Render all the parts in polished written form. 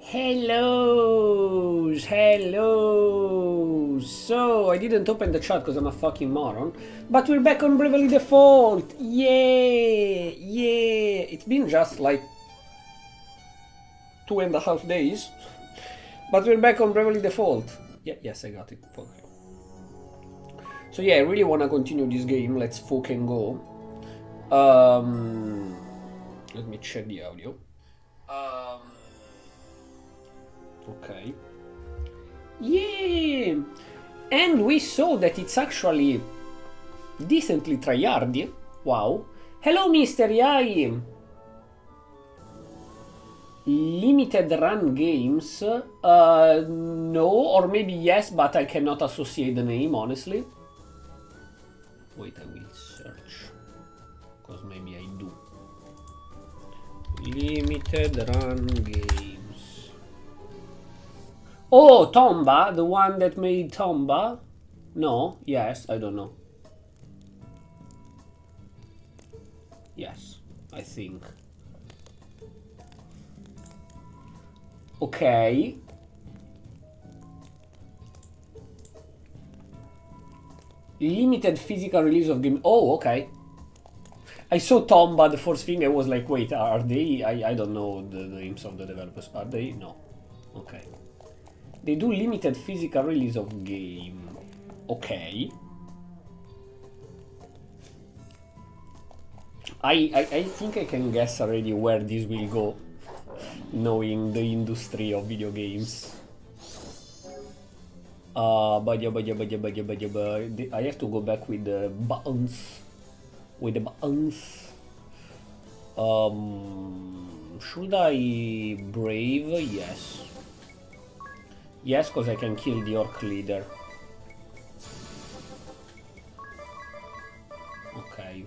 Hello, hello. So I didn't open the chat because I'm a fucking moron, but we're back on Bravely Default. Yeah, yeah. It's been just like 2.5 days, but we're back on Bravely Default. Yeah, yes, I got it. Okay. So yeah, I really wanna continue this game. Let's fucking go. Let me check the audio. Okay. Yeah! And we saw that it's actually decently tryhardy. Wow. Hello, Mr. Yai! Limited run games? No, or maybe yes, but I cannot associate the name, honestly. Wait, I will search. Because maybe I do. Limited run games. Oh, Tomba, the one that made Tomba? No, yes, I don't know. Yes, I think. Okay. Limited physical release of game. Oh, okay. I saw Tomba, the first thing. I was like, wait, are they? I don't know the names of the developers. Are they? No. Okay. They do limited physical release of game. Okay. I think I can guess already where this will go, knowing the industry of video games. I have to go back with the buttons. With the buttons. Should I brave? Yes. Yes, because I can kill the orc leader. Okay.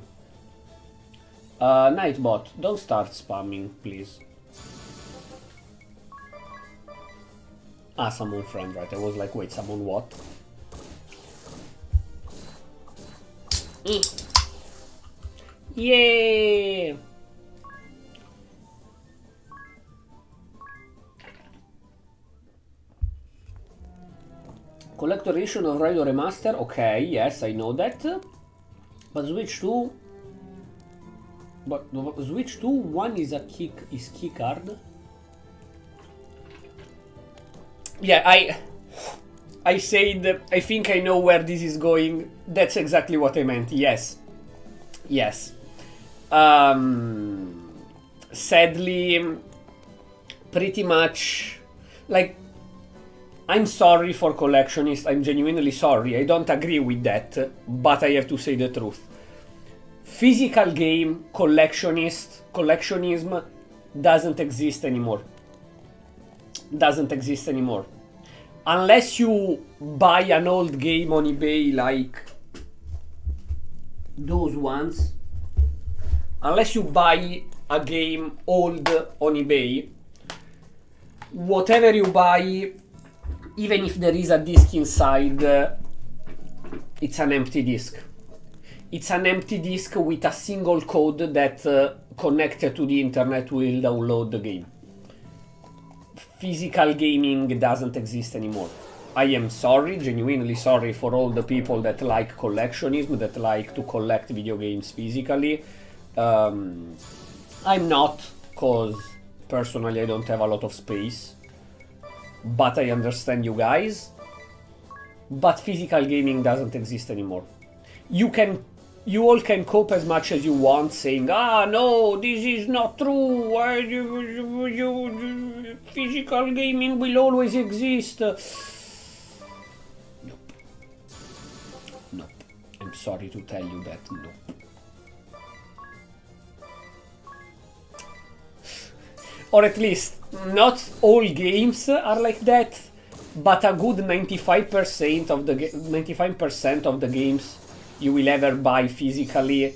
Nightbot, don't start spamming, please. Ah, summon friend, right. I was like, wait, summon what? Yeah! Collector edition of Raido Remaster, okay, yes, I know that. But Switch 2... But Switch 2, one is a key card. Yeah, I said, I think I know where this is going. That's exactly what I meant, yes. Yes. Sadly, pretty much, like, I'm sorry for collectionists, I'm genuinely sorry, I don't agree with that, but I have to say the truth. Physical game collectionism doesn't exist anymore. Doesn't exist anymore. Unless you buy an old game on eBay like those ones. Unless you buy a game old on eBay, whatever you buy, even if there is a disc inside, it's an empty disc. It's an empty disc with a single code that connected to the internet will download the game. Physical gaming doesn't exist anymore. I am sorry, genuinely sorry for all the people that like collectionism, that like to collect video games physically. I'm not, cause personally I don't have a lot of space. But I understand you guys. But physical gaming doesn't exist anymore. You all can cope as much as you want, saying, ah, no, this is not true. Physical gaming will always exist. Nope. Nope. I'm sorry to tell you that, nope. Or at least, not all games are like that, but a good 95% of the 95% of the games you will ever buy physically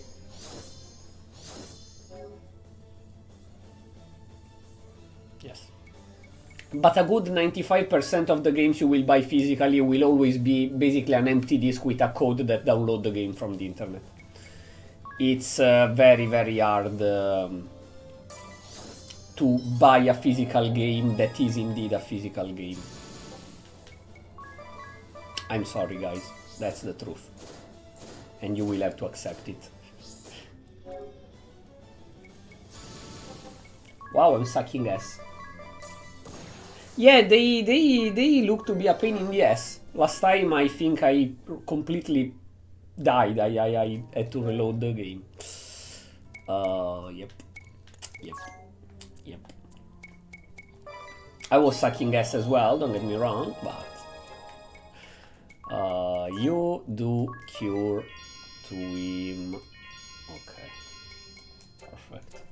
yes. But a good 95% of the games you will buy physically will always be basically an empty disk with a code that download the game from the internet. It's very, very hard to to buy a physical game that is indeed a physical game. I'm sorry, guys. That's the truth. And you will have to accept it. Wow, I'm sucking ass. Yeah, they look to be a pain in the ass. Last time I think I completely died. I had to reload the game. Yep. I was sucking ass as well, don't get me wrong, but you do cure to him. Okay. Perfect.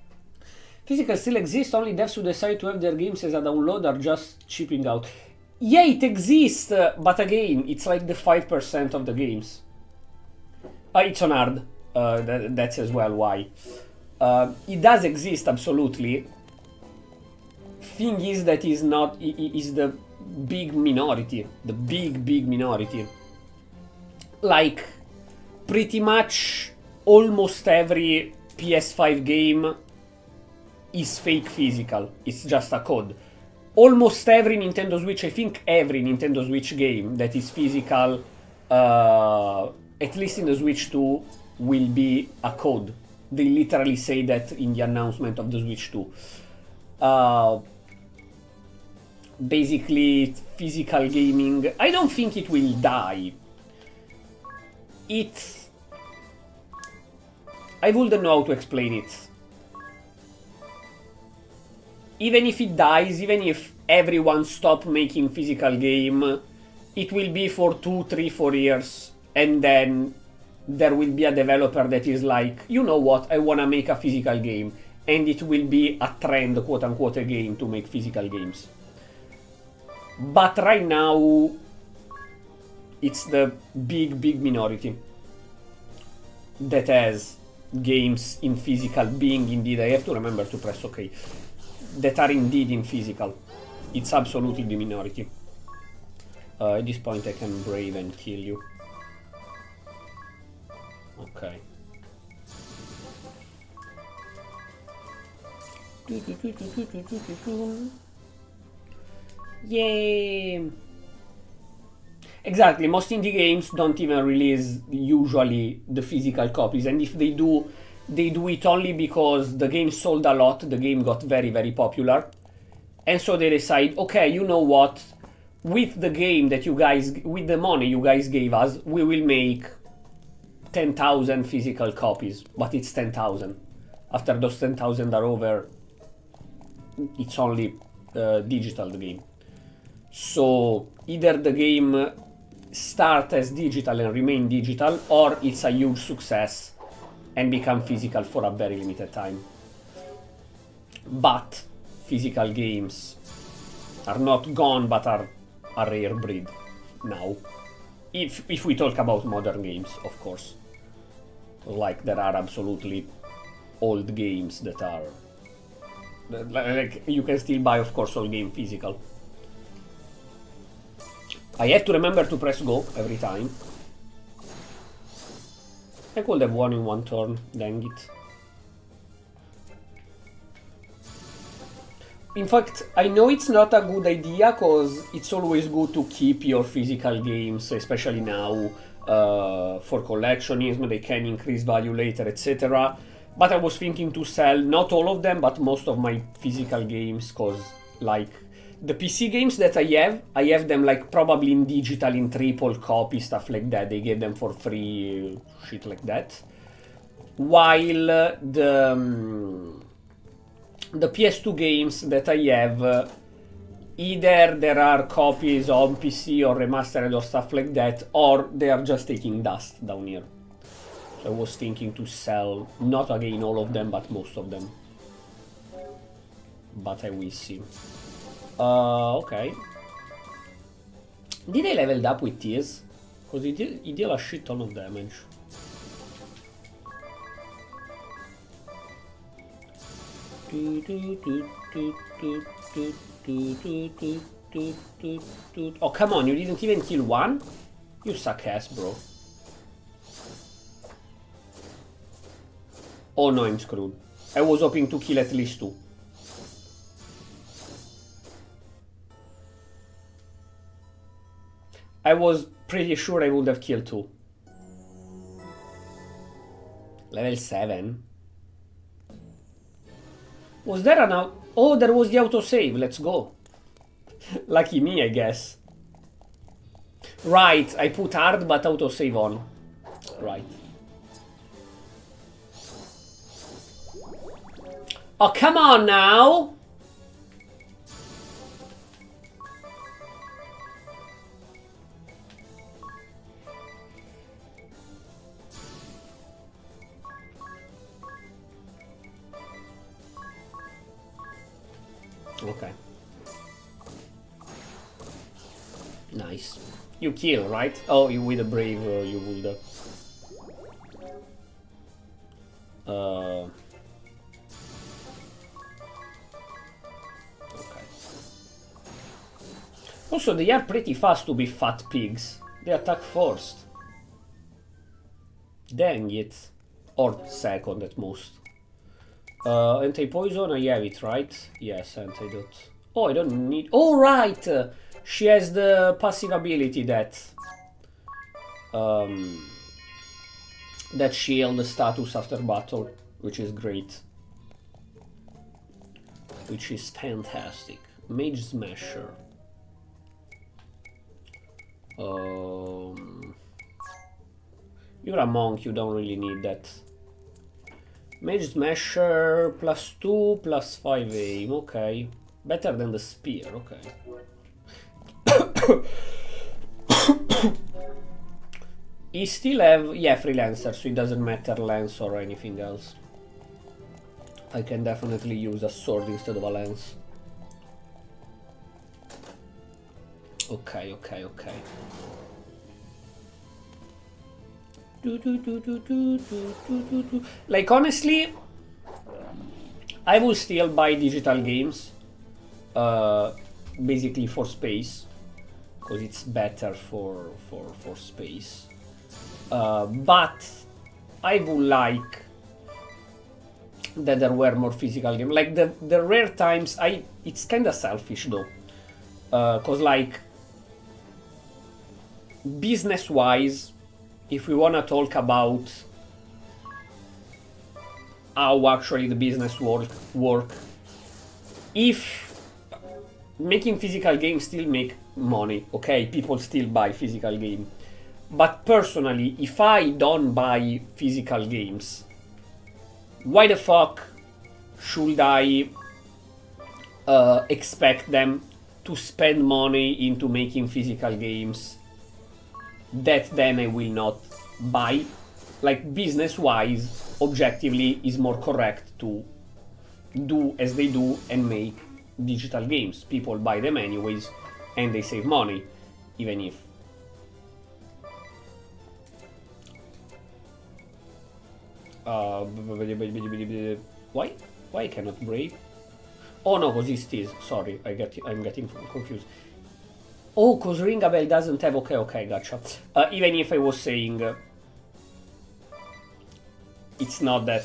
Physical still exists, only devs who decide to have their games as a download are just chipping out. Yeah, it exists, but again, it's like the 5% of the games. It's on hard. That's as well why. It does exist, absolutely. Thing is that is the big minority. The big minority. Like, pretty much almost every PS5 game is fake physical. It's just a code. Almost every Nintendo Switch, I think every Nintendo Switch game that is physical, at least in the Switch 2, will be a code. They literally say that in the announcement of the Switch 2. Basically, physical gaming, I don't think it will die. I wouldn't know how to explain it. Even if it dies, even if everyone stops making physical game, it will be for 2, 3, 4 years, and then there will be a developer that is like, you know what, I wanna make a physical game, and it will be a trend, quote unquote, again, to make physical games. But right now, it's the big minority that has games in physical being indeed, I have to remember to press OK, that are indeed in physical. It's absolutely the minority. At this point I can brave and kill you. Okay. Yay! Exactly, most indie games don't even release usually the physical copies, and if they do it only because the game sold a lot, the game got very popular, and so they decide, okay, you know what, with the game that you guys, with the money you guys gave us, we will make 10,000 physical copies, but it's 10,000. After those 10,000 are over, it's only digital, the game. So either the game start as digital and remain digital, or it's a huge success and become physical for a very limited time. But physical games are not gone, but are a rare breed now. If we talk about modern games, of course. Like, there are absolutely old games that are... like, you can still buy, of course, old game physical. I have to remember to press go every time. I could have won in one turn, dang it. In fact, I know it's not a good idea, cause it's always good to keep your physical games, especially now, for collectionism, they can increase value later, etc. But I was thinking to sell, not all of them, but most of my physical games, cause, like, the PC games that I have them, like, probably in digital, in triple copy, stuff like that. They gave them for free, shit like that. While the PS2 games that I have, either there are copies on PC or remastered or stuff like that, or they are just taking dust down here. So I was thinking to sell, not again all of them, but most of them. But I will see. Okay. Did I leveled up with tears? Because he deal a shit ton of damage. Oh, come on, you didn't even kill one? You suck ass, bro. Oh no, I'm screwed. I was hoping to kill at least two. I was pretty sure I would have killed 2. Level 7. Was there an out... Oh, there was the autosave. Let's go. Lucky me, I guess. Right, I put hard but autosave on. Right. Oh, come on now! Okay. Nice. You kill, right? Oh, you with a brave, you would. Okay. Also, they are pretty fast to be fat pigs. They attack first. Dang it. Or second at most. Anti-poison, I have it, right? Yes, antidote. Oh, I don't need... Oh, right! She has the passive ability that... that shield the status after battle, which is great. Which is fantastic. Mage Smasher. You're a monk, you don't really need that. Mage Smasher +2 +5 aim, okay. Better than the spear, okay. He still have, yeah, freelancer, so it doesn't matter lance or anything else. I can definitely use a sword instead of a lance. Okay, okay, okay. Like, honestly, I will still buy digital games, basically for space, because it's better for space. But I would like that there were more physical games. Like the rare times, it's kind of selfish though, because like business-wise, if we want to talk about how actually the business work, if making physical games still make money, okay, people still buy physical game. But personally, if I don't buy physical games, why the fuck should I expect them to spend money into making physical games that then I will not buy? Like, business-wise, objectively, is more correct to do as they do and make digital games. People buy them anyways, and they save money, even if... Why? Why I cannot break? Oh no, cause it is. Sorry, I'm getting confused. Oh, cause Ring a Bell doesn't have... Okay, gotcha. Even if I was saying... it's not that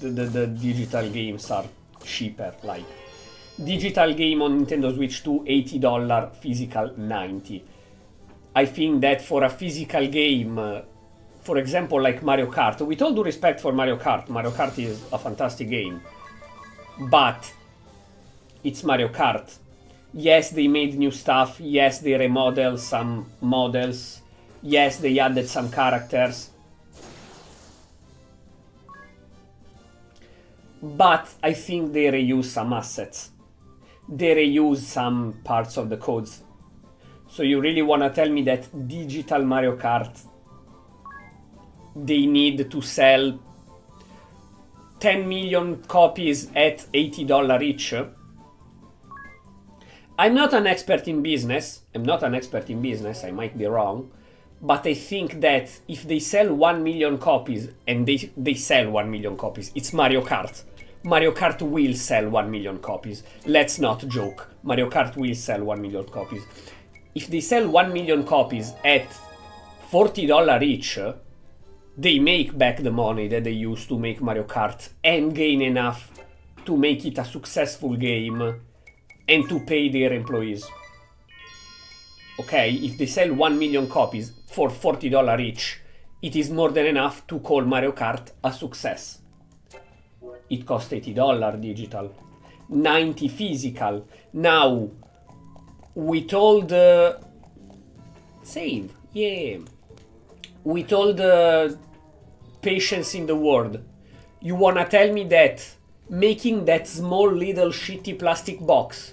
the digital games are cheaper, like... Digital game on Nintendo Switch 2, $80, physical, $90. I think that for a physical game... for example, like Mario Kart, with all due respect for Mario Kart is a fantastic game. But it's Mario Kart. Yes, they made new stuff. Yes, they remodeled some models. Yes, they added some characters. But I think they reuse some assets. They reuse some parts of the codes. So you really want to tell me that digital Mario Kart, they need to sell 10 million copies at $80 each? I'm not an expert in business. I might be wrong. But I think that if they sell 1 million copies, and they sell 1 million copies, it's Mario Kart. Mario Kart will sell 1 million copies. Let's not joke. Mario Kart will sell 1 million copies. If they sell 1 million copies at $40 each, they make back the money that they used to make Mario Kart and gain enough to make it a successful game and to pay their employees. okay, if they sell 1 million copies for $40 each, it is more than enough to call Mario Kart a success. It costs $80 digital, 90 physical. Now, with all the... Save, yeah. With all the patience in the world, you wanna tell me that making that small little shitty plastic box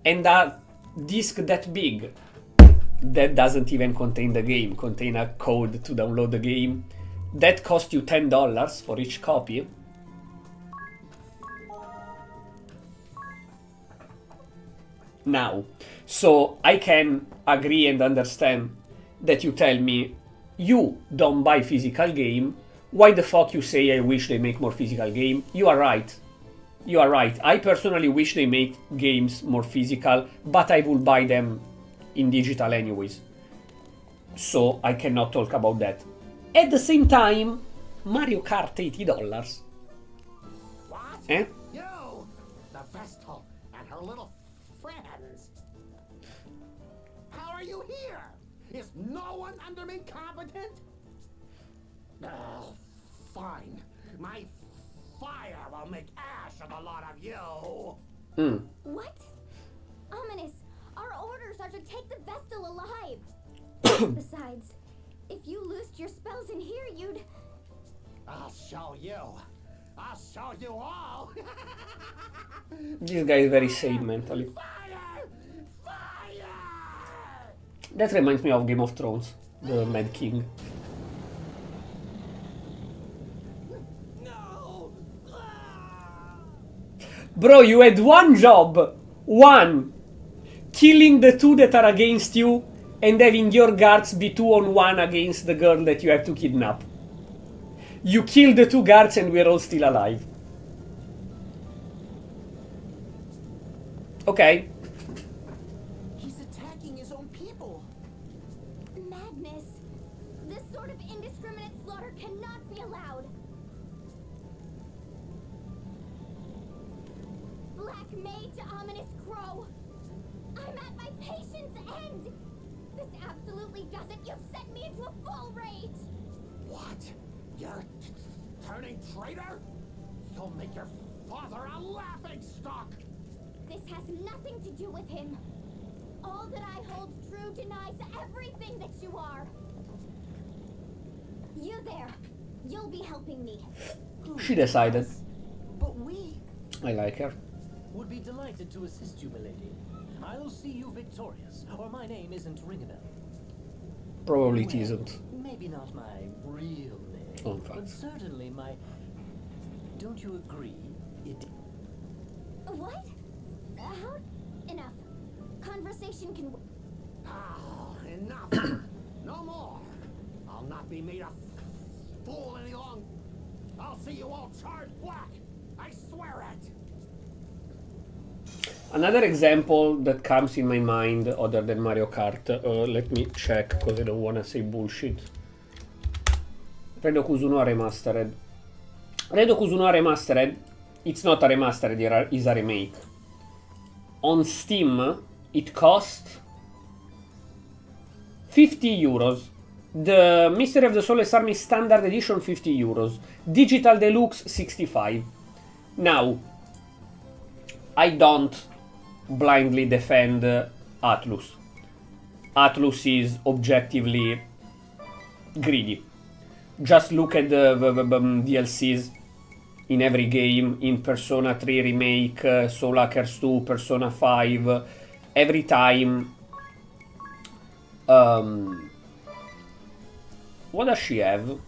and a disc that big that doesn't even contain the game, contain a code to download the game, that cost you $10 for each copy? Now, so I can agree and understand that you tell me you don't buy physical game. Why the fuck you say I wish they make more physical game? You are right. You are right. I personally wish they make games more physical, but I will buy them in digital anyways. So I cannot talk about that. At the same time, Mario Kart $80. What? Eh? You, the Vestal and her little friends. How are you here? Is no one under me competent? Oh, fine. My fire will make ash of a lot of you. What? Ominous. Our orders are to take the Vestal alive. Besides, if you loosed your spells in here, you'd... I'll show you. I'll show you all. This guy is very sane mentally. Fire! Fire! That reminds me of Game of Thrones, the Mad King. No! Bro, you had one job. One. Killing the two that are against you and having your guards be 2-on-1 against the girl that you have to kidnap. You killed the two guards and we're all still alive. Okay. He's attacking his own people. Madness. This sort of indiscriminate slaughter cannot be allowed. Black Mage to Ominous Crow. I'm at my patience end. This absolutely doesn't. You've sent me into a full rage. What? You're turning traitor? You'll make your father a laughingstock. This has nothing to do with him. All that I hold true denies everything that you are. You there. You'll be helping me. She decided. But we I like her. would be delighted to assist you, milady. I'll see you victorious, or my name isn't ring a bell. Probably it Well, isn't. Maybe not my real name, Oh, in fact. but certainly my... Don't you agree? It... What? How? Enough. Conversation can... Oh, enough. No more. I'll not be made a fool any longer. I'll see you all charred black. I swear it. Another example that comes in my mind other than Mario Kart, let me check because I don't wanna say bullshit. Redo Kuzunoa Remastered. Redo Kuzunoa Remastered, it's not a remastered, it's a remake. On Steam, it cost 50 euros. The Mystery of the Soulless Army Standard Edition 50 euros. Digital Deluxe 65. Now, I don't blindly defend Atlus. Atlus is objectively greedy. Just look at the DLCs in every game, in Persona 3 Remake, Soul Hackers 2, Persona 5. Every time... what does she have?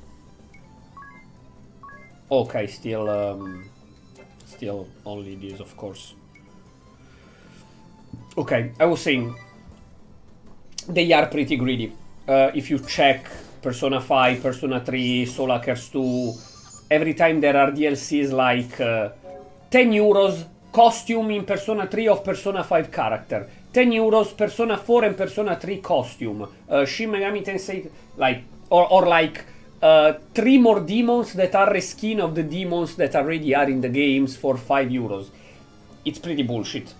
Okay, still only this, of course. Okay, I was saying they are pretty greedy. If you check Persona 5, Persona 3, Soul Hackers 2, every time there are DLCs like 10 euros costume in Persona 3 of Persona 5 character, 10 euros Persona 4 and Persona 3 costume, Shin Megami Tensei, like, or like 3 more demons that are reskin of the demons that already are in the games for 5 euros. It's pretty bullshit.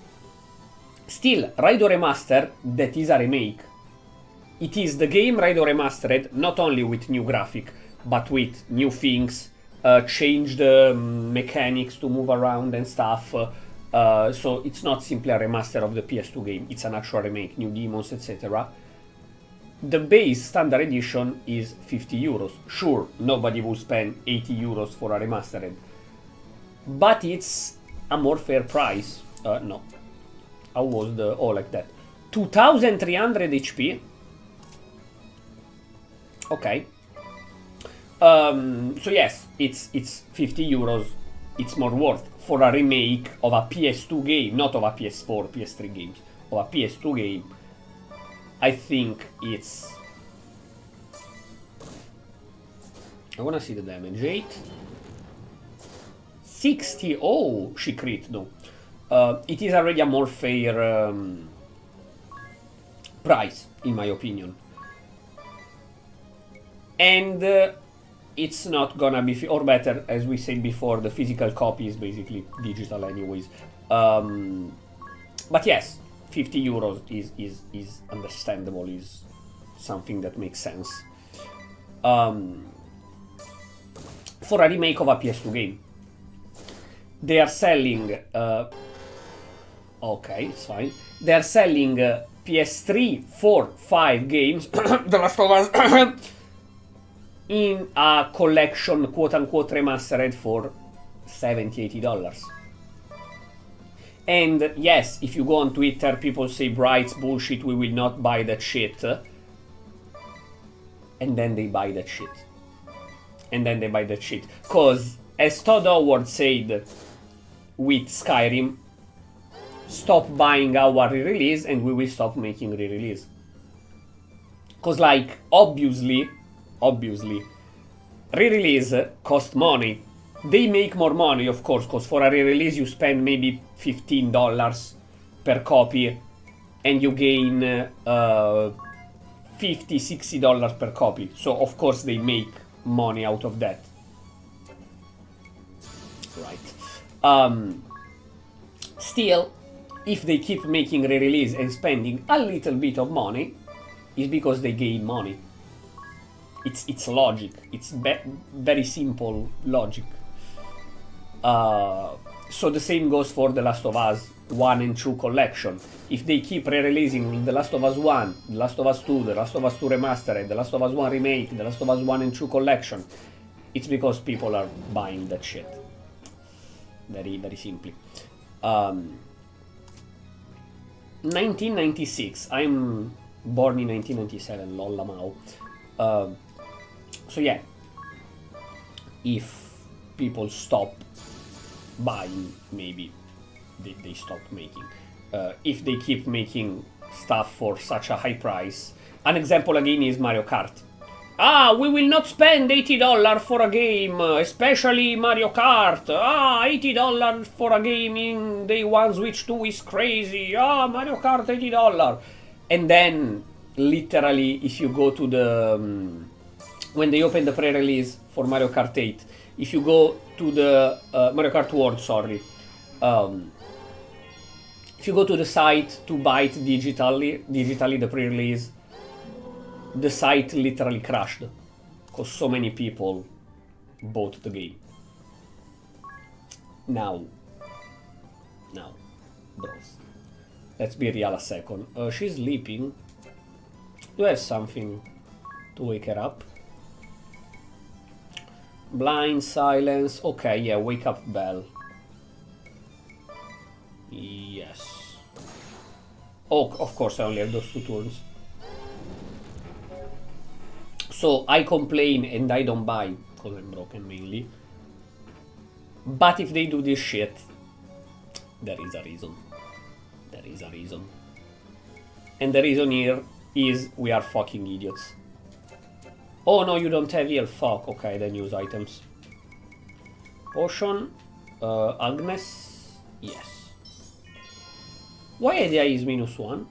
Still, Raido Remaster, that is a remake, it is the game ready remastered, not only with new graphic, but with new things, changed mechanics to move around and stuff. So it's not simply a remaster of the PS2 game, it's an actual remake, new demons, etc. The base standard edition is 50 euros. Sure, nobody will spend 80 euros for a remastered, but it's a more fair price. No. How was the... oh, like that. 2300 HP. Okay. So yes, it's 50 euros. It's more worth for a remake of a PS2 game, not of a PS4, PS3 games, of a PS2 game. I think it's... I wanna see the damage. 8. 60. Oh, she crit though. It is already a more fair price, in my opinion. And it's not gonna be... or better, as we said before, the physical copy is basically digital anyways. But yes, 50 euros is understandable, is something that makes sense. For a remake of a PS2 game. They are selling... okay, it's fine. They are selling PS3, 4, 5 games, The Last of Us, in a collection, quote-unquote, remastered for $70-80. And yes, if you go on Twitter, people say, Bright's bullshit, we will not buy that shit. And then they buy that shit. And then they buy that shit. Because, as Todd Howard said with Skyrim, stop buying our re-release and we will stop making re-release. Because, like, obviously, re-release cost money. They make more money, of course, because for a re-release you spend maybe $15 per copy and you gain $50-60 per copy. So, of course, they make money out of that. Right. Still, if they keep making re-release and spending a little bit of money, it's because they gain money. It's logic. It's very simple logic. So the same goes for The Last of Us 1 and 2 collection. If they keep re-releasing The Last of Us 1, The Last of Us 2, The Last of Us 2 Remastered, The Last of Us 1 Remake, The Last of Us 1 and 2 collection, it's because people are buying that shit. Very, very simply. 1996. I'm born in 1997, lolla mao. So yeah, if people stop buying, maybe they stop making. If they keep making stuff for such a high price, an example again is Mario Kart. We will not spend $80 for a game, especially Mario Kart. $80 for a game in Day 1 Switch 2 is crazy. Mario Kart $80. And then, literally, if you go to the... when they open the pre-release for Mario Kart 8, if you go to the... Mario Kart World, sorry. If you go to the site to buy it digitally the pre-release, the site literally crashed because so many people bought the game. Now, bros, let's be real a second. She's sleeping. Do I have something to wake her up? Blind, silence. Okay, yeah, wake up bell. Yes. Oh, of course, I only have those 2 turns. So I complain and I don't buy because I'm broken mainly. But if they do this shit, there is a reason. There is a reason. And the reason here is we are fucking idiots. Oh no, you don't have heal. Fuck. Okay, then use items. Potion. Agnes. Yes. Why idea is -1?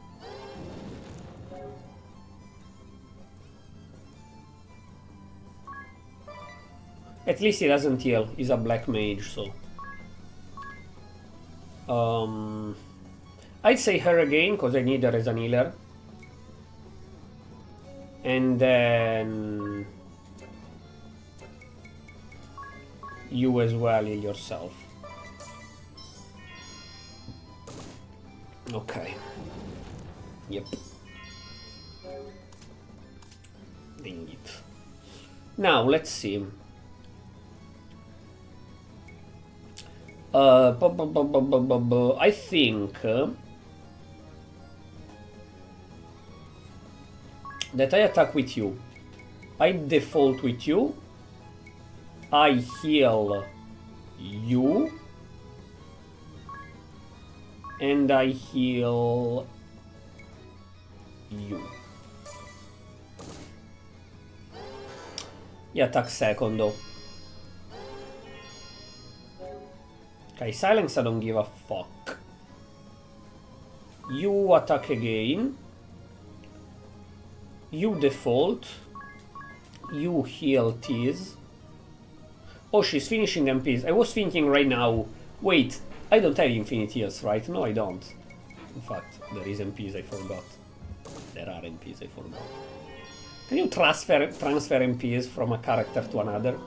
At least he doesn't heal. He's a black mage, so... I'd say her again, because I need her as an healer. And then you as well heal yourself. Okay. Yep. Ding it. Now let's see. I think that I attack with you. I default with you. I heal you. And I heal you. Io attack secondo. Ok, silence I don't give a fuck. You attack again. You default. You heal Tease. Oh, she's finishing MPs. I was thinking right now, wait, I don't have infinite heals, right? No, I don't. In fact, there is MPs I forgot. There are MPs I forgot. Can you transfer MPs from a character to another?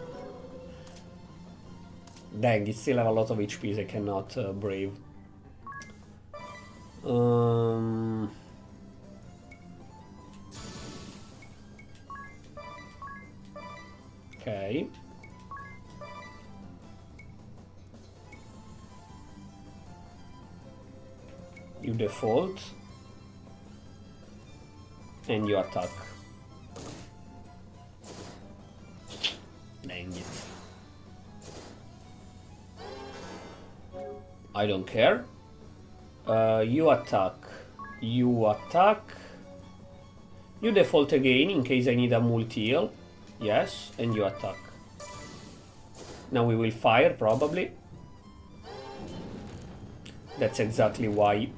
Dang, it still have a lot of HPs I cannot brave. Okay. You default. And you attack. Dang it. I don't care. You attack. You attack. You default again in case I need a multi-heal. Yes, and you attack. Now we will fire, probably. That's exactly why.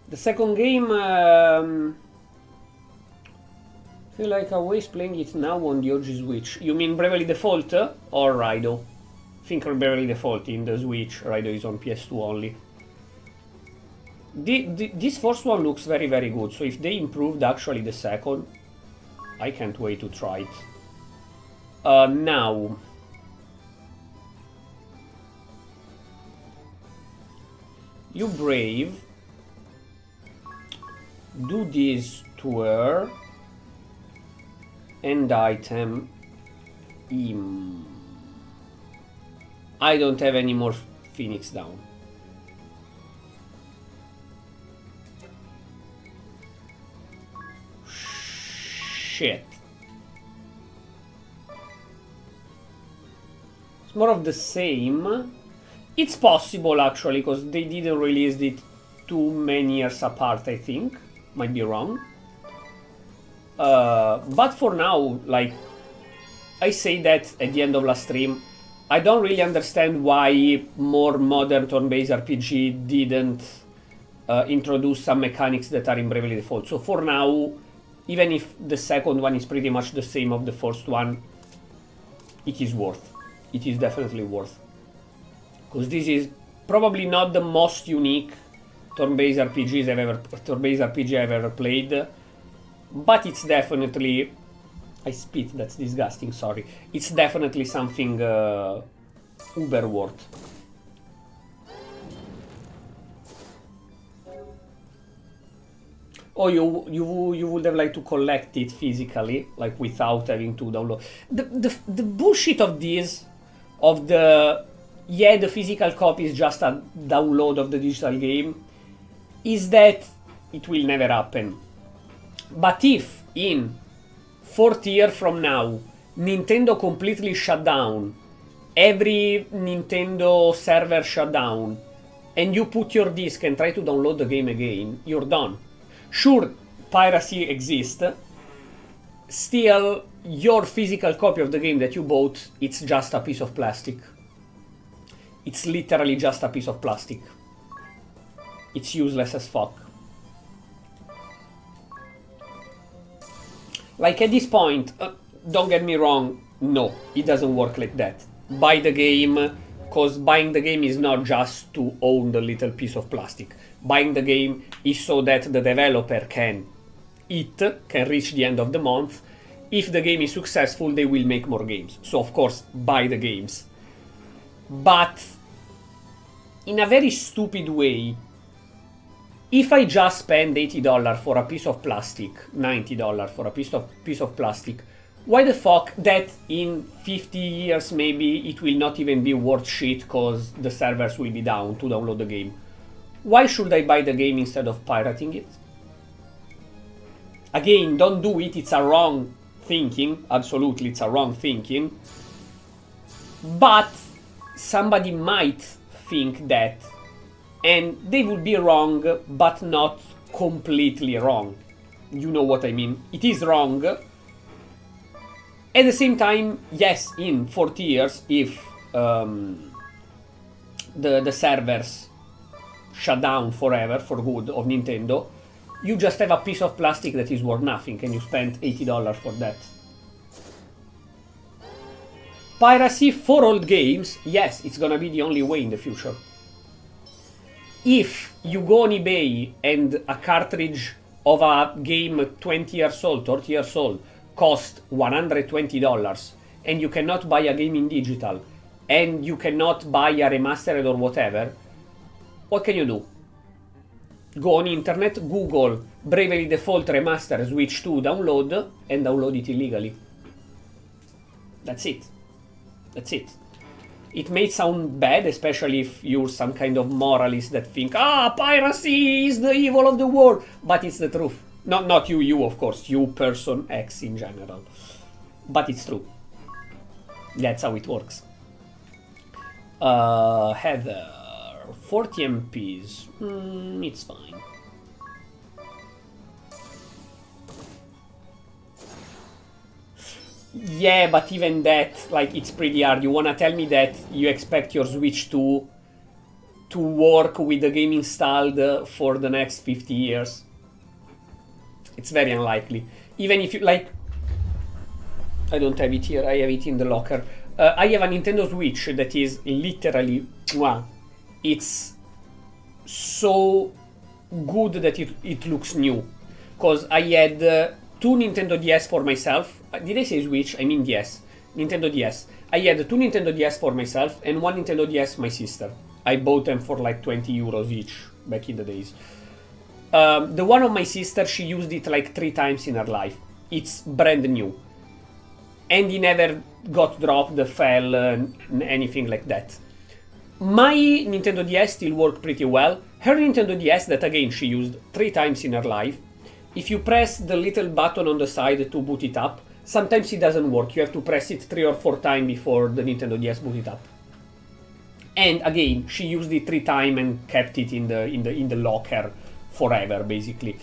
The second game, feel like I was playing it now on the OG Switch. You mean Bravely Default or Raido? I think Bravely Default in the Switch. Raido is on PS2 only. This first one looks very, very good. So if they improved actually the second, I can't wait to try it. Now. You brave. Do this to her. And item him. I don't have any more Phoenix down. Shit. It's more of the same. It's possible actually, because they didn't release it too many years apart, I think. Might be wrong. But for now, like, I say that at the end of last stream, I don't really understand why more modern turn-based RPG didn't introduce some mechanics that are in Bravely Default. So for now, even if the second one is pretty much the same of the first one, it is worth. It is definitely worth. Because this is probably not the most unique turn-based RPG I've ever played. But it's definitely... I spit, that's disgusting, sorry. It's definitely something uber worth. Oh, you would have liked to collect it physically, like without having to download. The bullshit of this, of the... Yeah, the physical copy is just a download of the digital game, is that it will never happen. But if in 40 years from now Nintendo completely shut down, every Nintendo server shut down, and you put your disc and try to download the game again, you're done. Sure, piracy exists. Still, your physical copy of the game that you bought, it's just a piece of plastic. It's literally just a piece of plastic. It's useless as fuck. Like, at this point, don't get me wrong, no, it doesn't work like that. Buy the game, Because buying the game is not just to own the little piece of plastic. Buying the game is so that the developer can eat, can reach the end of the month. If the game is successful, they will make more games. So of course, buy the games. But in a very stupid way, if I just spend $80 for a piece of plastic, $90 for a piece of plastic, why the fuck that in 50 years maybe it will not even be worth shit because the servers will be down to download the game? Why should I buy the game instead of pirating it? Again, don't do it, it's a wrong thinking. Absolutely, it's a wrong thinking. But somebody might think that, and they would be wrong, but not completely wrong. You know what I mean? It is wrong. At the same time, yes, in 40 years, if the servers shut down forever, for good, of Nintendo, you just have a piece of plastic that is worth nothing, and you spent $80 for that. Piracy for old games, yes, it's gonna be the only way in the future. If you go on eBay and a cartridge of a game 20 years old, 30 years old, cost $120, and you cannot buy a game in digital, and you cannot buy a remastered or whatever, what can you do? Go on internet, Google Bravely Default Remaster Switch 2 download, and download it illegally. That's it. That's it. It may sound bad, especially if you're some kind of moralist that think, piracy is the evil of the world, but it's the truth. Not you of course, you person X in general. But it's true. That's how it works. Heather, 40 MPs. It's fine. Yeah, but even that, like, it's pretty hard. You wanna tell me that you expect your Switch to work with the game installed for the next 50 years? It's very unlikely. Even if you, like... I don't have it here, I have it in the locker. I have a Nintendo Switch that is literally... It's so good that it looks new. Because I had 2 Nintendo DS for myself. Did I say Switch? I mean DS. Nintendo DS. I had 2 Nintendo DS for myself and 1 Nintendo DS my sister. I bought them for like 20 euros each back in the days. The one of my sister, she used it like 3 times in her life. It's brand new. And it never got dropped, fell, anything like that. My Nintendo DS still worked pretty well. Her Nintendo DS, that again she used 3 times in her life. If you press the little button on the side to boot it up, sometimes it doesn't work. You have to press it 3 or 4 times before the Nintendo DS boot it up. And again, she used it 3 times and kept it in the locker forever, basically.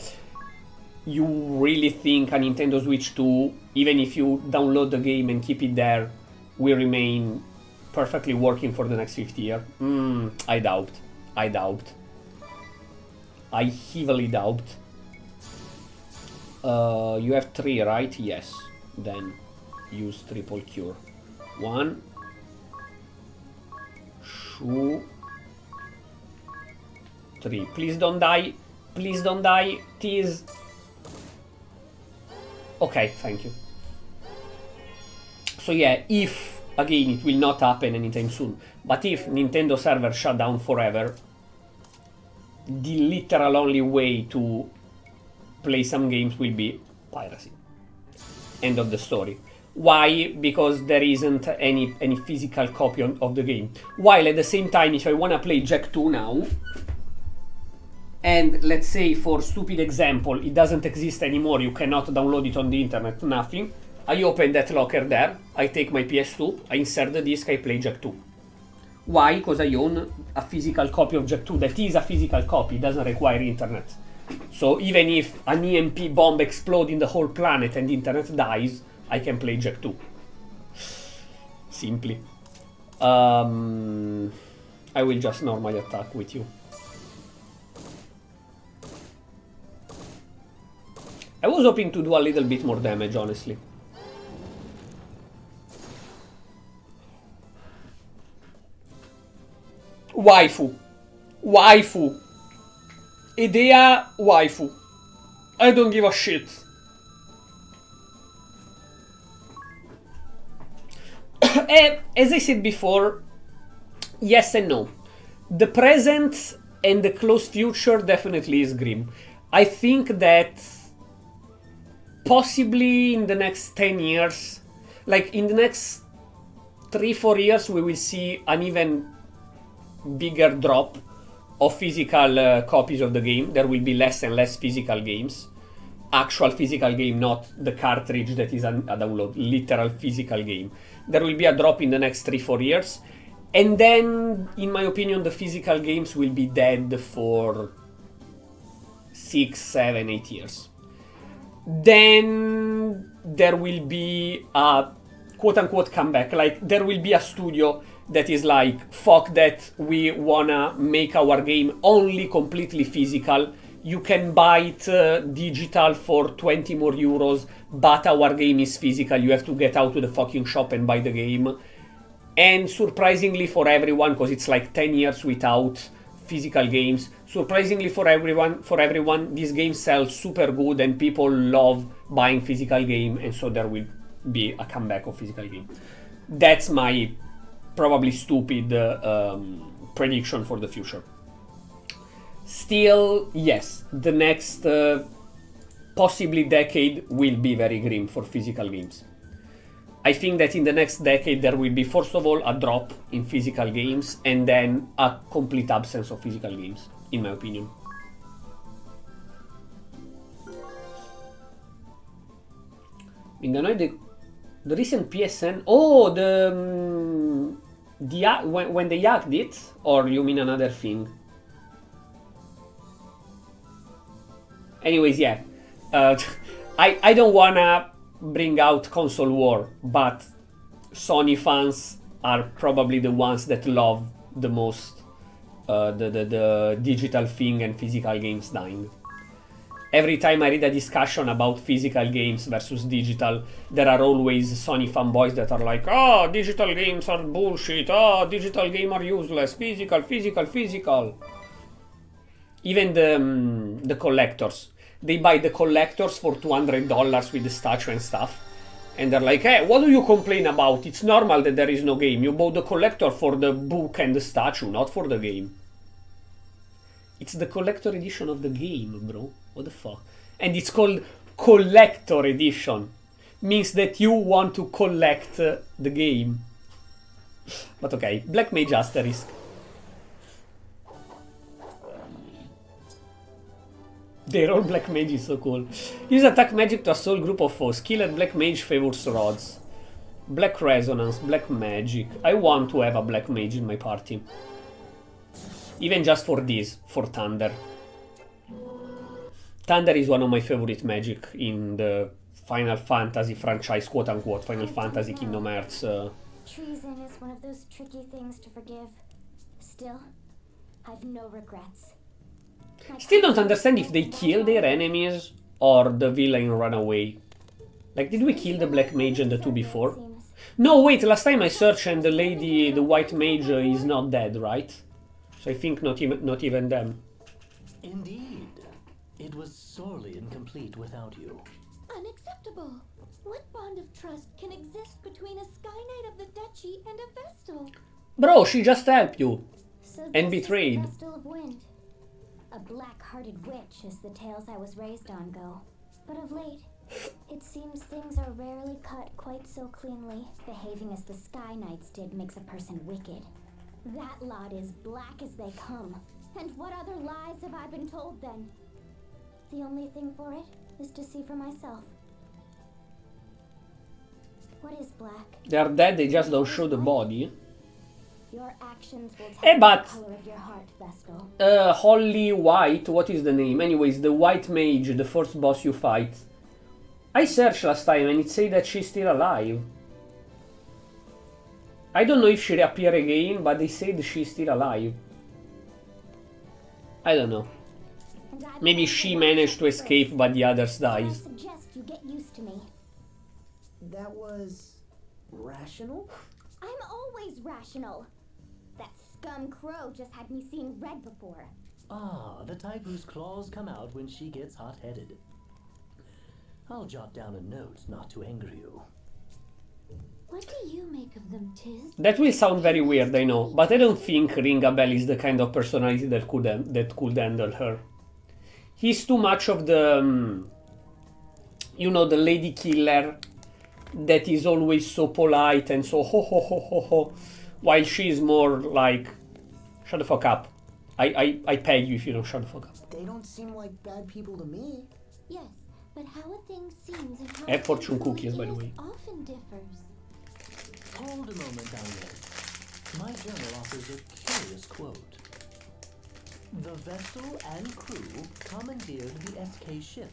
You really think a Nintendo Switch 2, even if you download the game and keep it there, will remain perfectly working for the next 50 years? I doubt. I doubt. I heavily doubt. You have 3, right? Yes. Then use triple cure. 1, 2, 3. Please don't die. Please don't die. Tease. Okay, thank you. So yeah, if, again, it will not happen anytime soon, but if Nintendo server shut down forever, the literal only way to play some games will be piracy. End of the story. Why? Because there isn't any physical copy of the game. While at the same time, if I wanna play Jack 2 now, and let's say for stupid example, it doesn't exist anymore, you cannot download it on the internet, nothing, I open that locker there, I take my PS2, I insert the disc, I play Jack 2. Why? Because I own a physical copy of Jack 2 that is a physical copy, it doesn't require internet. So even if an EMP bomb explodes in the whole planet and the internet dies, I can play Jack 2. Simply. I will just normally attack with you. I was hoping to do a little bit more damage, honestly. Waifu. Waifu. Idea waifu. I don't give a shit. As I said before, yes and no. The present and the close future definitely is grim. I think that possibly in the next 10 years, like in the next 3-4 years, we will see an even bigger drop of physical copies of the game. There will be less and less physical games. Actual physical game, not the cartridge that is a download, literal physical game. There will be a drop in the next 3-4 years. And then, in my opinion, the physical games will be dead for 6, 7, 8 years. Then there will be a quote-unquote comeback. Like, there will be a studio that is like, fuck that, we wanna make our game only completely physical. You can buy it digital for 20 more euros, but our game is physical. You have to get out to the fucking shop and buy the game. And surprisingly for everyone, because it's like 10 years without physical games, surprisingly for everyone, these games sell super good and people love buying physical game, and so there will be a comeback of physical game. That's my probably stupid prediction for the future. Still, yes, the next possibly decade will be very grim for physical games. I think that in the next decade there will be, first of all, a drop in physical games, and then a complete absence of physical games, in my opinion. The recent PSN... Oh, when they hacked it? Or you mean another thing? Anyways, yeah. I don't wanna bring out console war, but Sony fans are probably the ones that love the most the digital thing and physical games dying. Every time I read a discussion about physical games versus digital, there are always Sony fanboys that are like, oh, digital games are bullshit, oh, digital games are useless, physical. Even the collectors. They buy the collectors for $200 with the statue and stuff. And they're like, hey, what do you complain about? It's normal that there is no game. You bought the collector for the book and the statue, not for the game. It's the collector edition of the game, bro. What the fuck? And it's called collector edition. Means that you want to collect the game. But okay, Black Mage Asterisk. Their own Black Mage is so cool. Use attack magic to assault group of foes. Skill at Black Mage favors rods. Black Resonance, Black Magic. I want to have a Black Mage in my party. Even just for this, for Thunder. Thunder is one of my favorite magic in the Final Fantasy franchise, quote unquote. Final Fantasy, Kingdom Hearts. Treason is one of those tricky things to forgive. Still, I've no regrets. Still don't understand if they kill their enemies or the villain run away. Like, did we kill the Black Mage and the two before? No, wait, last time I searched and the lady, the White Mage, is not dead, right? So I think not even them. Indeed. It was sorely incomplete without you. Unacceptable. What bond of trust can exist between a Sky Knight of the Duchy and a Vestal? Bro, she just helped you. So And this is betrayed. the Vestal of Wind. A black-hearted witch, as the tales I was raised on go. But of late, it seems things are rarely cut quite so cleanly. Behaving as the Sky Knights did makes a person wicked. That lot is black as they come. And what other lies have I been told then? The only thing for it is to see for myself. What is black? They are dead, they just don't show the body. Your actions will tell but the color of your heart, Vestal. Holly White, what is the name? Anyways, the White Mage, the first boss you fight. I searched last time and it said that she's still alive. I don't know if she reappear again, but they said she's still alive. I don't know. Maybe she managed to escape, but the others died. I suggest you get used to me. That was rational? I'm always rational. That scum crow just had me seeing red before. Ah, the type whose claws come out when she gets hot-headed. I'll jot down a note not to anger you. What do you make of them, Tiz? That will sound very weird, I know, but I don't think Ring a Bell is the kind of personality that could handle her. He's too much of the, you know, the lady killer that is always so polite and so ho ho ho ho ho, while she's more like, shut the fuck up. I pay you if you don't shut the fuck up. They don't seem like bad people to me. Yes, but how a thing seems and how I have it fortune really cookies, by the is way. often differs. Hold a moment, Daniel. My journal offers a curious quote. The vessel and crew commandeered the SK ship,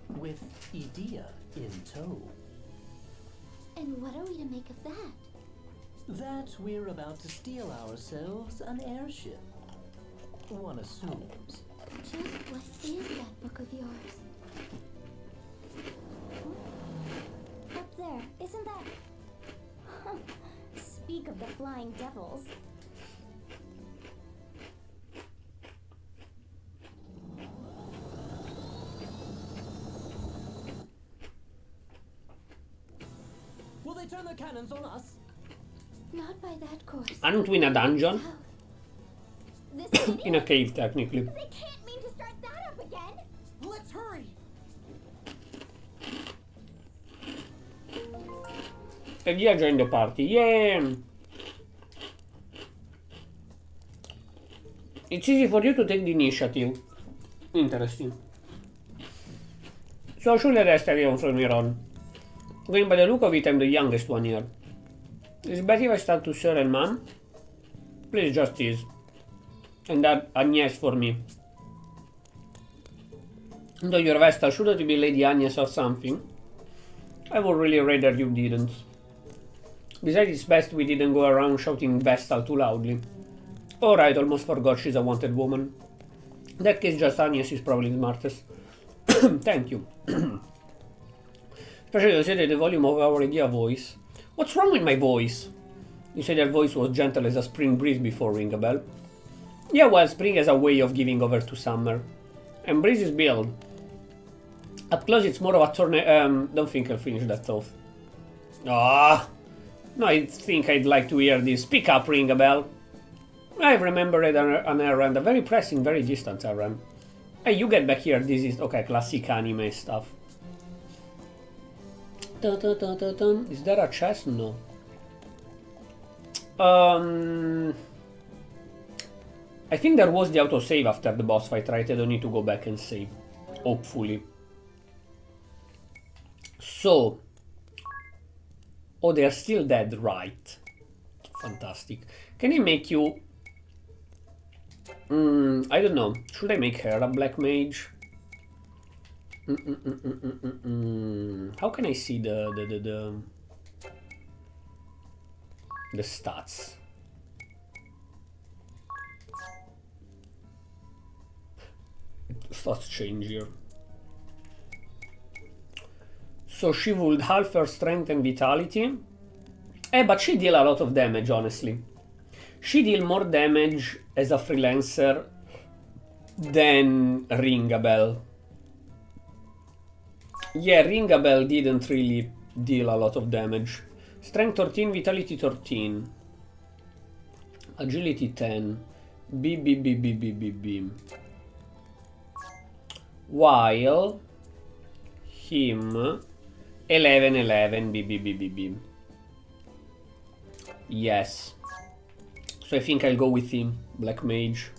with Idea in tow. And what are we to make of that? That we're about to steal ourselves an airship. One assumes. Just what is that book of yours? Up there, isn't that... Speak of the flying devils. Will they turn their cannons on us? Not by that course. Aren't we in a dungeon? This idiot? In a cave, technically. They can't mean to start that up again. Let's hurry. And yeah, join the party. Yeah! It's easy for you to take the initiative. Interesting. So should the rest carry on from here on? Going by the look of it, I'm the youngest one here. Is it better if I start to Sir and Mom? Please, just is. And that Agnes for me. Though your Vestal shouldn't be Lady Agnes or something. I would really rather you didn't. Besides, it's best we didn't go around shouting Vestal too loudly. Alright, almost forgot she's a wanted woman. In that case, just Agnes is probably the smartest. Thank you. Especially considering the volume of our idea voice. What's wrong with my voice? You said your voice was gentle as a spring breeze before, Ring a Bell. Yeah, well, spring has a way of giving over to summer. And breeze is build. Up close it's more of a tornado. Don't think I'll finish that thought. Ah! No, I think I'd like to hear this. Speak up, Ring a Bell. I remember an errand, a very pressing, very distant errand. Hey, you get back here, this is... Okay, classic anime stuff. Dun, dun, dun, dun, dun. Is there a chest? No. I think there was the autosave after the boss fight, right? I don't need to go back and save. Hopefully. So... Oh, they're still dead, right. Fantastic. Can I make you... I don't know. Should I make her a black mage? How can I see the stats? Stats change here. So she would half her strength and vitality. But she deal a lot of damage, honestly. She deal more damage as a freelancer than Ring a Bell. Yeah, Ring a Bell didn't really deal a lot of damage. Strength 13, Vitality 13. Agility 10. B. While him 11. B. Yes. So I think I'll go with him. Black Mage.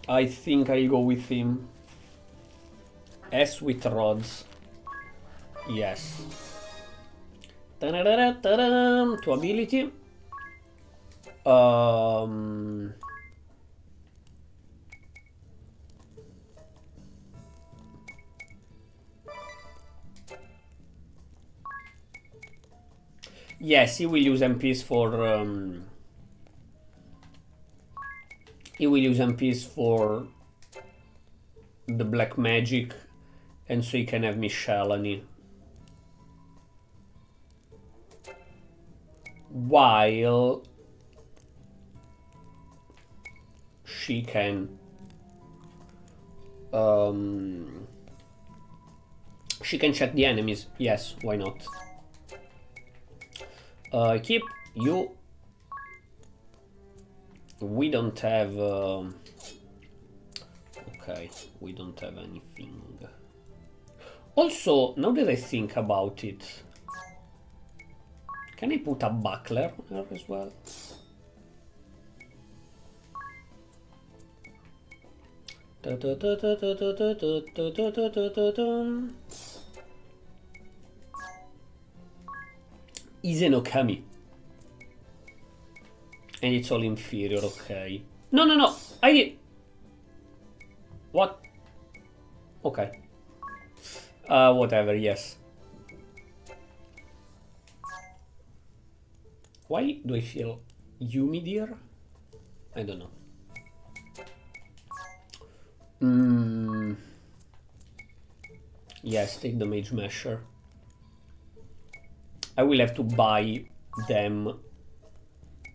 I think I'll go with him. S with rods. Yes. Ta-da-da-da-da-da. To ability. Yes, he will use MPs for he will use MPs for the black magic, and so he can have Miscellany. while she can check the enemies. Yes, why not? Keep you. We don't have. Okay, we don't have anything. Also, now that I think about it, can I put a buckler here as well? Izenokami. And it's all inferior, okay. No, no, no, What? Okay. Whatever, yes. Why do I feel humid here? I don't know. Yes, take the mage measure. I will have to buy them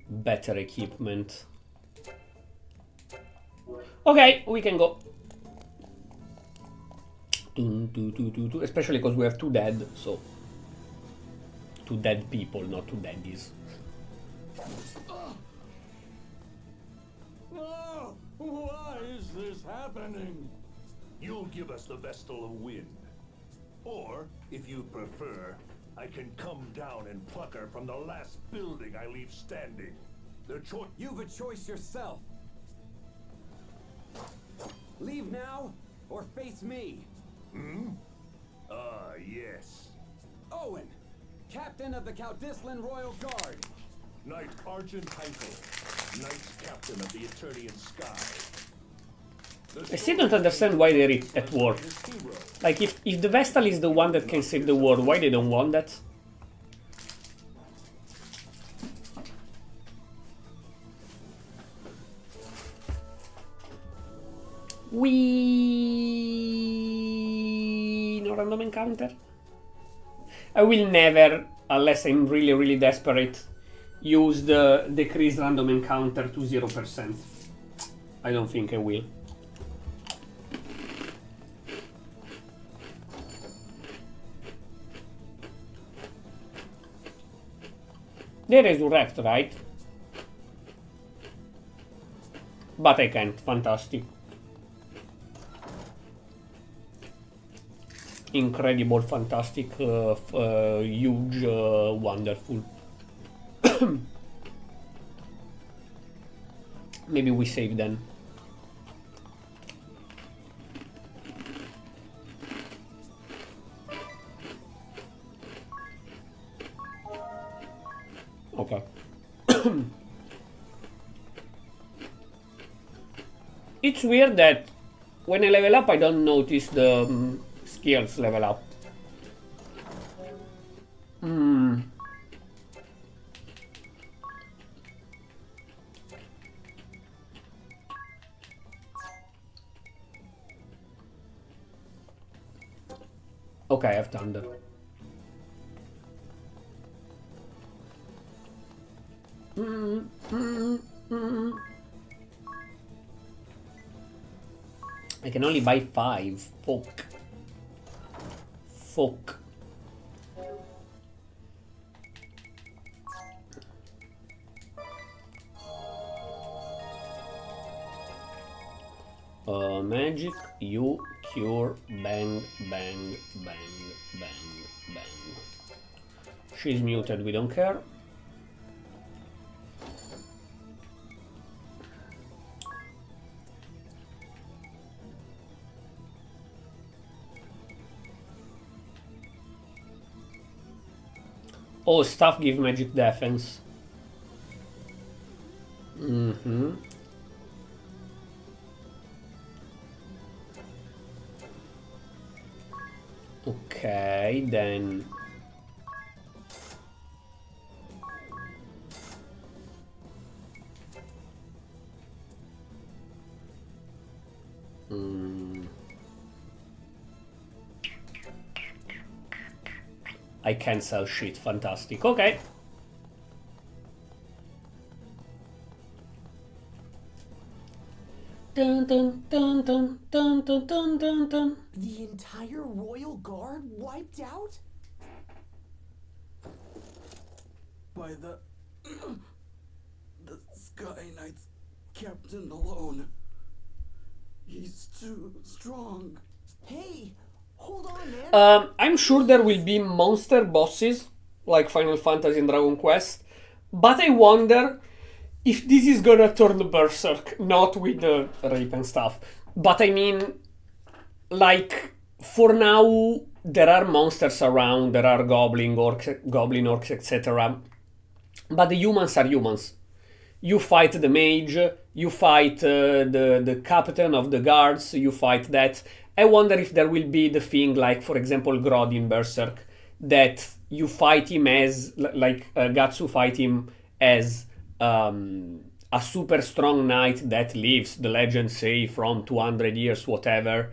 better equipment. Okay, we can go. Especially because we have 2 dead, so 2 dead people, not 2 daddies. Oh, why is this happening? You'll give us the Vestal of Wind. Or, if you prefer, I can come down and pluck her from the last building I leave standing. The choice. You've a choice yourself. Leave now, or face me. Yes. Owen, captain of the Caldislan Royal Guard. Knight Argent Heikel, Knights Captain of the Eternian Sky. I still don't understand why they're at war. Like, if the Vestal is the one that can save the world, why they don't want that? No random encounter? I will never, unless I'm really, really desperate, use the decreased random encounter to 0%. I don't think I will. They resurrect, right? But I can't. Fantastic. Incredible, fantastic, huge, wonderful. Maybe we save them. Okay. It's weird that when I level up, I don't notice the skills level up. Okay, I have thunder. I can only buy 5. Fuck. Fuck. Magic, you, cure, bang, bang, bang, bang, bang. She's muted, we don't care. Oh, staff give magic defense. Okay, then. I can't sell shit. Fantastic. Okay. Dun, dun, dun, dun, dun, dun, dun, dun, dun. The entire royal guard wiped out? By the Sky Knight's captain alone. He's too strong. Hey, hold on, man. I'm sure there will be monster bosses like Final Fantasy and Dragon Quest, but I wonder if this is gonna turn berserk, not with the rape and stuff. But I mean, like, for now, there are monsters around, there are goblin orcs, etc. But the humans are humans. You fight the mage, you fight the captain of the guards, you fight that. I wonder if there will be the thing like, for example, Grodd in Berserk, that you fight him as, like, Gatsu fight him as a super strong knight that lives, the legends say, from 200 years, whatever.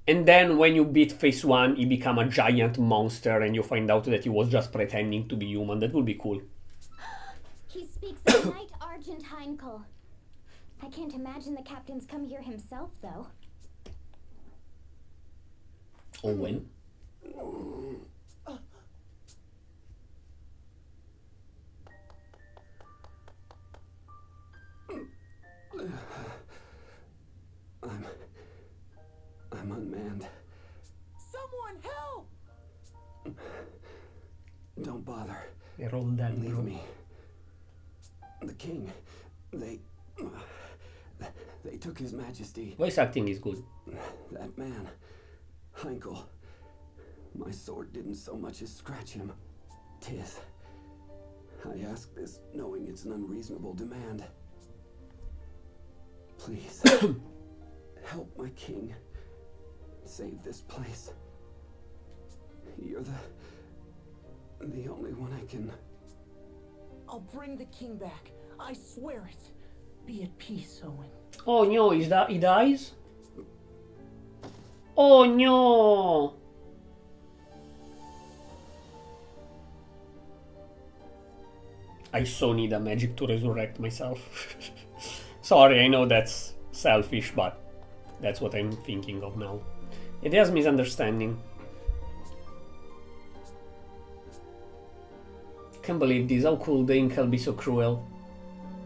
And then when you beat phase 1, he become a giant monster and you find out that he was just pretending to be human. That would be cool. He speaks of Knight Argent Heinkel. I can't imagine the captain's come here himself, though. Owen? I'm unmanned. Someone help! Don't bother. They're all dead, Leave bro. me. The king, they took his majesty. Voice acting is good. That man, Heinkel. My sword didn't so much as scratch him. 'Tis. I ask this knowing it's an unreasonable demand. Please, help my king. Save this place. You're the only one I can... I'll bring the king back. I swear it. Be at peace, Owen. Oh no, is that he dies? Oh no! I so need a magic to resurrect myself. Sorry, I know that's selfish, but that's what I'm thinking of now. It has misunderstanding. Can't believe this. How could the Ink can be so cruel?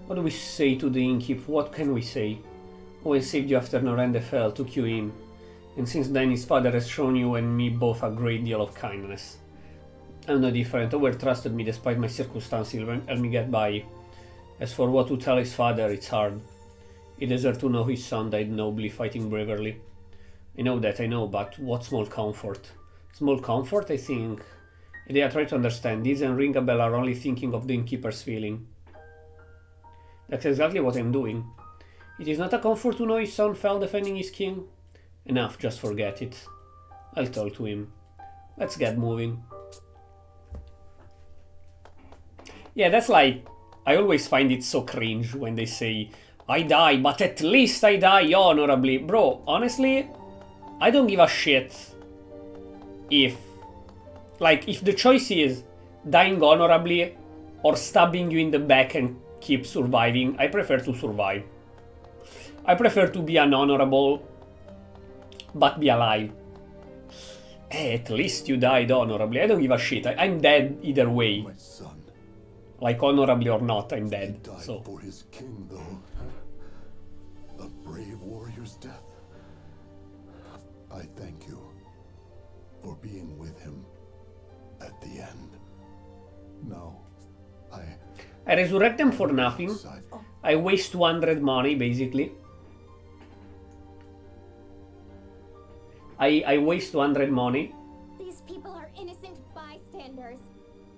What do we say to the Innkeep? What can we say? Owen saved you after Norende fell, took you in. And since then his father has shown you and me both a great deal of kindness. I'm no different. Owen trusted me despite my circumstances and helped me get by. As for what to tell his father, it's hard. He deserved to know his son died nobly, fighting bravely. I know that, I know, but what small comfort? Small comfort, I think. I try to understand. This and ring a bell are only thinking of the innkeeper's feeling. That's exactly what I'm doing. It is not a comfort to know his son fell defending his king. Enough, just forget it. I'll talk to him. Let's get moving. Yeah, that's like... I always find it so cringe when they say, I die, but at least I die honorably. Bro, honestly, I don't give a shit if... Like, if the choice is dying honorably or stabbing you in the back and keep surviving, I prefer to survive. I prefer to be unhonorable, but be alive. Hey, at least you died honorably. I don't give a shit. I'm dead either way. My son. Like, honorably or not, I'm dead. Died So, for his king, though. A brave warrior's death. I thank you for being with him at the end. Now, I resurrect them for nothing. side. I waste 200 money, basically. I waste 200 money. These people are innocent bystanders.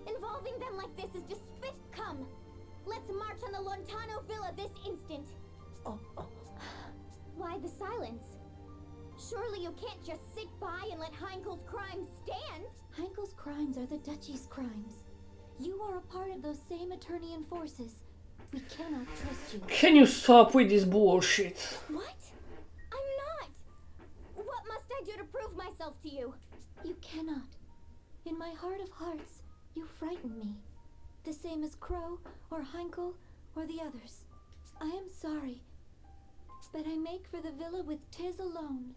Involving them like this is just spit cum. Let's march on the Lontano Villa this instant. Why the silence? Surely you can't just sit by and let Heinkel's crimes stand. Heinkel's crimes are the Duchy's crimes. You are a part of those same Eternian forces. We cannot trust you. Can you stop with this bullshit? What? I'm not. What must I do to prove myself to you? You cannot. In my heart of hearts, you frighten me. The same as Crow, or Heinkel, or the others. I am sorry. but I make for the villa with Tiz alone.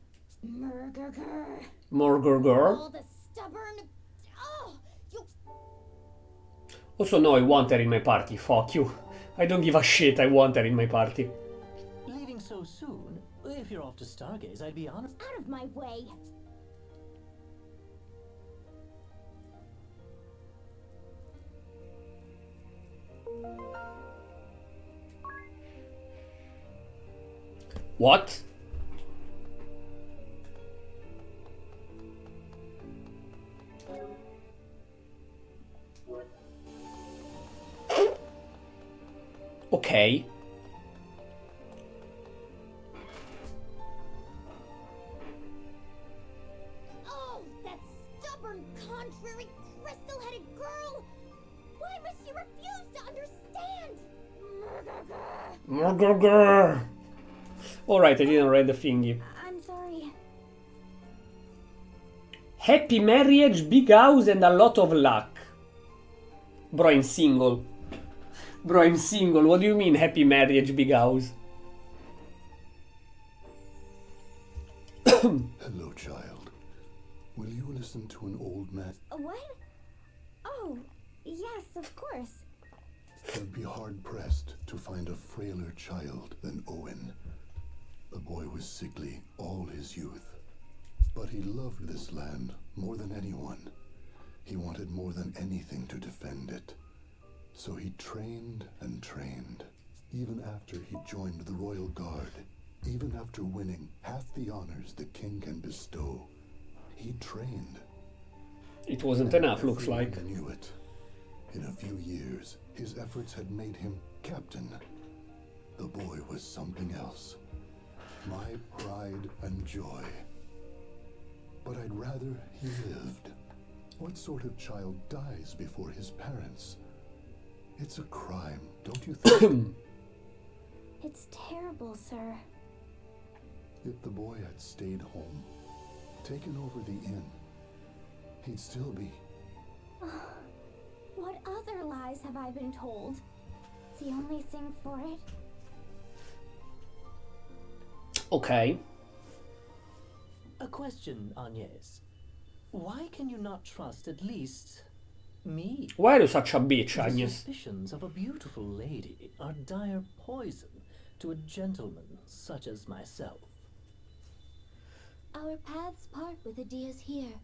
Murgurgur. More girl. All the stubborn. Oh, you. Also, no, I want her in my party. Fuck you. I don't give a shit. I want her in my party. Leaving so soon? If you're off to Stargaze, I'd be honored. Out of my way. What? Okay. Oh, that stubborn, contrary, crystal-headed girl! Why must she refuse to understand? Murgurgur. Alright, I didn't read the thingy. I'm sorry. Happy marriage, big house, and a lot of luck. Bro, I'm single. Bro, I'm single. What do you mean, happy marriage, big house? Hello, child. Will you listen to an old man? What? Oh, yes, of course. I'd be hard-pressed to find a frailer child than Owen. The boy was sickly all his youth. But he loved this land more than anyone. He wanted more than anything to defend it. So he trained and trained. Even after he joined the Royal Guard, even after winning half the honors the king can bestow, he trained. It wasn't enough, looks like. Everyone knew it. In a few years, his efforts had made him captain. The boy was something else. My pride and joy. But I'd rather he lived. What sort of child dies before his parents? It's a crime, don't you think? It's terrible, sir. If the boy had stayed home, taken over the inn, he'd still be... What other lies have I been told? The only thing for it? Okay. A question, Agnes. Why can you not trust at least me? Why are you such a bitch, The Agnes? suspicions of a beautiful lady are dire poison to a gentleman such as myself. Our paths part with Adia's here.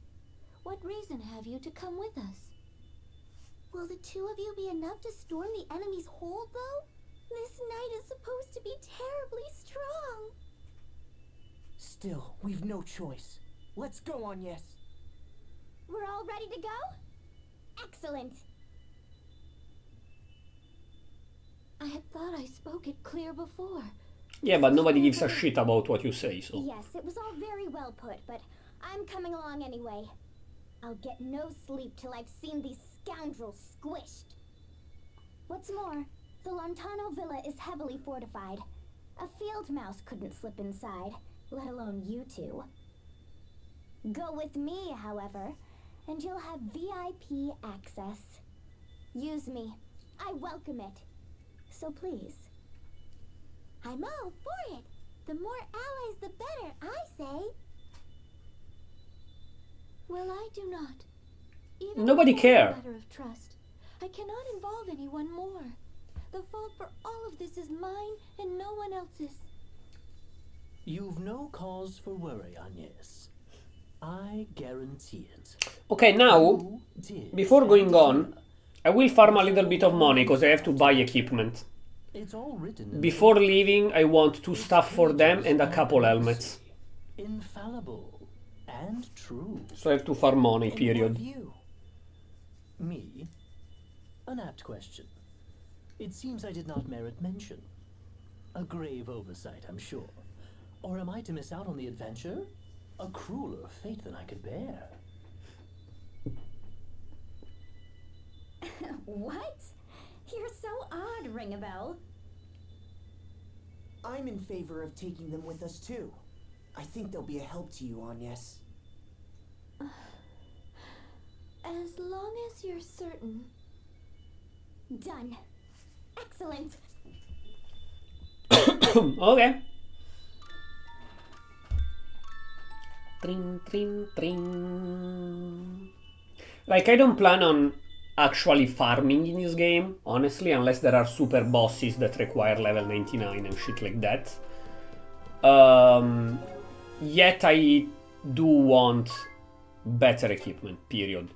What reason have you to come with us? Will the two of you be enough to storm the enemy's hold, though? This night is supposed to be terribly strong. Still, we've no choice. Let's go, Agnes. We're all ready to go? Excellent. I had thought I spoke it clear before. Yeah, but nobody gives a shit about what you say, so... Yes, it was all very well put, but I'm coming along anyway. I'll get no sleep till I've seen these scoundrels squished. What's more, the Lontano villa is heavily fortified. A field mouse couldn't slip inside, let alone you two. Go with me, however, and you'll have VIP access. Use me. I welcome it. So please. I'm all for it. The more allies, the better, I say. Well, I do not. Even Nobody if it's care. a matter of trust, I cannot involve anyone more. The fault for all of this is mine and no one else's. You've no cause for worry, Agnes. I guarantee it. Okay, now, You did before going send on, I will farm a little bit of money, because I have to buy equipment. It's all written in Before the book. leaving, I want 2 stuff for them and a couple helmets. Infallible and true. So I have to farm money, And who period. are you? Me? An apt question. It seems I did not merit mention. A grave oversight, I'm sure. Or am I to miss out on the adventure? A crueler fate than I could bear. What? You're so odd, Ringabel. I'm in favor of taking them with us, too. I think they'll be a help to you, Agnes. As long as you're certain. Done. Excellent. Okay. Tring, tring, tring. Like, I don't plan on actually farming in this game, honestly, unless there are super bosses that require level 99 and shit like that. Yet I do want better equipment, period.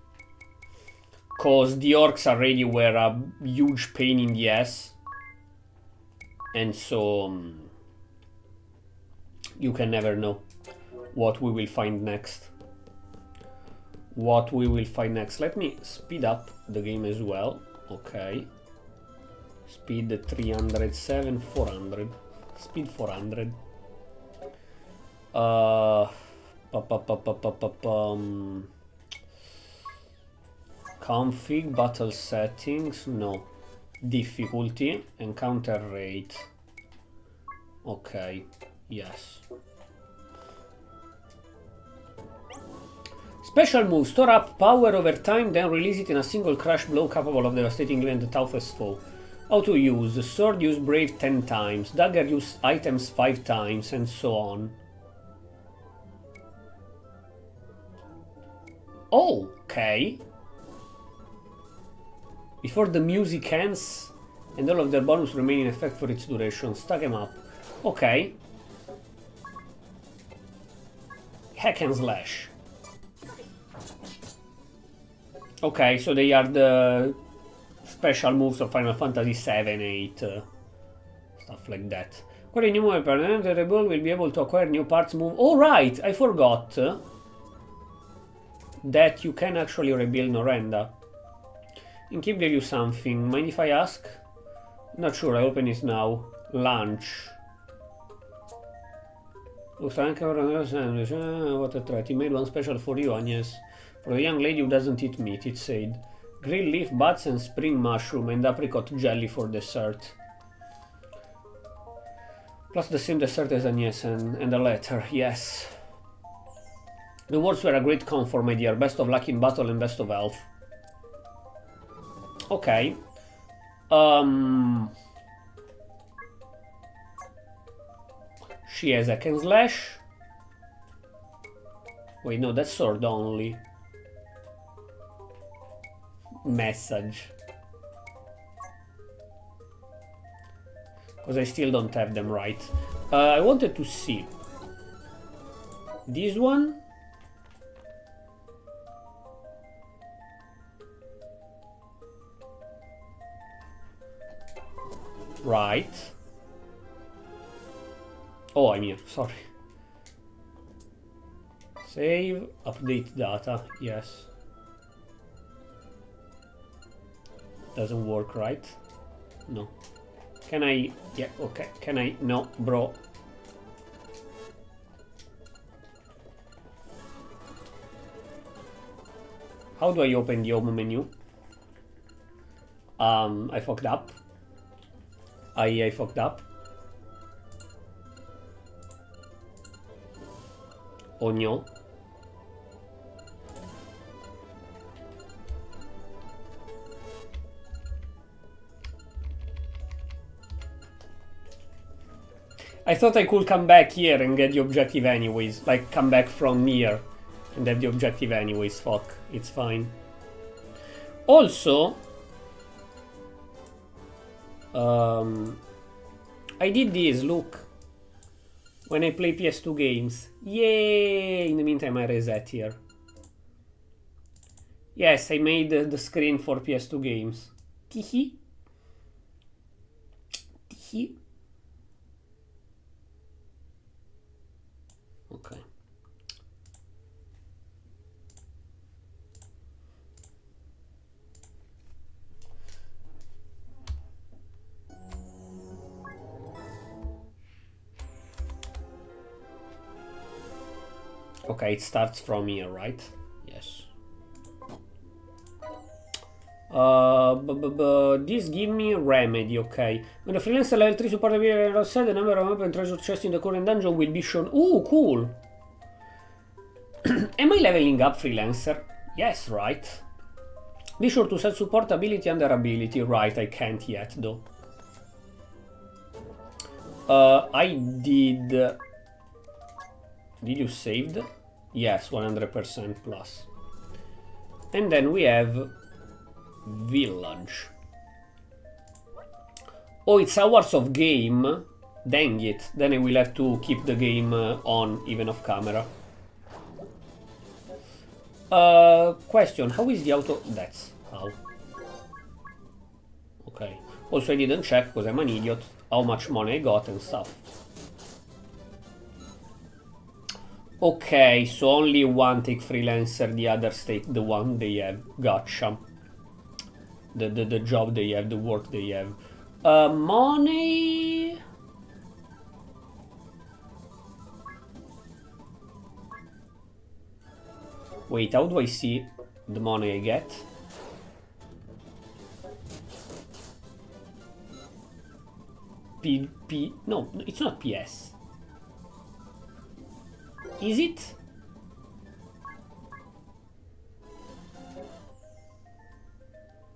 Cause the orcs already were a huge pain in the ass. And so you can never know what we will find next. Let me speed up the game as well. Okay. Speed 307, 400. Speed 400. Config, battle settings, no. Difficulty, encounter rate. Okay, yes. Special move, store up power over time, then release it in a single crash blow capable of devastating even the toughest foe. How to use, sword use brave 10 times, dagger use items 5 times, and so on. Okay. Before the music ends, and all of their bonus remain in effect for its duration. Stack them up. Okay. Hack and slash. Okay, so they are the special moves of Final Fantasy 7, 8, stuff like that. Acquire new weapon, the rebel will be able to acquire new parts move. Oh right, I forgot that you can actually rebuild Norenda. And keep gave you something. Mind if I ask? Not sure, I open it now. Lunch. Looks like a sandwich. What a threat. He made one special for you, Agnes. For the young lady who doesn't eat meat, it said. Grilled leaf buds and spring mushroom and apricot jelly for dessert. Plus the same dessert as Agnes and a letter, yes. The words were a great comfort, my dear. Best of luck in battle and best of health. Okay. She has hack and slash. Wait, no, that's sword only. Message. Because I still don't have them right. I wanted to see. This one. Right. Oh, I'm here, sorry. Save, update data, yes. Doesn't work, right? No. Can I... Yeah, okay. Can I... No, bro. How do I open the home menu? I fucked up. I fucked up. Oh no. I thought I could come back here and get the objective anyways. Like, come back from here and have the objective anyways. Fuck, it's fine. Also, I did this, look. When I play PS2 games. Yay! In the meantime, I reset here. Yes, I made the screen for PS2 games. Teehee. Teehee. Okay. Okay, it starts from here, right? Yes. This give me remedy, okay. When the freelancer level 3 support appears outside, the number of open treasure chests in the current dungeon will be shown. Ooh, cool! Am I leveling up freelancer? Yes, right. Be sure to set support ability under ability. Right, I can't yet though. I did... Did you saved? Yes, 100% plus. And then we have village. Oh, it's hours of game. Dang it. Then I will have to keep the game on, even off camera. Question, how is the auto... That's how. Okay. Also, I didn't check, because I'm an idiot, how much money I got and stuff. Okay, so only one take freelancer, the others take the one they have. Gotcha. The job they have, the work they have. Money... Wait, how do I see the money I get? No, it's not PS. Is it?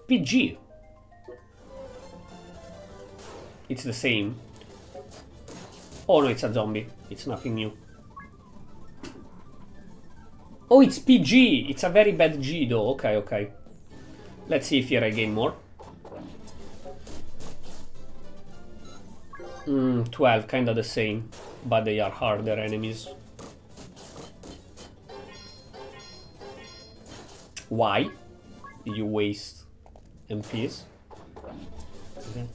PG. It's the same. Oh no, it's a zombie. It's nothing new. Oh, it's PG. It's a very bad G though. Okay, okay. Let's see if here I gain more. 12, kinda the same. But they are harder enemies. Why? You waste MPs. Okay.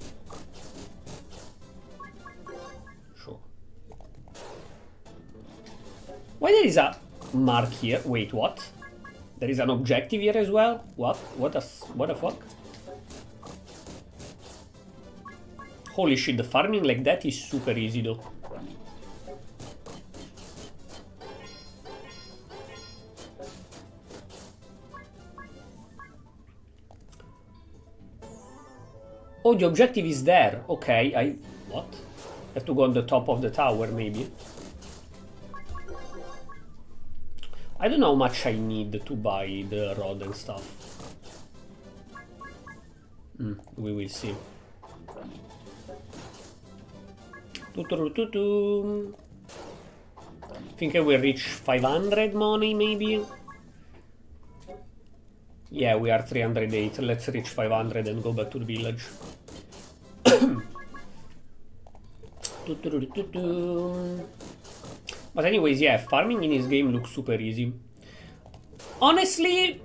Sure. Why there is a mark here? Wait, what? There is an objective here as well? What? What the fuck? Holy shit, the farming like that is super easy though. Oh, the objective is there. Okay, what? Have to go on the top of the tower, maybe. I don't know how much I need to buy the rod and stuff. We will see. Think I will reach 500 money, maybe? Yeah, we are 308. Let's reach 500 and go back to the village. But anyways, yeah, farming in this game looks super easy. Honestly,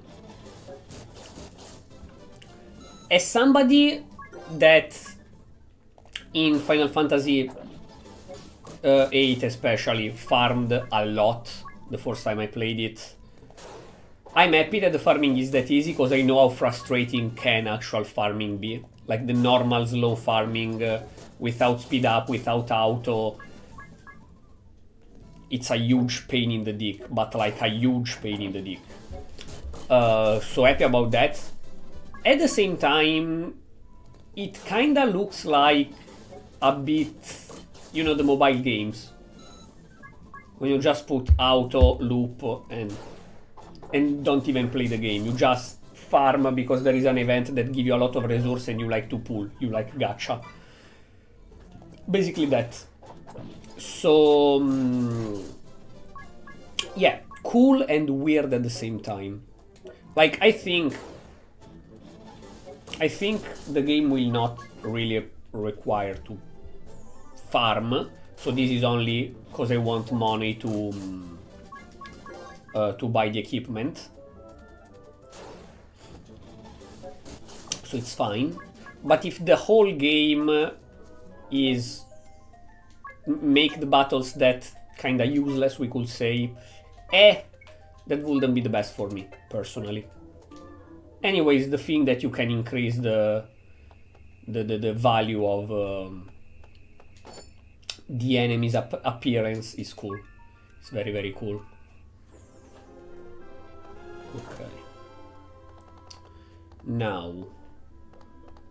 as somebody that in Final Fantasy 8 especially farmed a lot the first time I played it, I'm happy that the farming is that easy, because I know how frustrating can actual farming be. Like the normal slow farming without speed up, without auto. It's a huge pain in the dick, but like a huge pain in the dick. So happy about that. At the same time, it kinda looks like a bit, you know, the mobile games. When you just put auto, loop, and don't even play the game. You just farm because there is an event that gives you a lot of resources and you like to pull. You like gacha. Basically that. So, yeah, cool and weird at the same time. Like, I think the game will not really require to farm. So this is only because I want money to buy the equipment. So it's fine. But if the whole game is make the battles that kinda useless, we could say, that wouldn't be the best for me, personally. Anyways, the thing that you can increase the value of the enemy's appearance is cool. It's very, very cool. Okay. Now,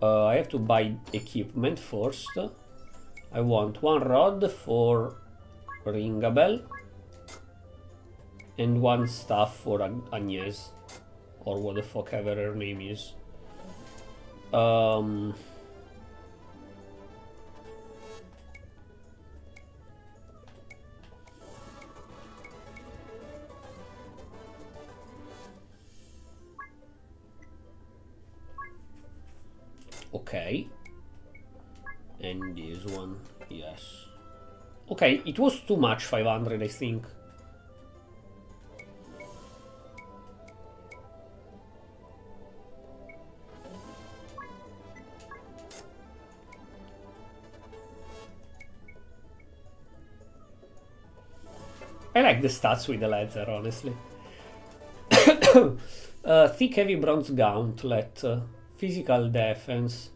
I have to buy equipment first. I want one rod for ring a bell and one staff for Agnes, or what the fuck ever her name is. Okay. And this one, yes. Okay, it was too much, 500, I think. I like the stats with the leather, honestly. Thick heavy bronze gauntlet, physical defense.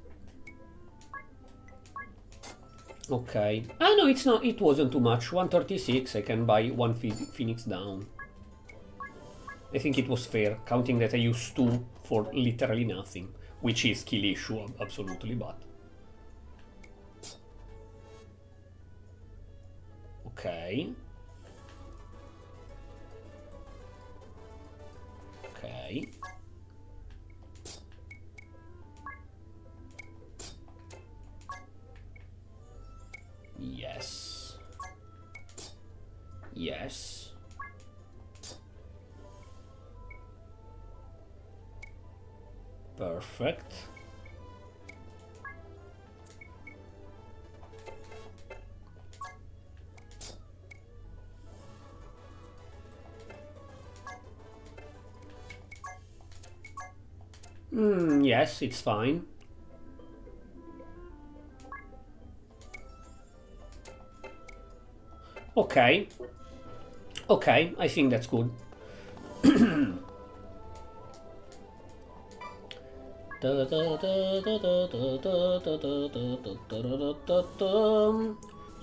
Okay. Ah no, it's not. It wasn't too much. 136. I can buy one Phoenix down. I think it was fair, counting that I used 2 for literally nothing, which is skill issue, absolutely. But okay. Okay. Yes. Yes. Perfect. Yes, it's fine. Okay. Okay, I think that's good.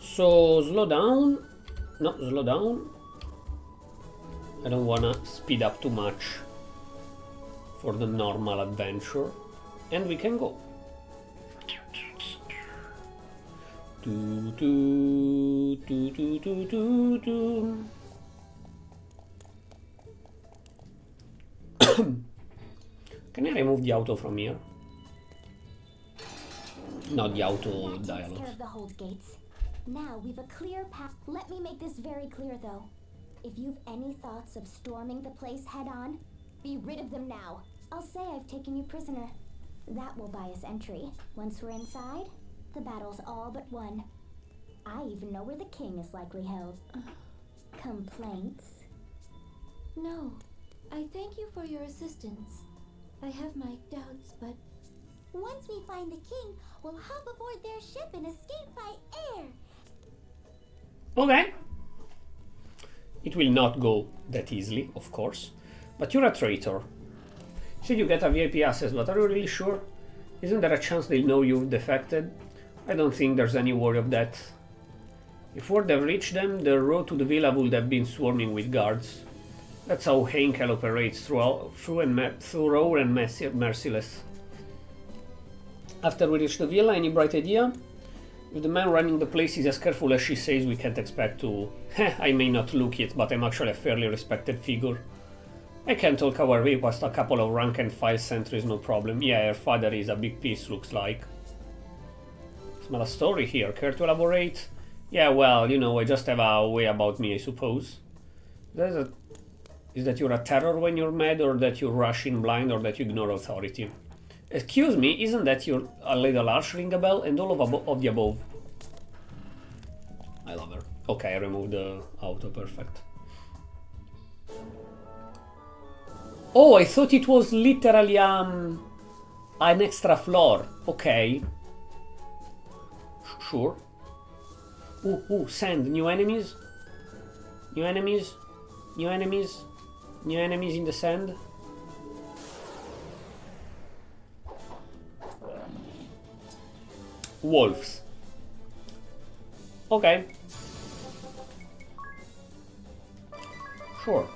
So, slow down. No, slow down. I don't wanna speed up too much for the normal adventure. And we can go. Do, do, do, do, do, do, do. Can I remove the auto from here? Not the auto That takes dialogue. care of the hold gates. Now we've a clear path. Let me make this very clear, though. If you've any thoughts of storming the place head-on, be rid of them now. I'll say I've taken you prisoner. That will buy us entry. Once we're inside, the battle's all but won. I even know where the king is likely held. Complaints? No. I thank you for your assistance. I have my doubts, but Once we find the king, we'll hop aboard their ship and escape by air. Okay. It will not go that easily, of course. But you're a traitor. You said you get a VIP access, but are you really sure? Isn't there a chance they'll know you've defected? I don't think there's any worry of that. If word have reached them, the road to the villa would have been swarming with guards. That's how Heinkel operates, through and merciless. After we reach the villa, any bright idea? If the man running the place is as careful as she says, we can't expect to... I may not look it, but I'm actually a fairly respected figure. I can talk our way past a couple of rank and file sentries, no problem. Yeah, her father is a big piece, looks like. Smell a story here, care to elaborate? Yeah, well, you know, I just have a way about me, I suppose. Is that you're a terror when you're mad, or that you rush in blind, or that you ignore authority? Excuse me, isn't that your a little harsh, ring a bell, and all of the above? I love her. Okay, I removed the auto, perfect. Oh, I thought it was literally an extra floor. Okay. Sure. Ooh, sand. New enemies? New enemies? New enemies? New enemies in the sand? Wolves. Okay. Sure.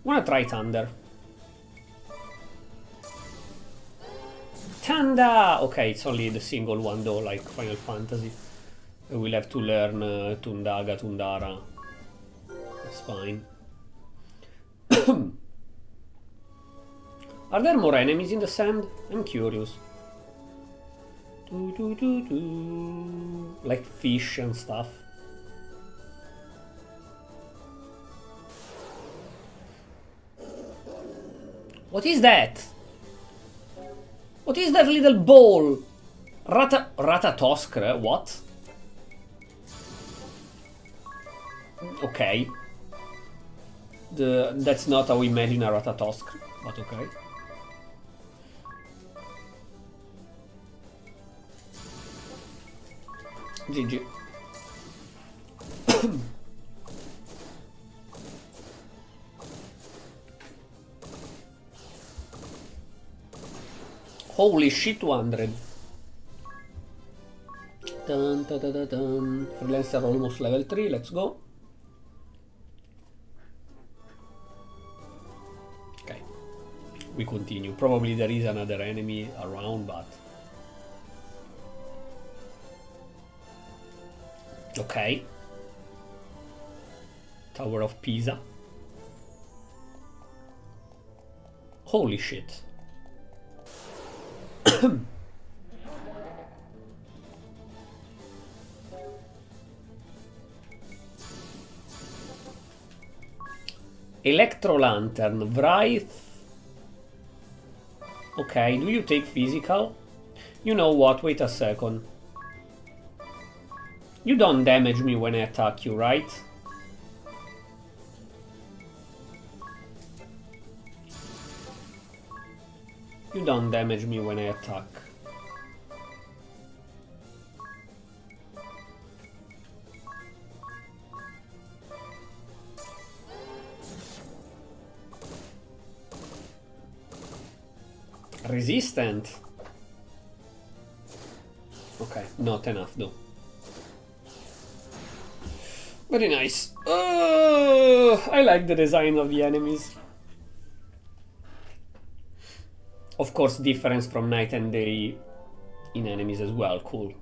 Wanna try Thunder. Thunder! Okay, it's only the single one though, like Final Fantasy. We'll have to learn Tundaga, Tundara. It's fine. Are there more enemies in the sand? I'm curious. Like fish and stuff. What is that? What is that little ball? Ratatoskr? What? Okay. That's not how we imagine a Ratatoskr, but okay. GG. Holy shit, 200. Dun, dun, dun, dun, dun. Freelancer almost level 3, let's go. Okay. We continue. Probably there is another enemy around, but... Okay. Tower of Pisa. Holy shit. Electro Lantern, Wraith. Okay, do you take physical? You know what, wait a second. You don't damage me when I attack you, right? You don't damage me when I attack. Resistant? Okay, not enough though. Very nice. I like the design of the enemies. Of course, difference from night and day in enemies as well. Cool.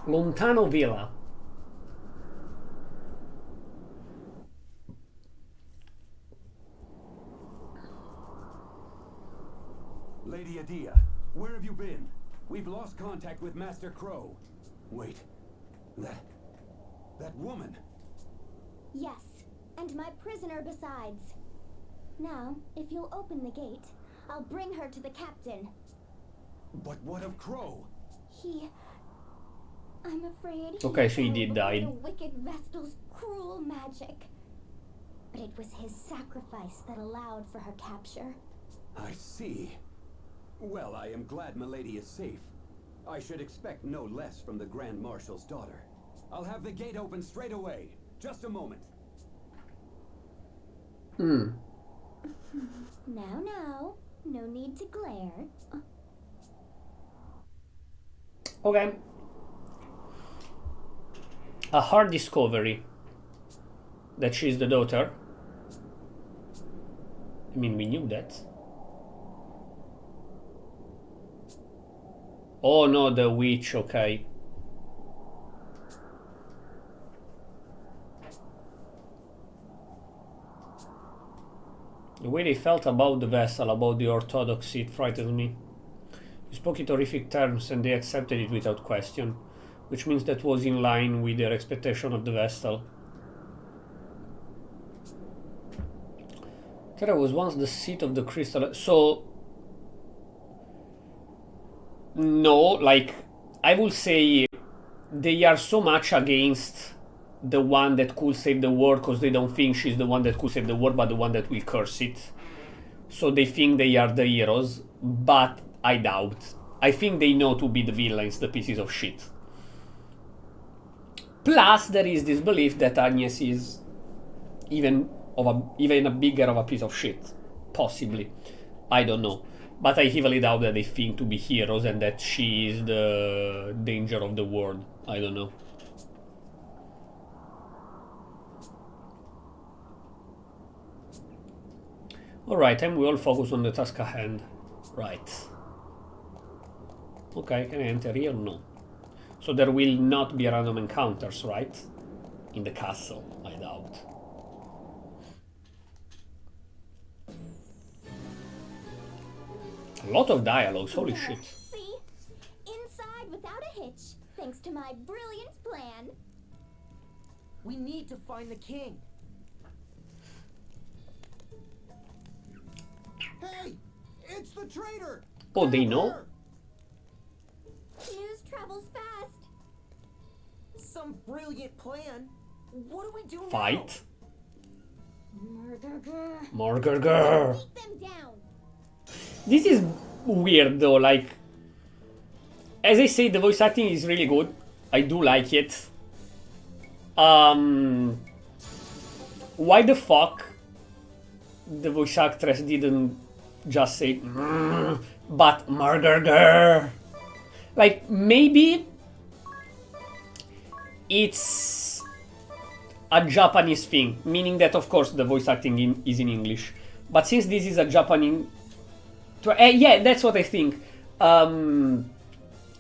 Lontano Villa. Lady Adia, where have you been? We've lost contact with Master Crow. Wait, that woman. Yes, and my prisoner besides. Now, if you'll open the gate, I'll bring her to the captain. But what of Crow? I'm afraid Okay, so he fell did before die. the wicked Vestal's cruel magic. But it was his sacrifice that allowed for her capture. I see. Well, I am glad Milady is safe. I should expect no less from the Grand Marshal's daughter. I'll have the gate open straight away. Just a moment. Now, no need to glare. Okay. A hard discovery. That she's the daughter. I mean, we knew that. Oh no, the witch, okay. The way they felt about the vessel, about the orthodoxy, it frightens me. You spoke in horrific terms and they accepted it without question, which means that was in line with their expectation of the Vestal. Terra was once the seat of the crystal. So, no, like, I will say they are so much against the one that could save the world because they don't think she's the one that could save the world, but the one that will curse it. So they think they are the heroes, but I doubt. I think they know to be the villains, the pieces of shit. Plus, there is this belief that Agnes is even a bigger of a piece of shit. Possibly. I don't know. But I heavily doubt that they think to be heroes and that she is the danger of the world. I don't know. Alright, and we all focus on the task at hand. Right. Okay, can I enter here? No. So there will not be random encounters, right? In the castle, I doubt. A lot of dialogues, holy shit. See? Inside without a hitch, thanks to my brilliant plan. We need to find the king. Hey, it's the traitor. Oh, they know? News travels fast. Some brilliant plan. What do we do Fight. Murder. Morgurgur. Beat them down. This is weird though, like... As I say, the voice acting is really good. I do like it. Why the fuck the voice actress didn't just say but Morgurgur? Like, maybe it's a Japanese thing, meaning that of course the voice acting is in English. But since this is a Japanese... yeah, that's what I think.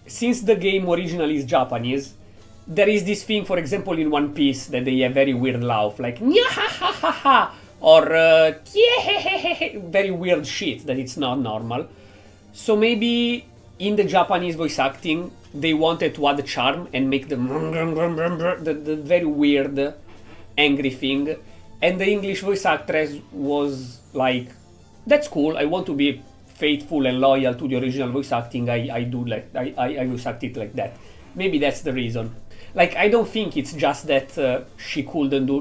Since the game originally is Japanese, there is this thing, for example, in One Piece, that they have very weird laugh, like Nyahahaha, or very weird shit that it's not normal. So maybe in the Japanese voice acting, they wanted to add charm and make the very weird, angry thing. And the English voice actress was like, that's cool, I want to be faithful and loyal to the original voice acting, I voice act it like that. Maybe that's the reason. Like, I don't think it's just that she couldn't do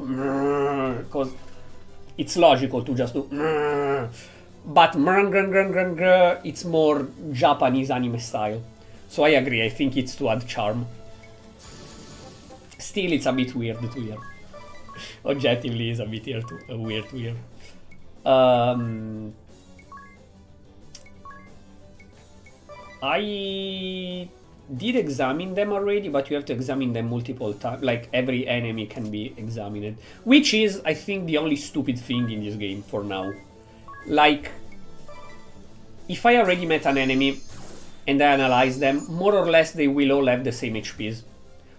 because it's logical to just do but it's more Japanese anime style. So I agree, I think it's to add charm. Still, it's a bit weird to hear. Objectively, it's a bit weird to hear. I did examine them already, but you have to examine them multiple times. Like, every enemy can be examined. Which is, I think, the only stupid thing in this game for now. Like, if I already met an enemy and I analyze them, more or less they will all have the same HPs.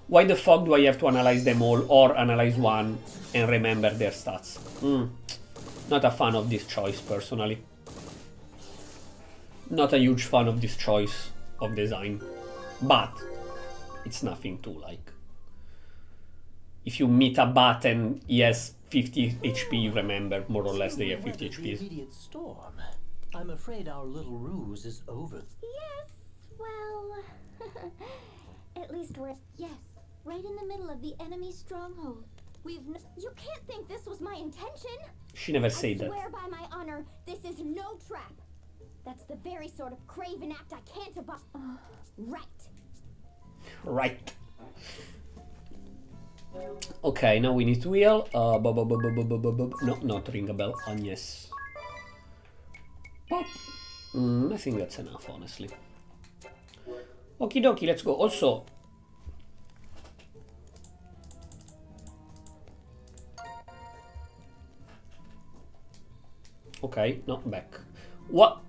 Why the fuck do I have to analyze them all, or analyze one and remember their stats? Not a fan of this choice, personally. Not a huge fan of this choice of design. But it's nothing to like. If you meet a bat and he has 50 HP, you remember more or less they have 50 The HPs. immediate storm. I'm afraid our little ruse is over. Yes, well, at least we're... Yes, right in the middle of the enemy stronghold. You can't think this was my intention. She never said I that. swear by my honor, this is no trap. That's the very sort of craven act I can't abide. Right. Right. Okay, now we need to heal. No, not ring a bell. Yes. Pop. I think that's enough, honestly. Okie dokie, let's go. Also, okay, no, back. What?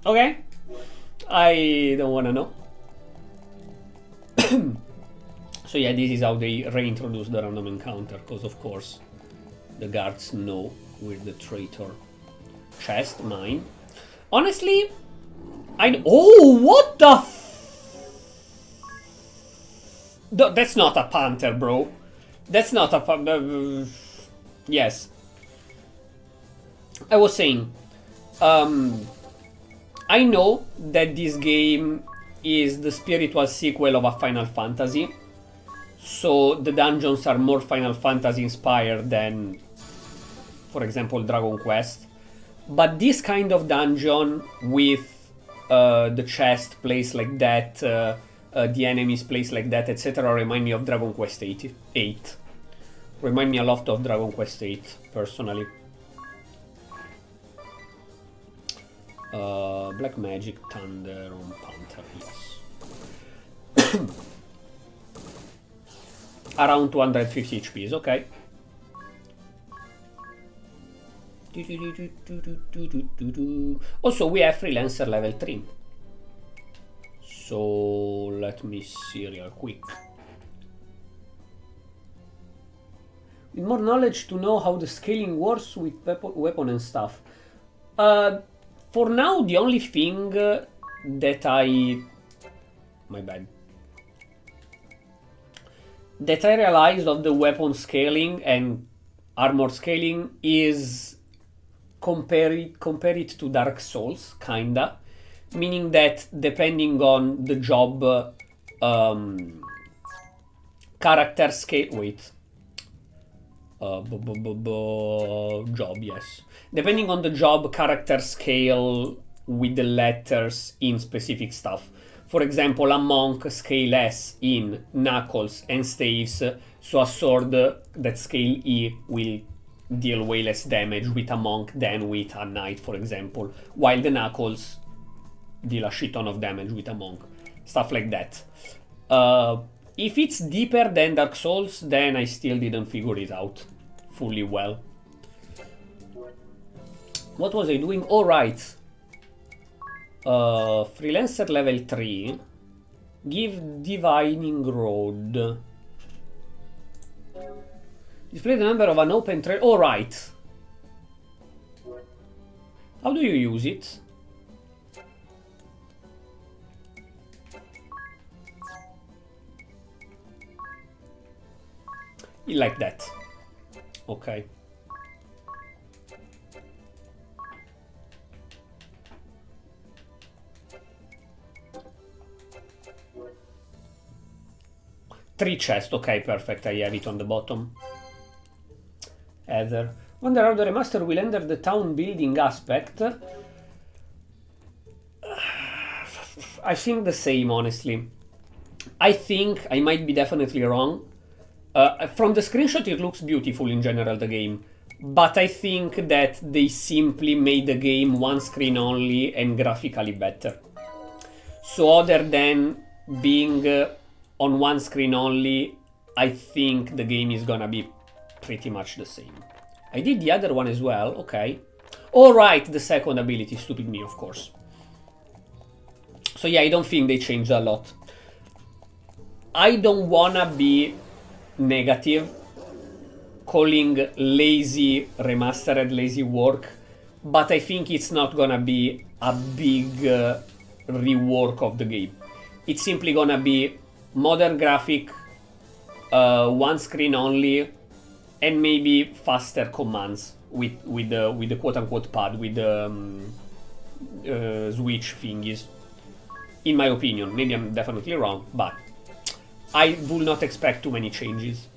Okay. I don't wanna know. So yeah, this is how they reintroduce the random encounter, because of course the guards know we're the traitor. Chest, mine. Honestly, oh, what the that's not a panther, bro. That's not a panther. Yes. I was saying, I know that this game is the spiritual sequel of a Final Fantasy, so the dungeons are more Final Fantasy inspired than, for example, Dragon Quest. But this kind of dungeon with the chest placed like that, the enemies placed like that, etc., remind me of Dragon Quest 8. Remind me a lot of Dragon Quest 8, personally. Black Magic, Thunder on Panther, yes. Around 250 HPs, okay. Also, we have Freelancer level 3. So, let me see real quick. With more knowledge to know how the scaling works with weapon and stuff. For now, the only thing that my bad. That I realized of the weapon scaling and armor scaling is compare it to Dark Souls, kinda. Meaning that depending on the job character scale, wait. Job, yes. Depending on the job character scale with the letters in specific stuff. For example, a monk scale S in knuckles and staves, so a sword that scale E will deal way less damage with a monk than with a knight, for example, while the knuckles deal a shit ton of damage with a monk. Stuff like that. If it's deeper than Dark Souls, then I still didn't figure it out fully well. What was I doing? Oh, right. Freelancer level 3. Give Divining Road. Display the number of an open trail. Oh, right. How do you use it? Like that. Okay. Three chests. Okay, perfect. I have it on the bottom. Heather. Wonder how the remaster will enter the town building aspect. I think the same, honestly. I think I might be definitely wrong. From the screenshot, it looks beautiful in general, the game. But I think that they simply made the game one screen only and graphically better. So other than being on one screen only, I think the game is gonna be pretty much the same. I did the other one as well, okay. Alright, the second ability, stupid me, of course. So yeah, I don't think they changed a lot. I don't wanna be negative, calling lazy remastered lazy work, but I think it's not gonna be a big rework of the game. It's simply gonna be modern graphic, one screen only, and maybe faster commands with the quote-unquote pad, with the switch thingies. In my opinion, maybe I'm definitely wrong, but I will not expect too many changes.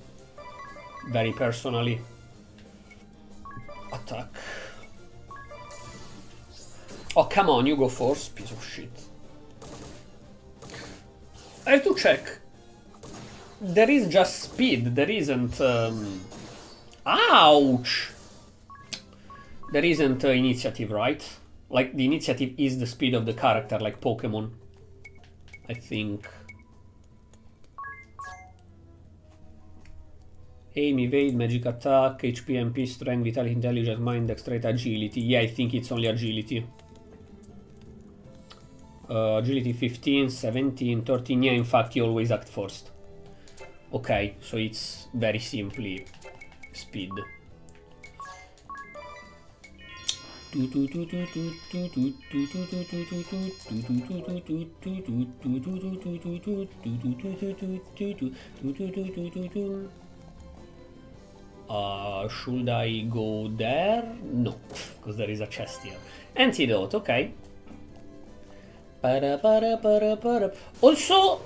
Very personally. Attack. Oh, come on, you go first, piece of shit. I have to check. There is just speed, there isn't... Ouch! There isn't initiative, right? Like, the initiative is the speed of the character, like Pokemon. I think. Aim, evade, magic attack, HP, MP, strength, vitality, intelligence, mind, dexterity, agility. Yeah, I think it's only agility. Agility 15, 17, 13. Yeah, in fact, you always act first. Okay, so it's very simply speed. Should I go there? No, because there is a chest here. Antidote, okay. Also,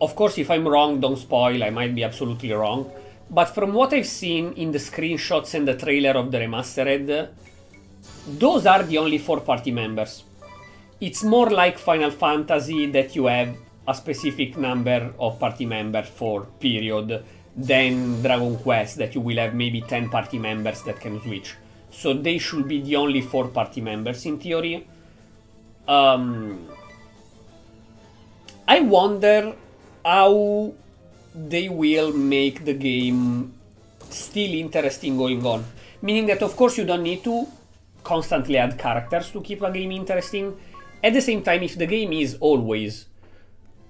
of course, if I'm wrong, don't spoil, I might be absolutely wrong. But from what I've seen in the screenshots and the trailer of the remastered, those are the only 4 party members. It's more like Final Fantasy that you have a specific number of party members for, period, than Dragon Quest that you will have maybe 10 party members that can switch. So they should be the only 4 party members in theory. I wonder how they will make the game still interesting going on. Meaning that of course you don't need to constantly add characters to keep a game interesting. At the same time, if the game is always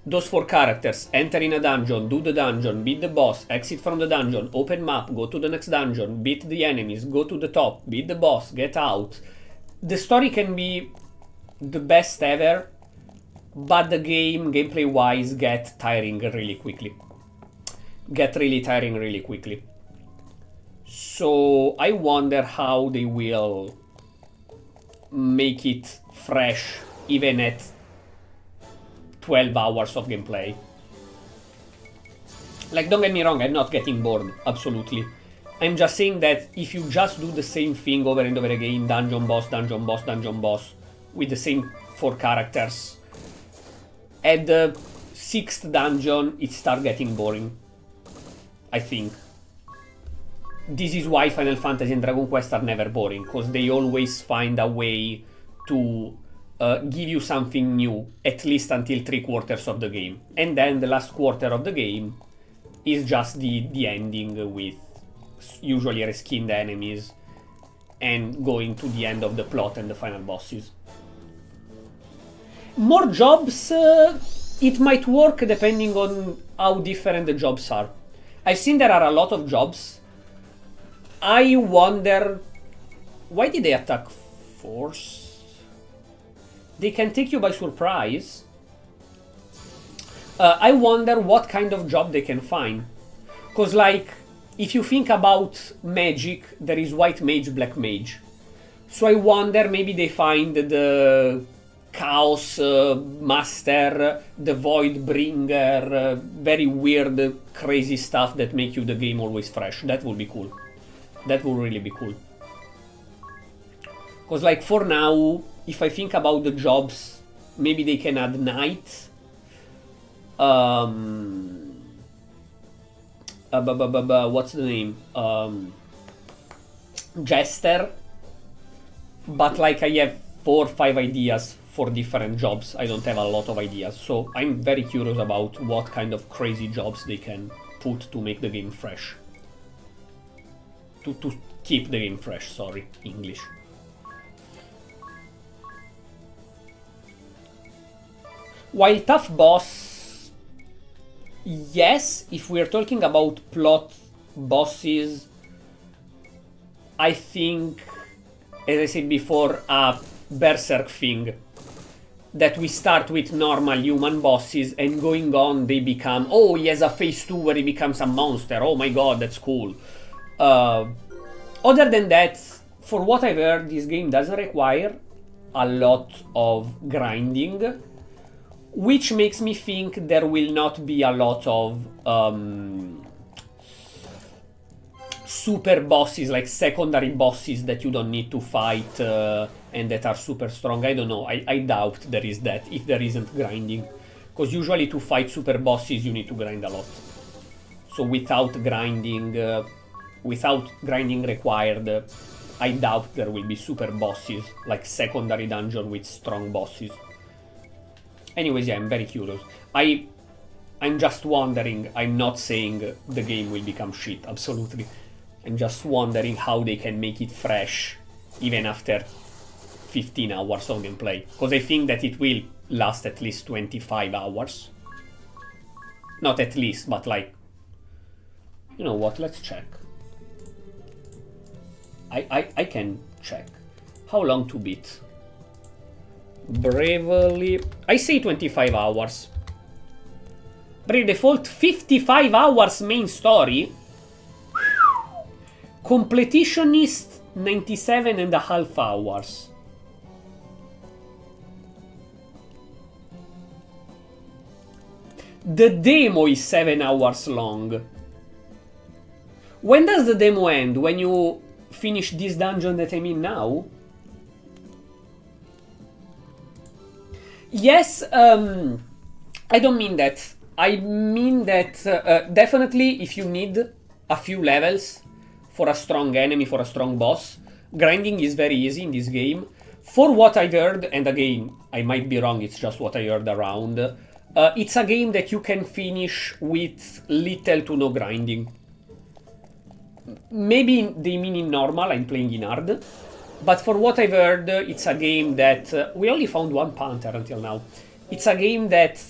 those 4 characters enter in a dungeon, do the dungeon, beat the boss, exit from the dungeon, open map, go to the next dungeon, beat the enemies, go to the top, beat the boss, get out. The story can be the best ever, but the game, gameplay-wise, get tiring really quickly. So I wonder how they will make it fresh even at 12 hours of gameplay. Like, don't get me wrong, I'm not getting bored, absolutely. I'm just saying that if you just do the same thing over and over again, dungeon boss, dungeon boss, dungeon boss, with the same 4 characters, at the 6th dungeon, it starts getting boring. I think. This is why Final Fantasy and Dragon Quest are never boring, because they always find a way to give you something new, at least until 3/4 of the game. And then the last quarter of the game is just the ending with usually reskinned enemies and going to the end of the plot and the final bosses. More jobs, it might work depending on how different the jobs are. I've seen there are a lot of jobs. I wonder, why did they attack force? They can take you by surprise. I wonder what kind of job they can find. Because, like, if you think about magic, there is white mage, black mage. So I wonder, maybe they find the chaos master, the void bringer, very weird, crazy stuff that make you the game always fresh. That would be cool. That would really be cool. Because, like, for now, if I think about the jobs, maybe they can add knight. What's the name? Jester. But, like, I have 4 or 5 ideas for different jobs. I don't have a lot of ideas. So I'm very curious about what kind of crazy jobs they can put to make the game fresh. To keep the game fresh, sorry, English. While tough boss, yes, if we're talking about plot bosses, I think, as I said before, a berserk thing. That we start with normal human bosses and going on they become, oh, he has a phase 2 where he becomes a monster, oh my god, that's cool. Other than that, for what I've heard, this game doesn't require a lot of grinding, which makes me think there will not be a lot of super bosses, like secondary bosses that you don't need to fight and that are super strong. I don't know, I doubt there is that, if there isn't grinding. Because usually to fight super bosses you need to grind a lot. So without grinding required, I doubt there will be super bosses, like secondary dungeon with strong bosses. Anyways, yeah, I'm very curious. I'm just wondering, I'm not saying the game will become shit, absolutely. I'm just wondering how they can make it fresh, even after 15 hours of gameplay. Because I think that it will last at least 25 hours. Not at least, but like... You know what, let's check. I can check. How long to beat? Bravely... I say 25 hours. Brave Default, 55 hours main story. Completionist, 97.5 hours. The demo is 7 hours long. When does the demo end? When you finish this dungeon that I'm in now? Yes, I don't mean that. I mean that definitely if you need a few levels for a strong enemy, for a strong boss, grinding is very easy in this game. For what I've heard, and again, I might be wrong, it's just what I heard around, it's a game that you can finish with little to no grinding. Maybe they mean in normal, I'm playing in hard. But for what I've heard, it's a game that... we only found one Panther until now. It's a game that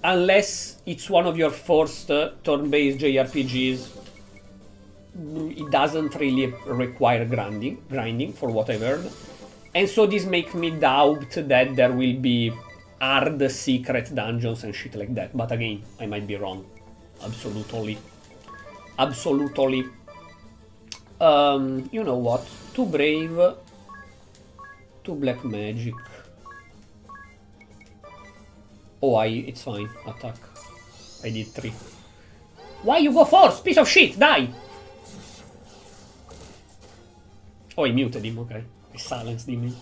unless it's one of your first turn-based JRPGs, it doesn't really require grinding for what I've heard. And so this makes me doubt that there will be hard secret dungeons and shit like that. But again, I might be wrong. Absolutely. Absolutely. You know what? 2 brave, 2 black magic. Oh, it's fine. Attack. I did 3. Why you go first? Piece of shit! Die! Oh, I muted him, okay. I silenced him.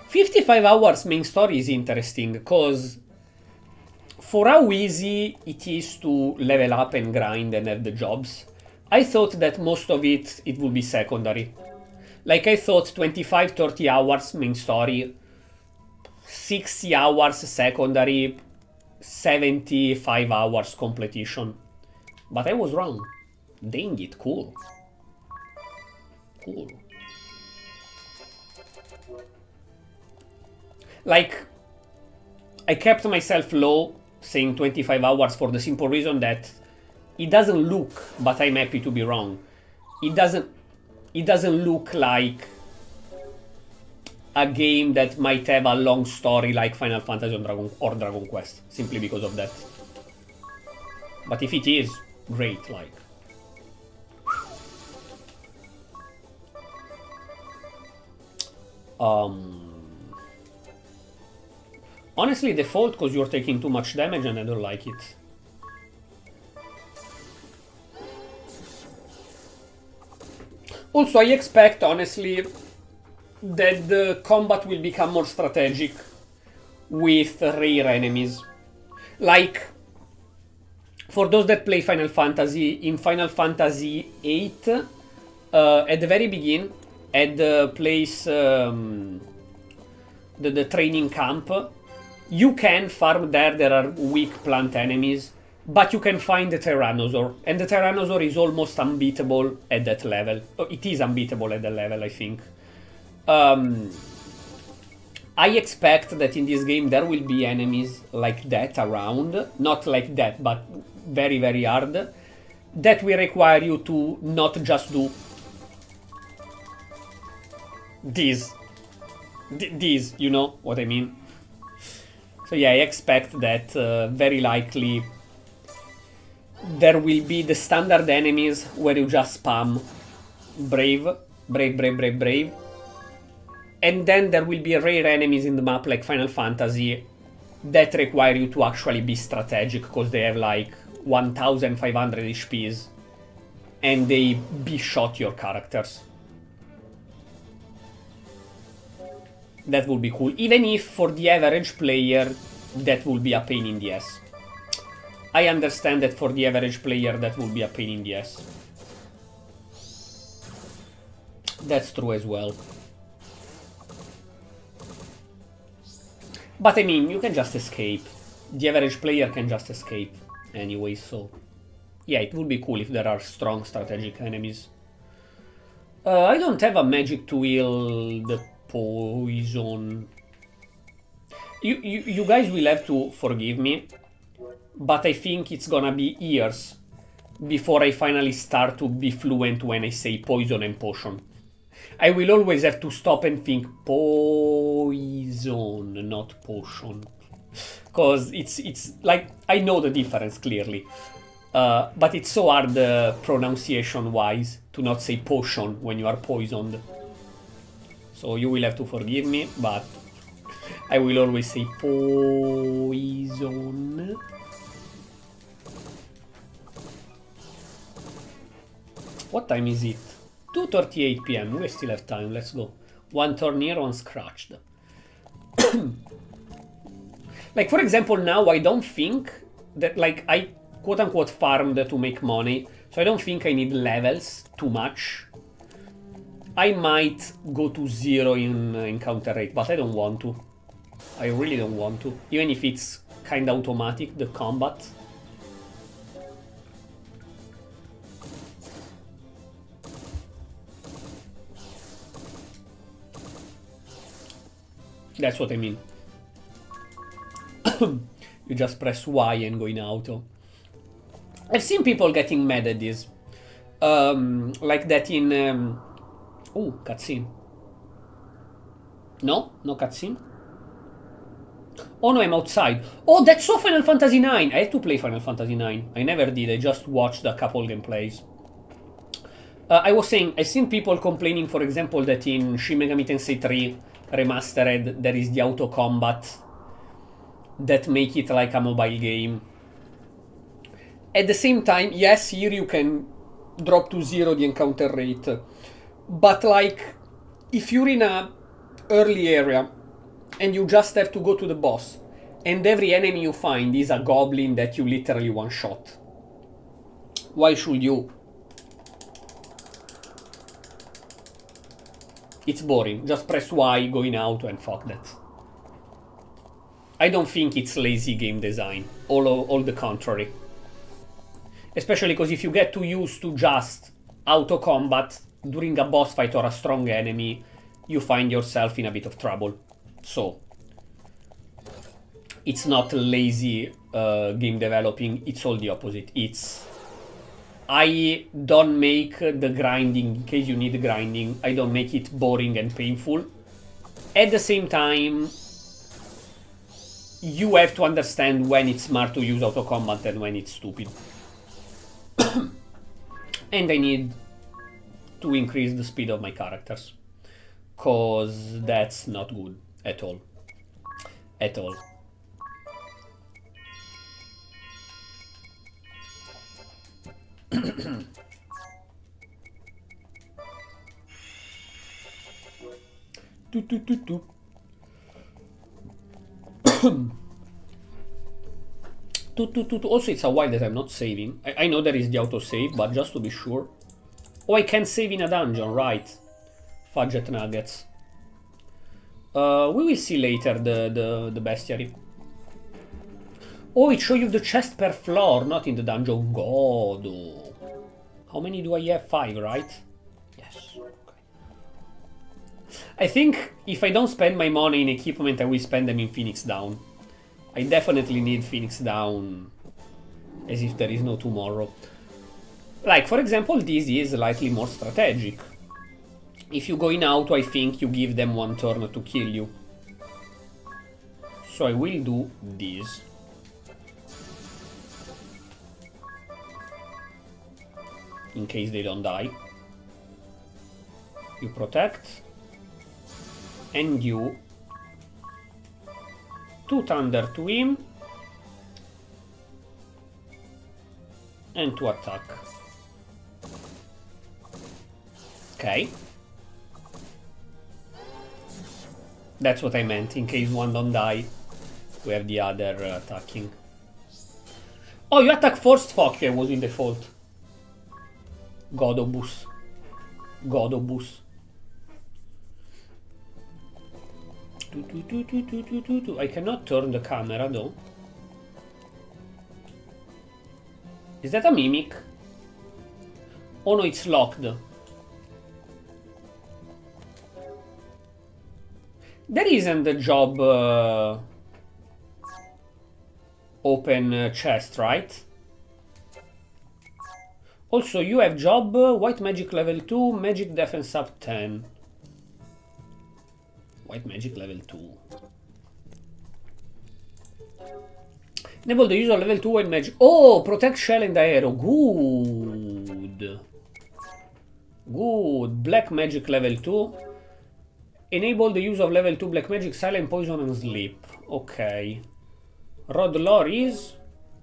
55 hours main story is interesting, because for how easy it is to level up and grind and have the jobs, I thought that most of it would be secondary. Like, I thought 25-30 hours main story, 60 hours secondary, 75 hours completion. But I was wrong. Dang it, cool. Cool. Like, I kept myself low, saying 25 hours for the simple reason that it doesn't look, but I'm happy to be wrong. It doesn't look like a game that might have a long story like Final Fantasy or Dragon Quest, simply because of that. But if it is, great, like. Honestly, default, because you're taking too much damage and I don't like it. Also, I expect, honestly, that the combat will become more strategic with rare enemies. Like, for those that play Final Fantasy, in Final Fantasy VIII, at the very beginning, at the place, the training camp, you can farm there are weak plant enemies, but you can find the Tyrannosaur, and the Tyrannosaur is almost unbeatable at that level. It is unbeatable at that level, I think. I expect that in this game there will be enemies like that around, not like that, but very, very hard, that will require you to not just do these, you know what I mean? So yeah, I expect that very likely there will be the standard enemies where you just spam brave, and then there will be rare enemies in the map like Final Fantasy that require you to actually be strategic, because they have like 1500 HPs and they B-shot your characters. That would be cool, even if for the average player that will be a pain in the ass. I understand that for the average player that will be a pain in the ass. That's true as well. But I mean, you can just escape. The average player can just escape anyway, so... yeah, it would be cool if there are strong strategic enemies. I don't have a magic to heal the poison. You guys will have to forgive me, but I think it's gonna be years before I finally start to be fluent when I say poison and potion. I will always have to stop and think poison, not potion. Because it's like, I know the difference clearly. But it's so hard pronunciation-wise to not say potion when you are poisoned. So you will have to forgive me, but I will always say poison. What time is it? 2:38 PM. We still have time. Let's go. One turn here, one scratched. Like, for example, now I don't think that, like, I quote-unquote farmed to make money, so I don't think I need levels too much. I might go to 0 in encounter rate, but I don't want to. I really don't want to. Even if it's kind of automatic, the combat. That's what I mean. You just press Y and go in auto. I've seen people getting mad at this. Like that in... oh, cutscene. No? No cutscene? Oh no, I'm outside. Oh, that's so Final Fantasy IX. I have to play Final Fantasy IX. I never did. I just watched a couple gameplays. I was saying, I've seen people complaining, for example, that in Shin Megami Tensei 3 Remastered, there is the auto combat that make it like a mobile game. At the same time, yes, here you can drop to 0 the encounter rate. But like, if you're in a early area and you just have to go to the boss, and every enemy you find is a goblin that you literally one-shot, why should you? It's boring. Just press Y, go in auto, and fuck that. I don't think it's lazy game design. All the contrary. Especially because if you get too used to just auto combat during a boss fight or a strong enemy, you find yourself in a bit of trouble. So, it's not lazy game developing, it's all the opposite. It's... I don't make the grinding, in case you need grinding, I don't make it boring and painful. At the same time, you have to understand when it's smart to use auto combat and when it's stupid. And I need to increase the speed of my characters, cause that's not good at all. At all. Also, it's a while that I'm not saving. I know there is the autosave, but just to be sure. Oh, I can save in a dungeon, right? Fudget nuggets. We will see later the bestiary. Oh, it shows you the chest per floor, not in the dungeon. God. How many do I have? 5, right? Yes. Okay. I think if I don't spend my money in equipment, I will spend them in Phoenix Down. I definitely need Phoenix Down as if there is no tomorrow. Like, for example, this is slightly more strategic. If you go in auto, I think you give them 1 turn to kill you. So I will do this. In case they don't die. You protect. And you... 2 thunder to him. And to attack. Okay. That's what I meant. In case one don't die, we have the other attacking. Oh, you attack first? Fuck, I was in default. Godobus. Godobus. I cannot turn the camera though. Is that a mimic? Oh no, it's locked. There isn't the job open chest, right? Also, you have job white magic level 2, magic defense up 10. White magic level 2. Enable the use of level 2 white magic. Oh, protect shell and arrow. Good. Good. Black magic level 2. Enable the use of level 2 black magic, silent poison and sleep. Okay. Rod lore is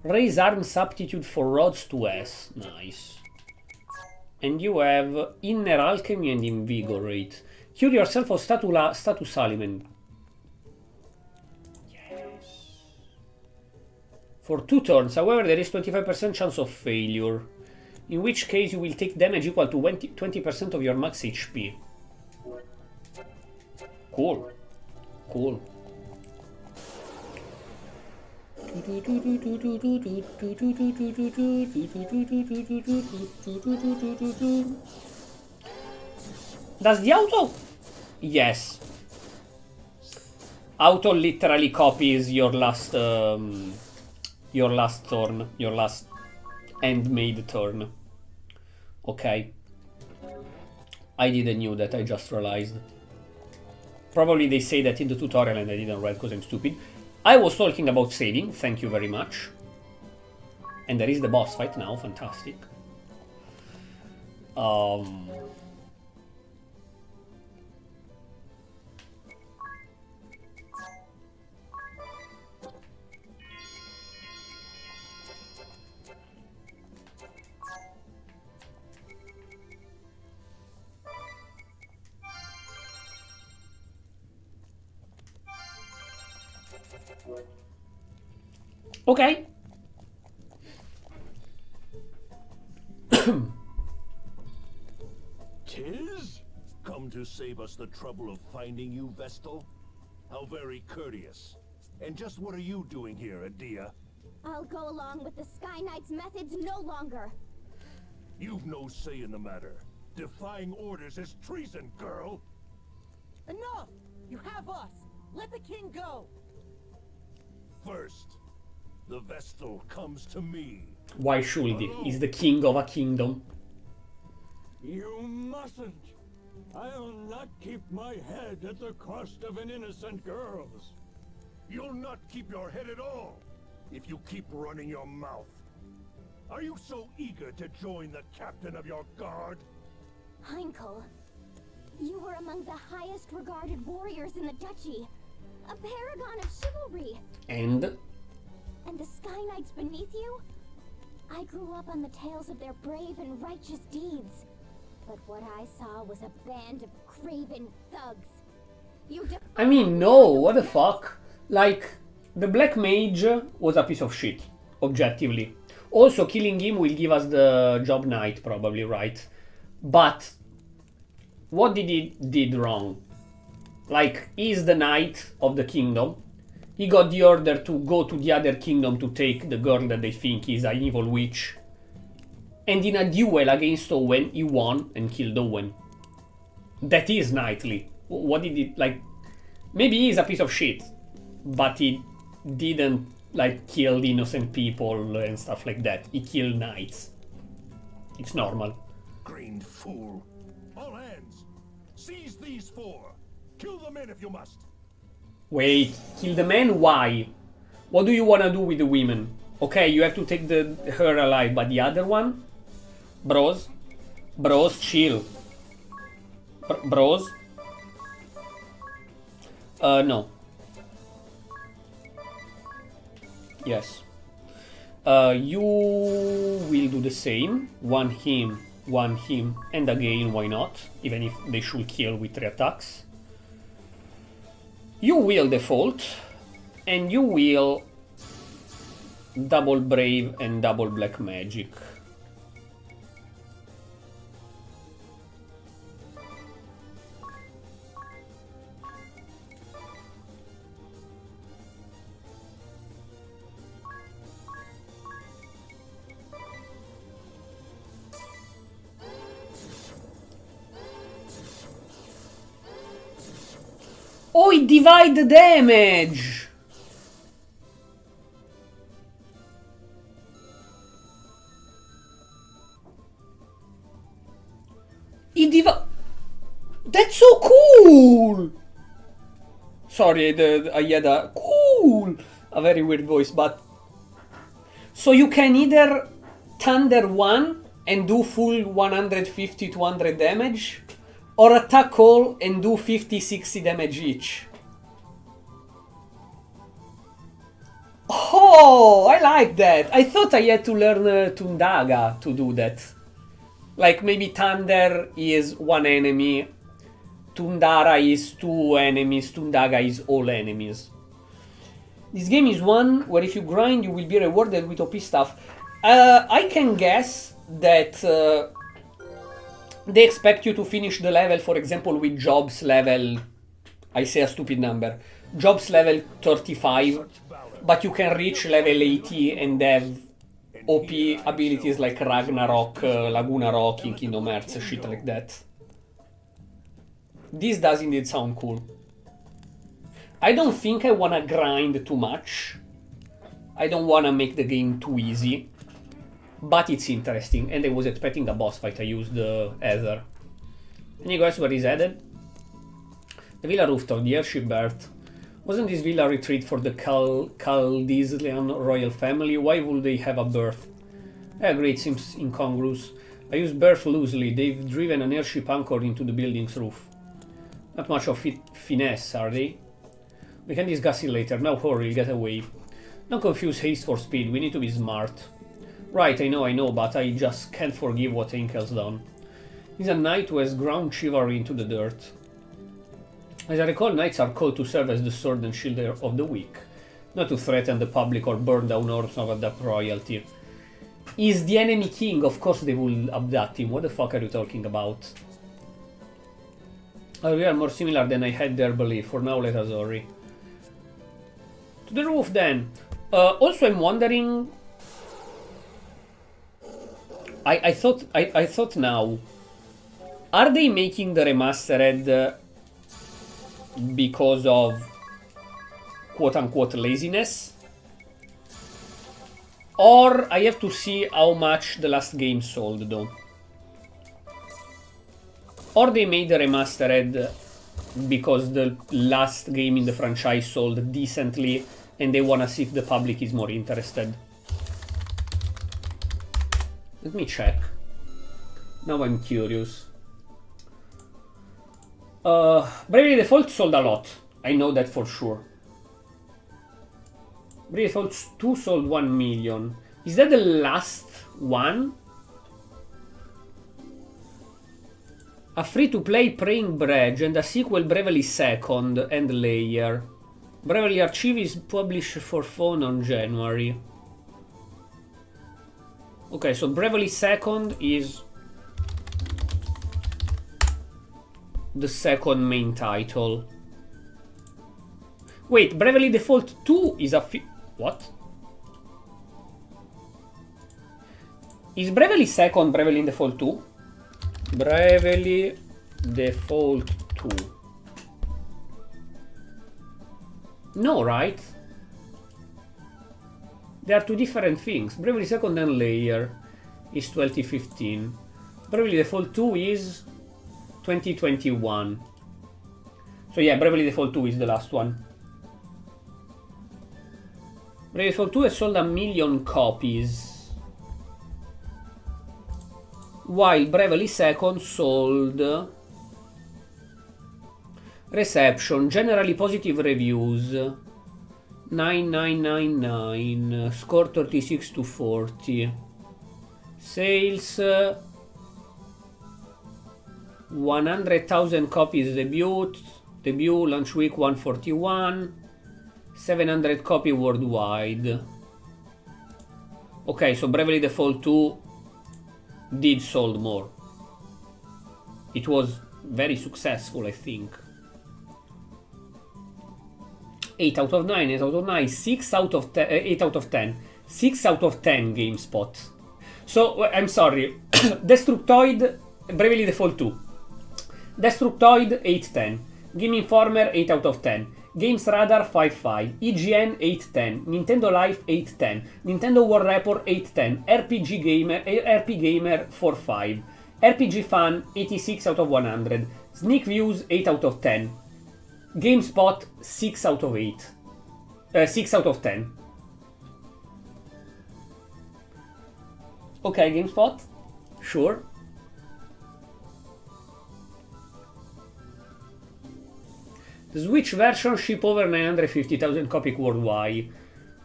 raise arms aptitude for rods to S. Nice. And you have inner alchemy and invigorate. Cure yourself of status element. Yes. For 2 turns, however, there is 25% chance of failure. In which case you will take damage equal to 20% of your max HP. Cool. Cool. Does the auto? Yes. Auto literally copies your last turn, your last handmade turn. Okay. I didn't know that, I just realized. Probably they say that in the tutorial and I didn't read because I'm stupid. I was talking about saving, thank you very much. And there is the boss fight now, fantastic. Okay. Tis? Come to save us the trouble of finding you, Vestal? How very courteous. And just what are you doing here, Adia? I'll go along with the Sky Knight's methods no longer. You've no say in the matter. Defying orders is treason, girl! Enough! You have us! Let the king go! First, the Vestal comes to me. Why should he? He's the king of a kingdom. You mustn't! I'll not keep my head at the cost of an innocent girl's. You'll not keep your head at all, if you keep running your mouth. Are you so eager to join the captain of your guard? Heinkel, you were among the highest regarded warriors in the duchy. A paragon of chivalry. And the Sky Knights beneath you? I grew up on the tales of their brave and righteous deeds. But what I saw was a band of craven thugs. I mean, no, what the fuck? Like, the Black Mage was a piece of shit, objectively. Also, killing him will give us the Job Knight, probably, right? But what did he did wrong? Like, he's the Knight of the Kingdom. He got the order to go to the other kingdom to take the girl that they think is an evil witch. And in a duel against Owen, he won and killed Owen. That is knightly. What did he, like... Maybe he is a piece of shit, but he didn't, like, kill innocent people and stuff like that. He killed knights. It's normal. Green fool. All hands. Seize these four. Kill the men if you must. Wait, kill the men? Why? What do you want to do with the women? Okay, you have to take her alive, but the other one? Bros? Bros, chill. Bros? No. Yes. You will do the same. One him, and again, why not? Even if they should kill with 3 attacks. You will default, and you will double brave and double black magic. Oh, it divide the damage! It divide... That's so cool! Sorry, I had a cool, a very weird voice, but... So you can either Thunder 1 and do full 150-200 damage, or attack all and do 50-60 damage each. Oh, I like that. I thought I had to learn Tundaga to do that. Like maybe Thunder is 1 enemy, Tundara is 2 enemies, Tundaga is all enemies. This game is one where if you grind you will be rewarded with OP stuff. I can guess that they expect you to finish the level, for example, with Jobs level, I say a stupid number, Jobs level 35, but you can reach level 80 and have OP abilities like Ragnarok, Laguna Rock in Kingdom Hearts, shit like that. This does indeed sound cool. I don't think I wanna grind too much. I don't wanna make the game too easy. But it's interesting, and I was expecting a boss fight. I used the Ether. Any guess where he's headed? The villa rooftop, the airship berth. Wasn't this villa a retreat for the Caldesian royal family? Why would they have a berth? I agree, it seems incongruous. I use berth loosely. They've driven an airship anchor into the building's roof. Not much of finesse, are they? We can discuss it later. Now hurry, get away. Don't confuse haste for speed. We need to be smart. Right, I know, but I just can't forgive what Henkel's done. He's a knight who has ground chivalry into the dirt. As I recall, knights are called to serve as the sword and shield of the weak, not to threaten the public or burn down orbs of abduct royalty. He's the enemy king, of course they will abduct him. What the fuck are you talking about? Oh, we are more similar than I had there believed. For now, let us hurry. To the roof then. Also, I'm wondering. I thought now. Are they making the remastered because of quote-unquote laziness? Or I have to see how much the last game sold though. Or they made the remastered because the last game in the franchise sold decently and they wanna see if the public is more interested. Let me Now I'm curious. Bravely Default sold a lot. I know that for sure. Bravely Default 2 sold 1 million. Is that the last one? A free-to-play Praying Bridge and a sequel Bravely Second and Layer. Bravely Archive is published for phone on January. Okay, so Bravely Second is the second main title. Wait, Bravely Default 2 is a what? Is Bravely Second Bravely Default 2? Bravely Default 2. No, right? They are two different things. Bravely Second and Layer is 2015. Bravely Default 2 is 2021. So yeah, Bravely Default 2 is the last one. Bravely Default 2 has sold 1 million copies, while Bravely Second sold reception, generally positive reviews, 9999, score 36 to 40, sales 100,000 copies debut, launch week 141, 700 copy worldwide. Okay, so Bravely Default 2 did sold more. It was very successful, I think. 8 out of 9, 8 out of 9, 6 out of 10, 8 out of 10, 6 out of 10 GameSpot. So, I'm sorry, Destructoid, Bravely Default 2. Destructoid 810, Game Informer 8 out of 10, Games Radar 5.5, IGN 810, Nintendo Life 810, Nintendo World Report 810, RPG Gamer 4.5, RPG Fan 86 out of 100, Sneak Views 8 out of 10, GameSpot 6 out of 8, 6 out of 10. Okay, GameSpot, sure. The Switch version shipped over 950,000 copies worldwide.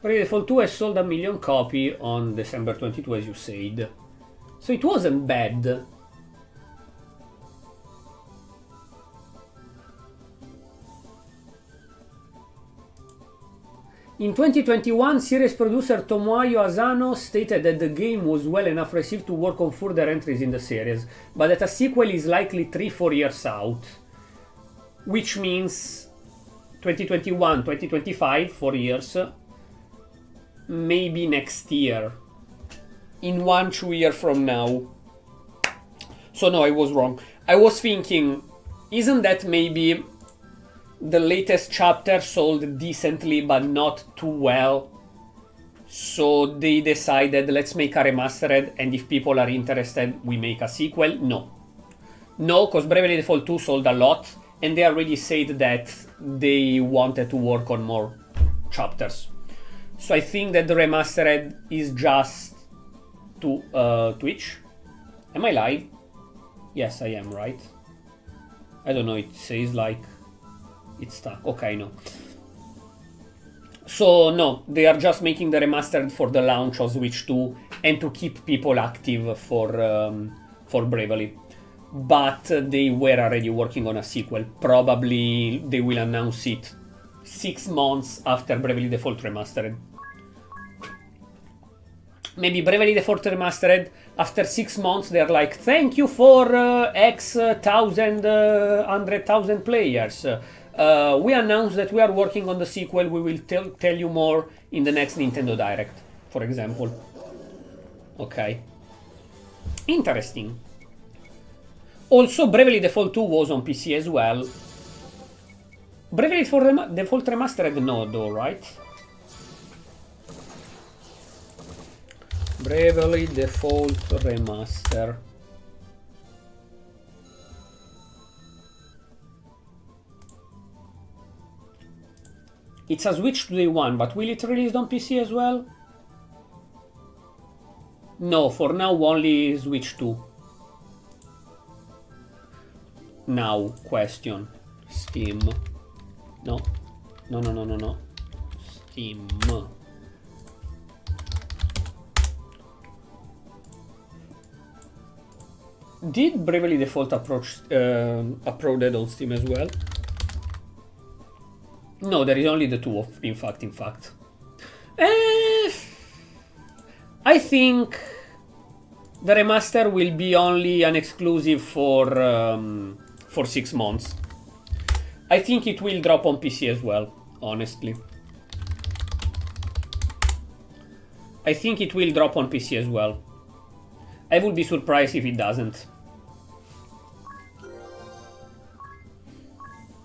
Bravely Default 2 has sold 1 million copies on December 22, as you said. So it wasn't bad. In 2021, series producer Tomoyo Asano stated that the game was well enough received to work on further entries in the series, but that a sequel is likely 3-4 years out. Which means 2021, 2025, 4 years, maybe next year, in 1-2 years from now. So no, I was wrong. I was thinking, isn't that maybe the latest chapter sold decently but not too well. So they decided, let's make a remastered, and if people are interested, we make a sequel. No. No, because Bravely Default 2 sold a lot, and they already said that they wanted to work on more chapters. So I think that the remastered is just to Twitch. Am I live? Yes, I am, right? I don't know, it says like it's stuck. Okay, no. So no, they are just making the remastered for the launch of Switch 2 and to keep people active for Bravely. But they were already working on a sequel. Probably they will announce it 6 months after Bravely Default Remastered. Maybe Bravely Default Remastered, after 6 months, they're like, thank you for X 100,000 players. We announced that we are working on the sequel. We will tell you more in the next Nintendo Direct, for example. Okay. Interesting. Also, Bravely Default 2 was on PC as well. Bravely Default Remastered, no, though, right? Bravely Default Remaster. It's a Switch Day 1, but will it release on PC as well? No, for now only Switch 2. Now, question. Steam. No. No. Steam. Did Bravely Default uploaded on Steam as well? No, there is only the two, in fact. I think the remaster will be only an exclusive for 6 months. I think it will drop on PC as well, honestly. I think it will drop on PC as well. I would be surprised if it doesn't.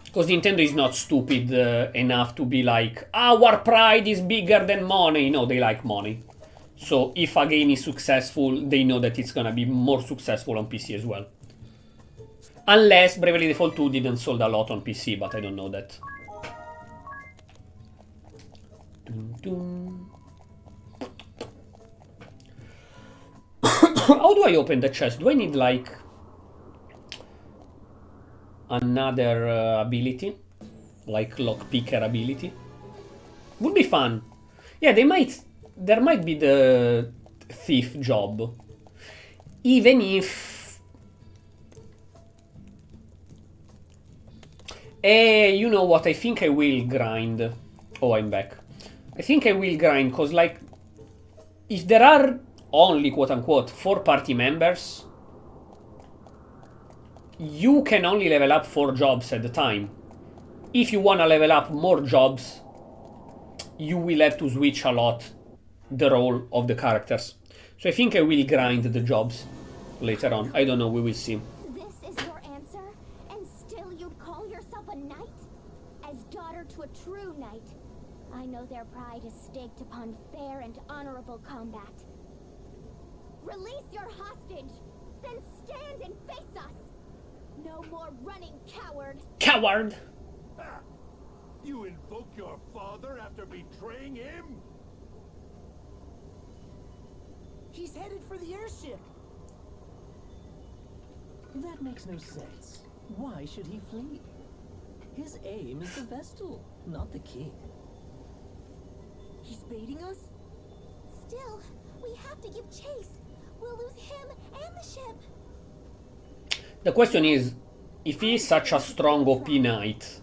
Because Nintendo is not stupid enough to be like, our pride is bigger than money. No, they like money. So if a game is successful, they know that it's gonna be more successful on PC as well. Unless Bravely Default 2 didn't sold a lot on PC, but I don't know that. How do I open the chest? Do I need like another ability? Like lockpicker ability? Would be fun. Yeah, there might be the thief job. Even if... you know what, I think I will grind. Oh, I'm back. I think I will grind, because like, if there are only, quote-unquote, 4 party members, you can only level up 4 jobs at a time. If you want to level up more jobs, you will have to switch a lot the role of the characters. So I think I will grind the jobs later on. I don't know, we will see. This is your answer? And still you'd call yourself a knight? As daughter to a true knight, I know their pride is staked upon fair and honorable combat. Release your hostage, then stand and face us! No more running, coward! Coward! Ha! You invoke your father after betraying him? He's headed for the airship. That makes no sense. Why should he flee? His aim is the Vestal, not the king. He's baiting us? Still, we have to give chase. We'll lose him and the ship. The question is, if he is such a strong OP knight,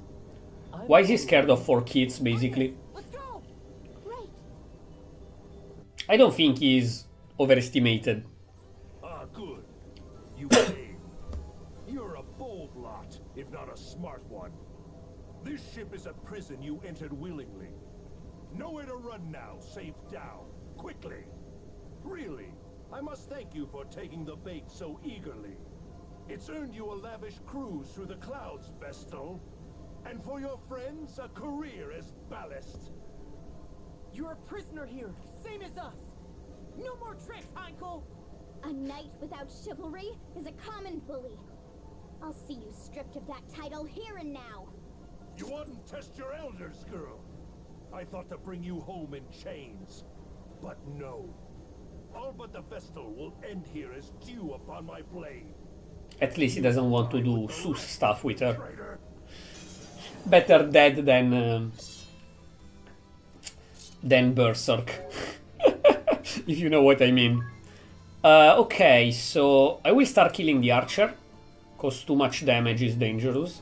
why is he scared of 4 kids, basically? Let's go! Right. I don't think he's overestimated. Ah, good. You came. You're a bold lot, if not a smart one. This ship is a prison you entered willingly. Nowhere to run now, safe down. Quickly. Really, I must thank you for taking the bait so eagerly. It's earned you a lavish cruise through the clouds, Vestal. And for your friends, a career as ballast. You're a prisoner here, same as us. No more tricks, Heinkel. A knight without chivalry is a common bully. I'll see you stripped of that title here and now. You wouldn't test your elders, girl. I thought to bring you home in chains. But no. All but the Vestal will end here as dew upon my blade. At least he doesn't want to do sus stuff with her. Better dead than Berserk. If you know what I mean. Okay, so I will start killing the archer, cause too much damage is dangerous.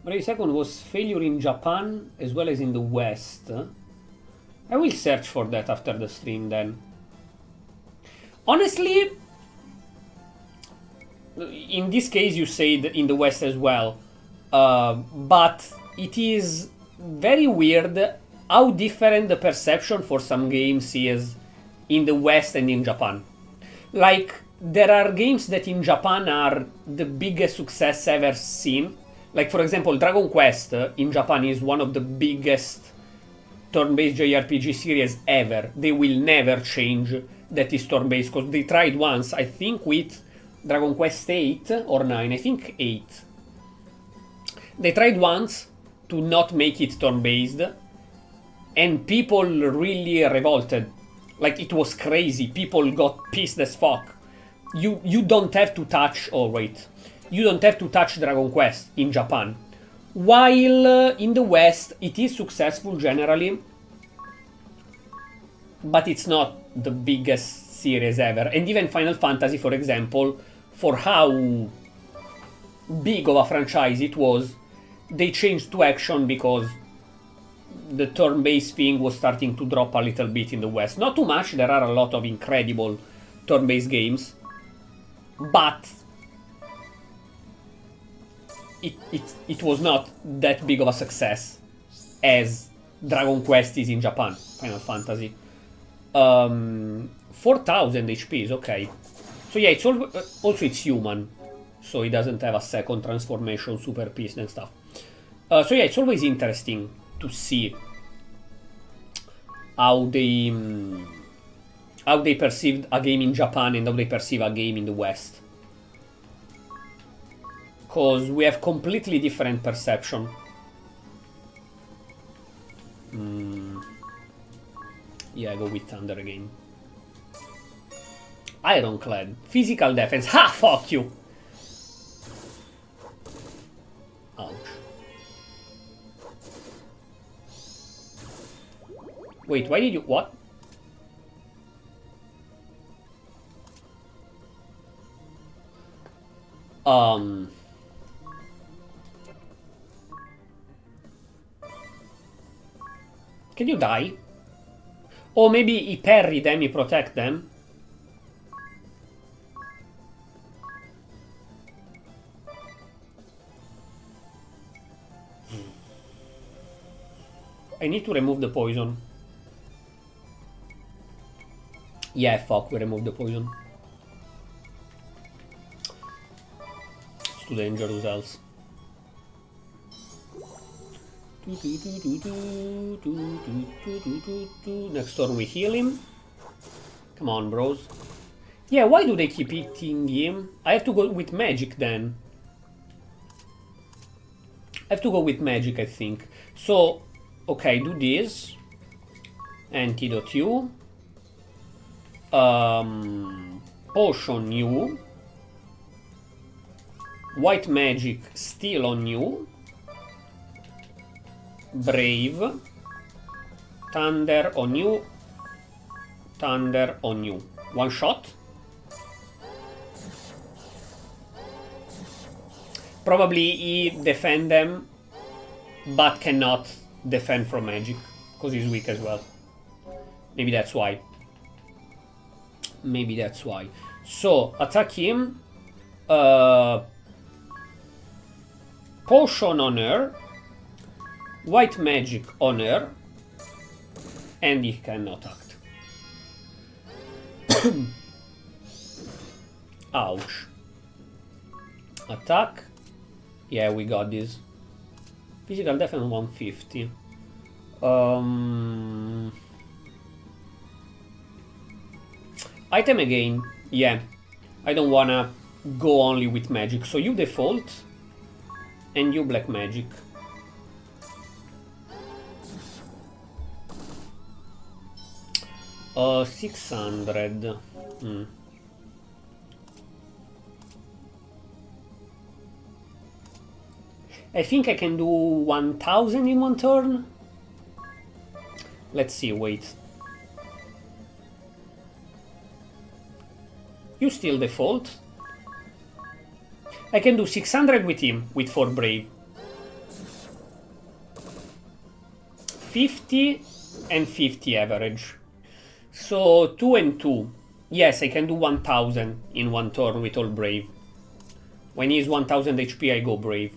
Brave second was failure in Japan as well as in the West. I will search for that after the stream then. Honestly, in this case you said in the West as well, but it is very weird how different the perception for some games is in the West and in Japan. Like, there are games that in Japan are the biggest success ever seen. Like, for example, Dragon Quest in Japan is one of the biggest turn-based JRPG series ever. They will never change that is turn-based, because they tried once, I think with Dragon Quest 8 or 9, I think 8. They tried once to not make it turn-based, and people really revolted. Like, it was crazy. People got pissed as fuck. You don't have to touch... Oh, wait. You don't have to touch Dragon Quest in Japan. While in the West, it is successful generally, but it's not the biggest series ever. And even Final Fantasy, for example, for how big of a franchise it was, they changed to action because the turn-based thing was starting to drop a little bit in the West. Not too much, there are a lot of incredible turn-based games, but it was not that big of a success as Dragon Quest is in Japan, Final Fantasy. 4000 HP is okay. So yeah, it's also it's human, so it doesn't have a second transformation, super piece and stuff. So yeah, it's always interesting to see how they perceived a game in Japan and how they perceive a game in the West. Because we have completely different perception. Yeah, go with Thunder again. Ironclad. Physical defense. Ha! Fuck you! Ouch. Wait, why did you... What? Can you die? Or maybe he parry them, he protect them? I need to remove the poison. Yeah, fuck, we removed the poison. It's too dangerous else. Next turn we heal him. Come on, bros. Yeah, why do they keep eating him? I have to go with magic then. I have to go with magic, I think. So, okay, do this. Antidote you. Potion you. White magic still on you. Brave. Thunder on you. Thunder on you. One shot. Probably he defend them, but cannot defend from magic, because he's weak as well. Maybe that's why. Maybe that's why. So, attack him. Potion on her. White magic on her. And he cannot act. Ouch. Attack. Yeah, we got this. Physical defense 150. Item again. Yeah. I don't wanna go only with magic. So you default. And you black magic. Uh, 600. I think I can do 1000 in one turn. Let's see, wait. You still default. I can do 600 with him, with 4 brave. 50 and 50 average. So 2 and 2. Yes, I can do 1000 in one turn with all brave. When he's 1000 HP, I go brave.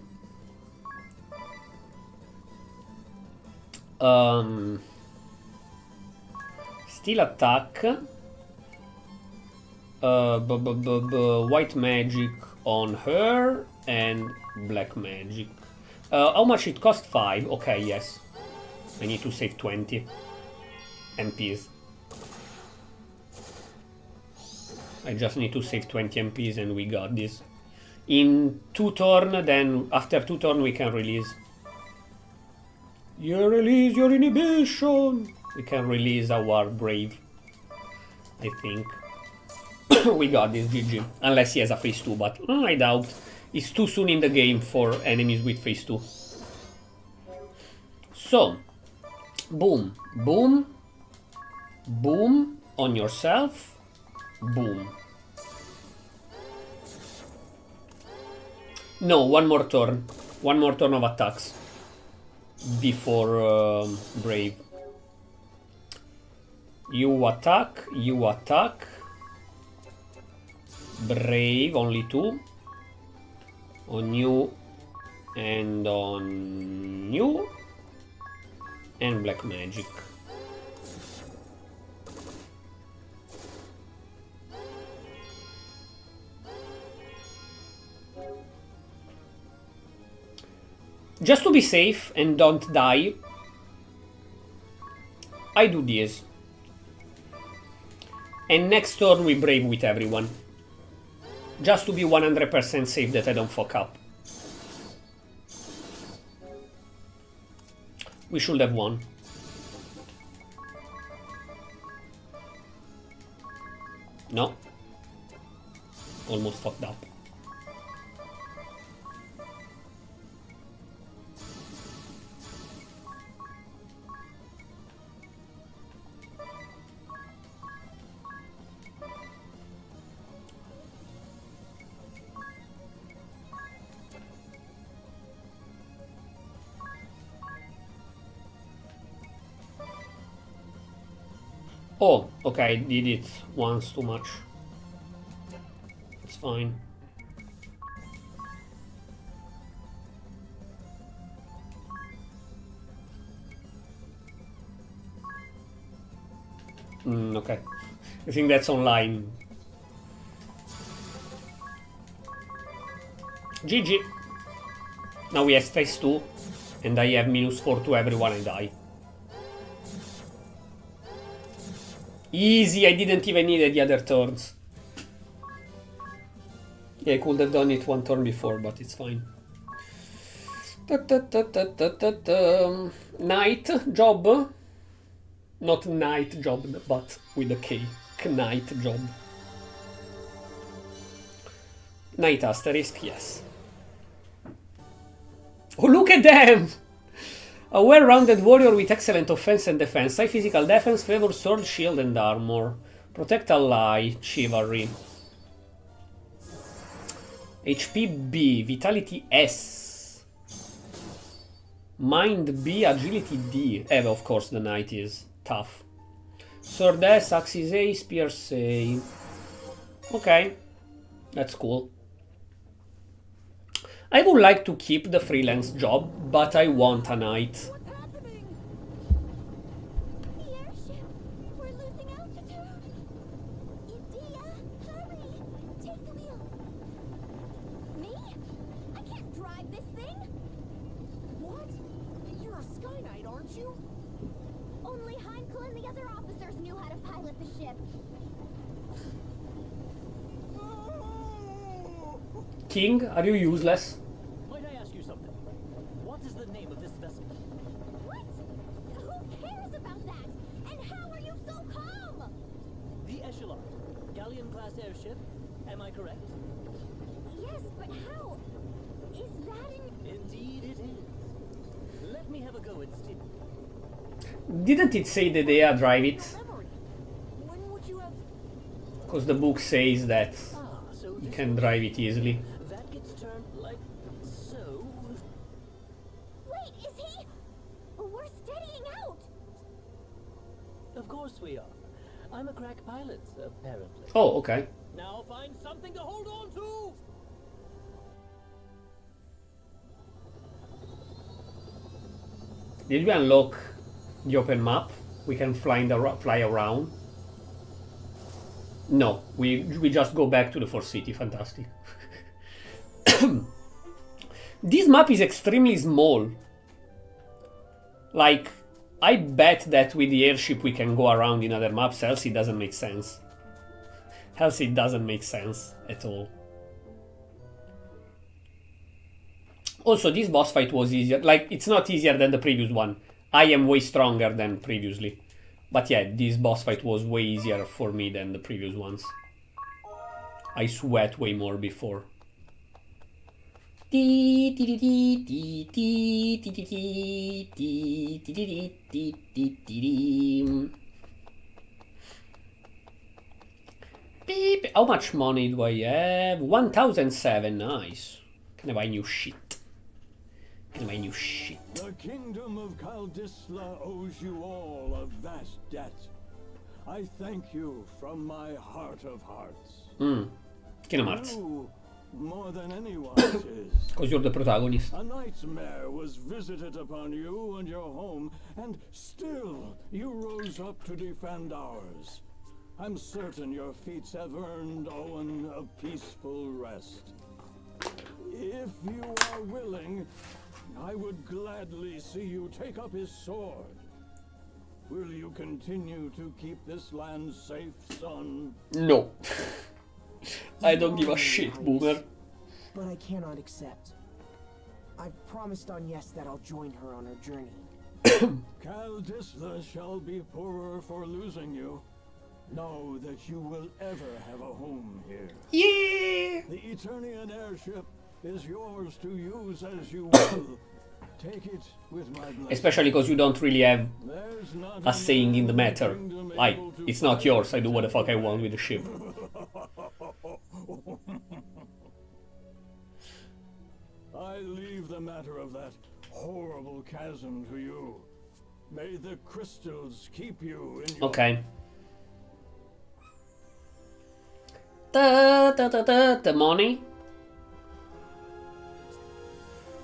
Still attack. White magic on her and black magic. How much it cost? 5. Okay, yes. I need to save 20 MPs. I just need to save 20 MPs and we got this. In 2 turns, then after 2 turns we can release. You release your inhibition! We can release our brave. I think. We got this, GG. Unless he has a phase 2, but I doubt. It's too soon in the game for enemies with phase 2. So, boom, boom, boom on yourself, boom. No, one more turn. One more turn of attacks. Before brave. You attack, you attack. Brave, only 2. On you and on you. And black magic. Just to be safe and don't die, I do this. And next turn we brave with everyone. Just to be 100% safe that I don't fuck up. We should have won. No. Almost fucked up. Oh, okay, I did it once too much. It's fine. Okay. I think that's online. GG. Now we have phase 2, and I have -4 to everyone and die. Easy, I didn't even need the other turns. Yeah, I could have done it one turn before, but it's fine. Night job. Not night job, but with a K. Knight job. Night asterisk, yes. Oh, look at them! A well-rounded warrior with excellent offense and defense. High physical defense, favor sword, shield, and armor. Protect ally, chivalry. HP B, vitality S. Mind B, agility D. Of course, the knight is tough. Sword S, axis A, spears A. Okay, that's cool. I would like to keep the freelance job, but I want a knight. What's happening? The airship! We're losing altitude! Idea, hurry! Take the wheel! Me? pilot the ship. King, are you useless? Might I ask you something? What is the name of this vessel? What? Who cares about that? And how are you so calm? The Echelon, galleon-class airship. Am I correct? Yes, but how? Is that in... Indeed it is. Let me have a go and steer. Didn't it say that they drive it? Memory. When would you have... Because the book says that So you this can drive it easily. that gets turned like so. Wait, is he... We're steadying out! Of course we are. I'm a crack pilot, apparently. Oh, okay. Now find something to hold on to! Did we unlock the open map? We can fly around. No, we just go back to the Force City. Fantastic. This map is extremely small. Like, I bet that with the airship we can go around in other maps, else it doesn't make sense. Else it doesn't make sense at all. Also, this boss fight was easier. Like, it's not easier than the previous one. I am way stronger than previously. But yeah, this boss fight was way easier for me than the previous ones. I sweat way more before. Beep. How much money do I have? 1007, nice. Can I buy new shit? Can I buy new shit? The kingdom of Kaldisla owes you all a vast debt. I thank you from my heart of hearts. Kingdom Hearts. You, more than anyone, is. Because you're the protagonist. A nightmare was visited upon you and your home, and still you rose up to defend ours. I'm certain your feats have earned Owen a peaceful rest. If you are willing, I would gladly see you take up his sword. Will you continue to keep this land safe, son? No. I don't give a shit, boomer. But I cannot accept. I've promised on Yes that I'll join her on her journey. Kaldisla shall be poorer for losing you. Know that you will ever have a home here. Yeah! The Eternian airship is yours to use as you will. Take it with my blessing. Especially because you don't really have There's not a saying in the matter. kingdom Like, able to it's not fight yours, I do what the fuck I want with the ship. I leave the matter of that horrible chasm to you. May the crystals keep you in your... Okay. The money.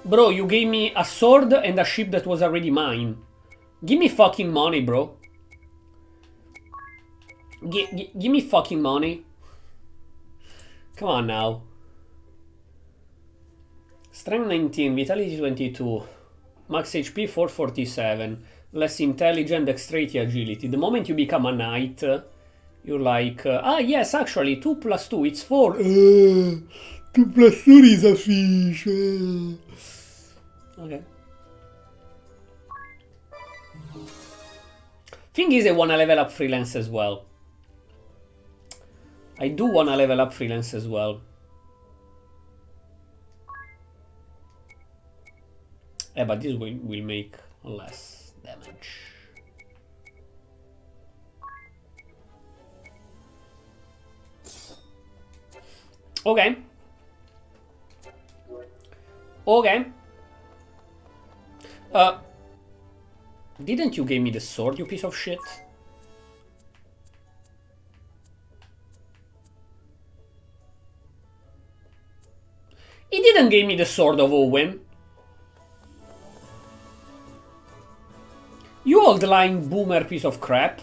Bro, you gave me a sword and a ship that was already mine. Give me fucking money, bro. Give me fucking money. Come on now. Strength 19, Vitality 22. Max HP 447. Less intelligent, dexterity, agility. The moment you become a knight, you're like... ah, yes, actually, 2 plus 2, it's 4. 2 plus 2 is a fish. Okay. Thing is, I wanna level up freelance as well. I do wanna level up freelance as well. Yeah, but this will make less damage. Okay. Okay. Didn't you give me the sword, you piece of shit? He didn't give me the sword of Owen. You old lying boomer piece of crap.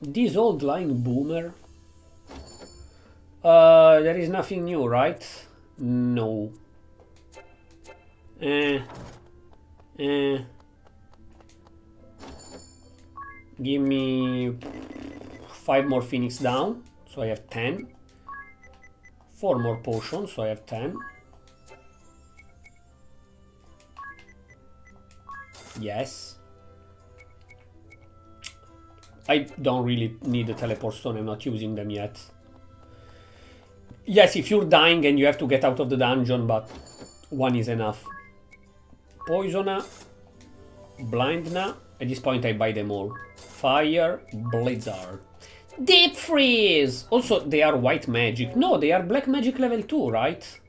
This old lying boomer. There is nothing new, right? No. Give me 5 more Phoenix down, so I have 10. 4 more potions, so I have 10. Yes. I don't really need the teleport stone, I'm not using them yet. Yes, if you're dying and you have to get out of the dungeon, but 1 is enough. Poisoner, Blindna. At this point I buy them all. Fire, Blizzard. Deep Freeze! Also, they are white magic. No, they are black magic level 2, right?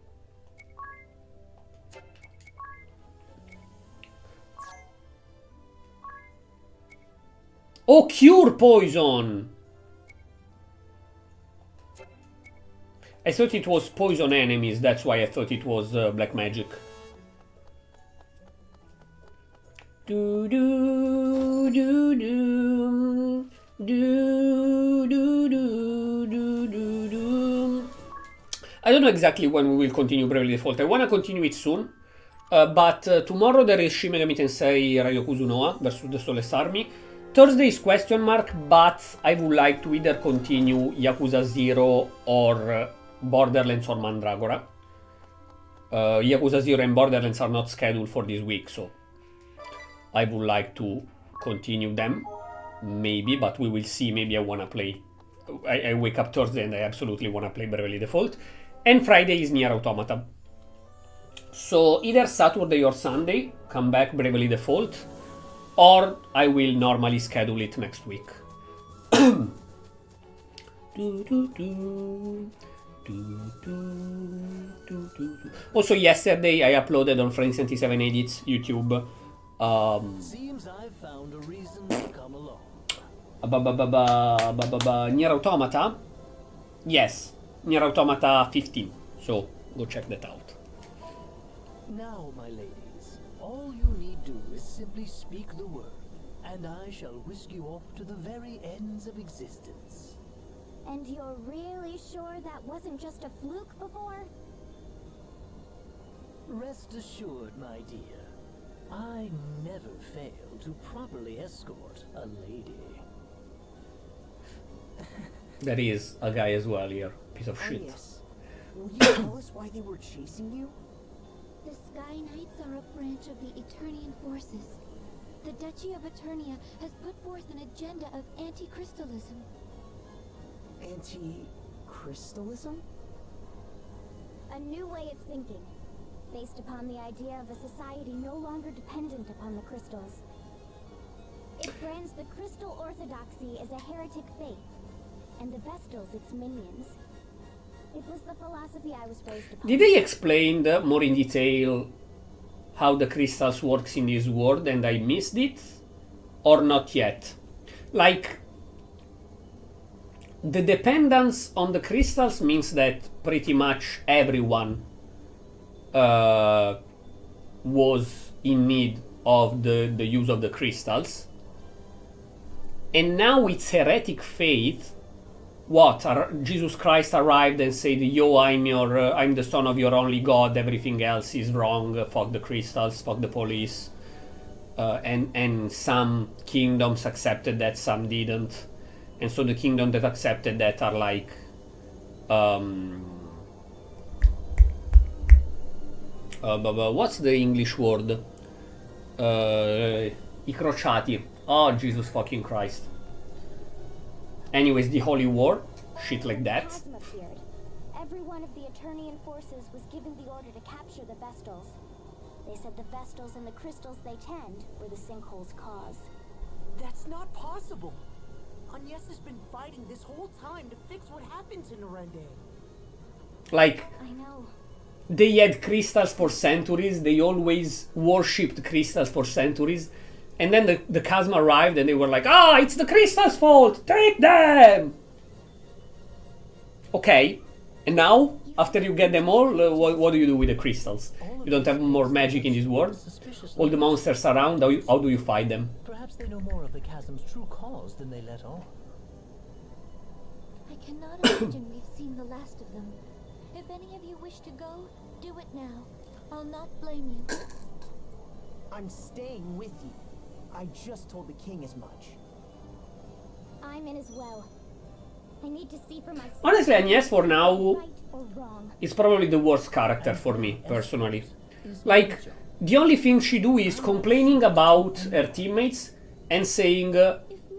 Oh, cure poison! I thought it was poison enemies, that's why I thought it was black magic. Do do do do do do do do do do. I don't know exactly when we will continue Bravely Default. I wanna continue it soon. But tomorrow there is Shin Megami Tensei Ryokuzu Noah versus the Soulless Army. Thursday is question mark, but I would like to either continue Yakuza 0 or Borderlands or Mandragora. Yakuza 0 and Borderlands are not scheduled for this week, so I would like to continue them, maybe, but we will see. Maybe I want to play. I wake up Thursday and I absolutely want to play Bravely Default. And Friday is Nier Automata. So either Saturday or Sunday, come back Bravely Default, or I will normally schedule it next week. Also, yesterday I uploaded on Franix 77 Edits YouTube. Seems I've found a reason to come along. Nier Automata? Yes, Nier Automata 15. So go check that out. Now, my ladies, all you need do is simply speak the word, and I shall whisk you off to the very ends of existence. And you're really sure that wasn't just a fluke before? Rest assured, my dear, I never fail to properly escort a lady. There is a guy as well here, piece of shit. Yes. Will you tell us why they were chasing you? The Sky Knights are a branch of the Eternian forces. The Duchy of Eternia has put forth an agenda of anti-crystalism. Anti-crystalism? A new way of thinking, based upon the idea of a society no longer dependent upon the crystals. It brands the crystal orthodoxy as a heretic faith, and the Vestals its minions. It was the philosophy I was raised upon. Did they explain more in detail how the crystals works in this world and I missed it? Or not yet? Like, the dependence on the crystals means that pretty much everyone was in need of the use of the crystals. And now it's heretic faith. What? Jesus Christ arrived and said, yo, I'm the son of your only God, everything else is wrong, fuck the crystals, fuck the police. And some kingdoms accepted that, some didn't. And so the kingdoms that accepted that are like... what's the English word? I crociati. Oh, Jesus fucking Christ. Anyways, the Holy War, shit like that. Chasm appeared. Every one of the Eternian forces was given the order to capture the Vestals. They said the Vestals and the crystals they tend were the sinkhole's cause. That's not possible. Agnes has been fighting this whole time to fix what happened to Narende. Like, I know. they had crystals for centuries, they always worshipped crystals for centuries, and then the chasm arrived and they were like, ah, it's the crystals' fault, take them! Okay, and now, after you get them all, what do you do with the crystals? You don't have more magic in this world? All the monsters around, how do you fight them? Perhaps they know more of the chasm's true cause than they let on. I cannot imagine we've seen the last of them. If any of you wish to go, do it now. I'll not blame you. I'm staying with you. I just told the king as much. I'm in as well. I need to see for myself. Honestly, Agnes for now Right or wrong. is probably the worst character for me, personally. Like, the only thing she do is complaining about her teammates and saying,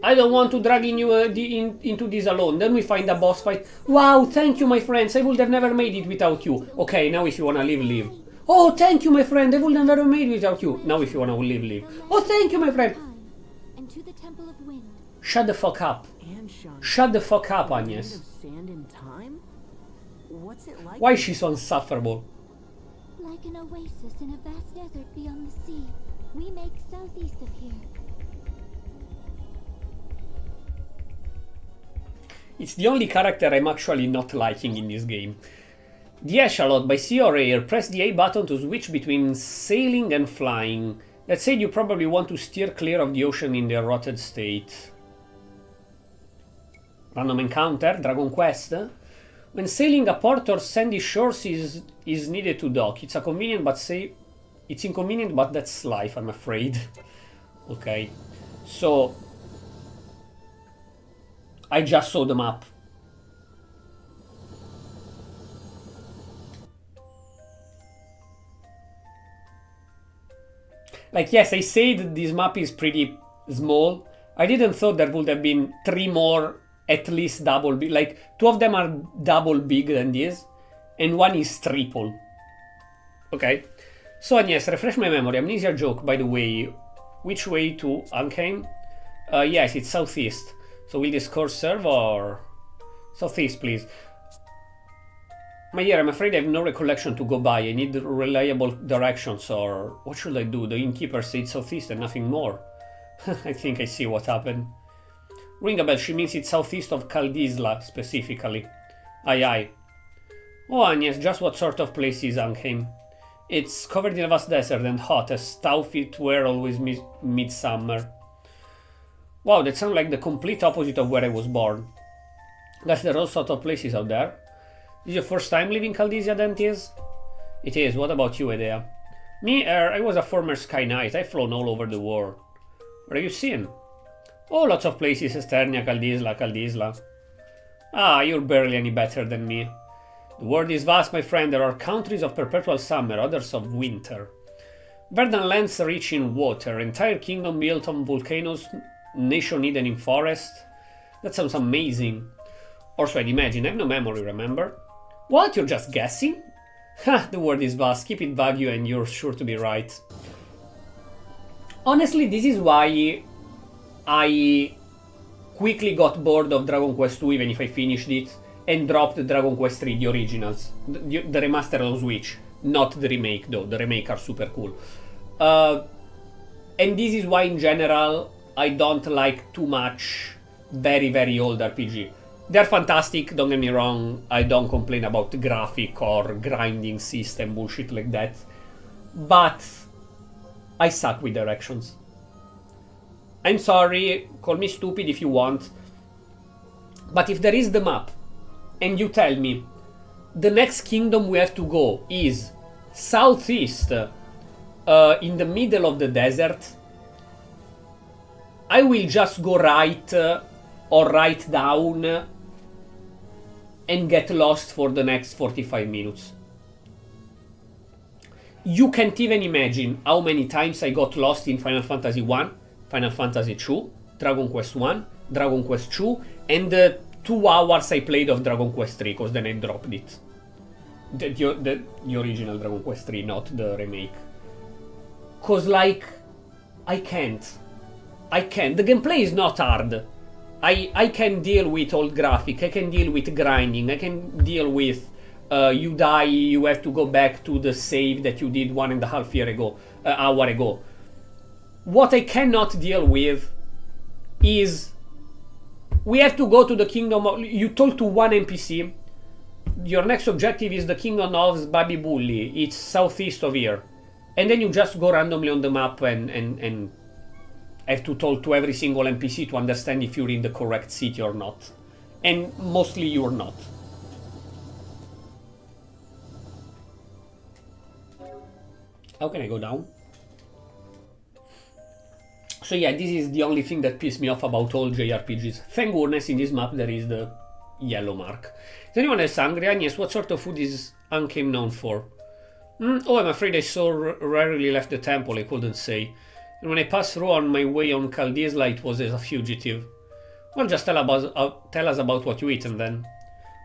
I don't want to drag into this alone. Then we find a boss fight. Wow, thank you, my friends. I would have never made it without you. Okay, now if you wanna leave, leave. Oh, thank you, my friend. I would have never made it without you. Now if you wanna leave, leave. Oh, thank you, my friend. And to the Temple of Wind. Shut the fuck up. And shine. Shut the fuck up, Land Agnes. of sand and time? What's it like? Why is she so insufferable? Like an oasis in a vast desert beyond the sea. We make southeast of here. It's the only character I'm actually not liking in this game. The Echalot by sea or air, press the A button to switch between sailing and flying. Let's say you probably want to steer clear of the ocean in their rotted state. Random encounter, Dragon Quest. When sailing a port or sandy shores is needed to dock. It's inconvenient, but that's life, I'm afraid. Okay. So I just saw the map. Like, yes, I said this map is pretty small. I didn't thought there would have been 3 more at least double big. Like, 2 of them are double big than this, and 1 is triple. Okay. So, yes, refresh my memory. Amnesia joke, by the way. Which way to Ankheim? Yes, it's southeast. So will this course serve or... Southeast, please. My dear, I'm afraid I have no recollection to go by. I need reliable directions, or... What should I do? The innkeeper said southeast and nothing more. I think I see what happened. Ring a bell, she means it's southeast of Kaldisla, specifically. Aye, aye. Oh, Agnes, just what sort of place is Ankheim? It's covered in a vast desert and hot, as Staufit were always midsummer. Wow, that sounds like the complete opposite of where I was born. Guess there are all sorts of places out there. Is your first time leaving Caldisia, then, Tis? It is. What about you, Edea? Me, I was a former Sky Knight. I've flown all over the world. What have you seen? Oh, lots of places. Esternia, Kaldisla. Ah, you're barely any better than me. The world is vast, my friend. There are countries of perpetual summer, others of winter. Verdant lands rich in water, entire kingdom built on volcanoes, nation hidden in forest. That sounds amazing. Also, I'd imagine. I have no memory, remember? What? You're just guessing? Ha, the world is vast. Keep it vague and you're sure to be right. Honestly, this is why I quickly got bored of Dragon Quest II, even if I finished it, and dropped Dragon Quest III, the originals. The remaster on Switch. Not the remake, though. The remake are super cool. And this is why, in general, I don't like too much very, very old RPG. They're fantastic, don't get me wrong. I don't complain about the graphic or grinding system, bullshit like that. But I suck with directions. I'm sorry, call me stupid if you want. But if there is the map, and you tell me, the next kingdom we have to go is southeast, in the middle of the desert, I will just go right or right down and get lost for the next 45 minutes. You can't even imagine how many times I got lost in Final Fantasy 1, Final Fantasy 2, Dragon Quest 1, Dragon Quest 2, and the 2 hours I played of Dragon Quest 3, because then I dropped it. The original Dragon Quest 3, not the remake. Cause like, I can't. The gameplay is not hard. I can deal with old graphic, I can deal with grinding, I can deal with you die, you have to go back to the save that you did 1.5 hour ago. What I cannot deal with is we have to go to the kingdom of... You told to one NPC, your next objective is the kingdom of Baby Bully, it's southeast of here. And then you just go randomly on the map and have to talk to every single NPC to understand if you're in the correct city or not. And mostly you're not. How can I go down? So yeah, this is the only thing that pissed me off about all JRPGs. Thank goodness in this map there is the yellow mark. Is anyone else hungry? And yes, what sort of food is Uncame known for? Oh, I'm afraid I so rarely left the temple, I couldn't say. And when I passed through on my way on Kaldisla, it was as a fugitive. Well, just tell us about what you eaten then.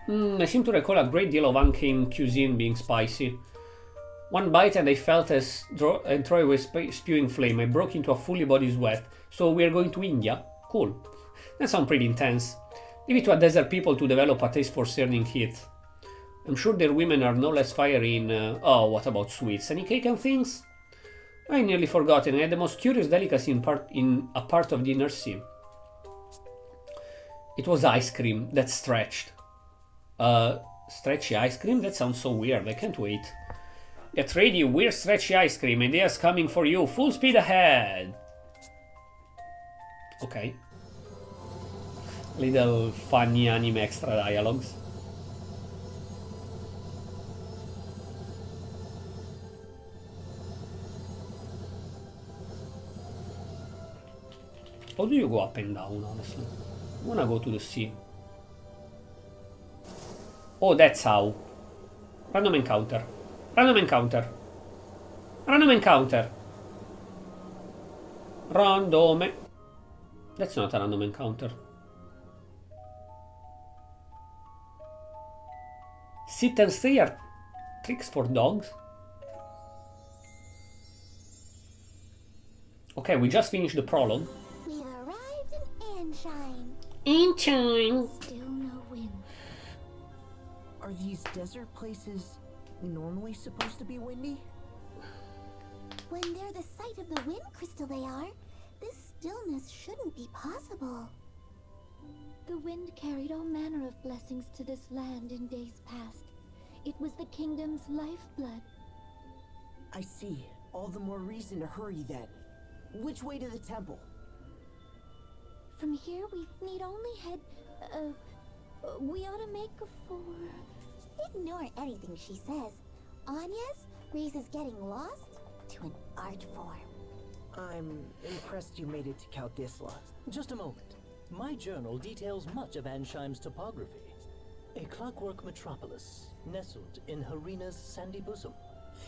I seem to recall a great deal of Uncame cuisine being spicy. One bite and I felt as Troy was spewing flame. I broke into a fully body sweat. So we're going to India? Cool. That sounds pretty intense. Leave it to a desert people to develop a taste for searing heat. I'm sure their women are no less fiery in... oh, what about sweets? Any cake and things? I nearly forgotten. I had the most curious delicacy in a part of the inner sea. It was ice cream that stretched. Stretchy ice cream? That sounds so weird. I can't wait. Get ready, weird stretchy ice cream. Ideas coming for you. Full speed ahead. Okay. Little funny anime extra dialogues. How do you go up and down, honestly? I wanna go to the sea. Oh, that's how. Random encounter. Random encounter. Random encounter. Random. That's not a random encounter. Sit and stay are tricks for dogs? Okay, we just finished the prologue. We've arrived in Anshine. Anshine. Still no wind. Are these desert places normally supposed to be windy? When they're the site of the wind crystal they are, this stillness shouldn't be possible. The wind carried all manner of blessings to this land in days past. It was the kingdom's lifeblood. I see. All the more reason to hurry then. Which way to the temple? From here we need only head... we ought to make for... Ignore anything she says. Anya's raises getting lost to an art form. I'm impressed you made it to Kaldisla. Just a moment. My journal details much of Ansheim's topography. A clockwork metropolis, nestled in Harina's sandy bosom.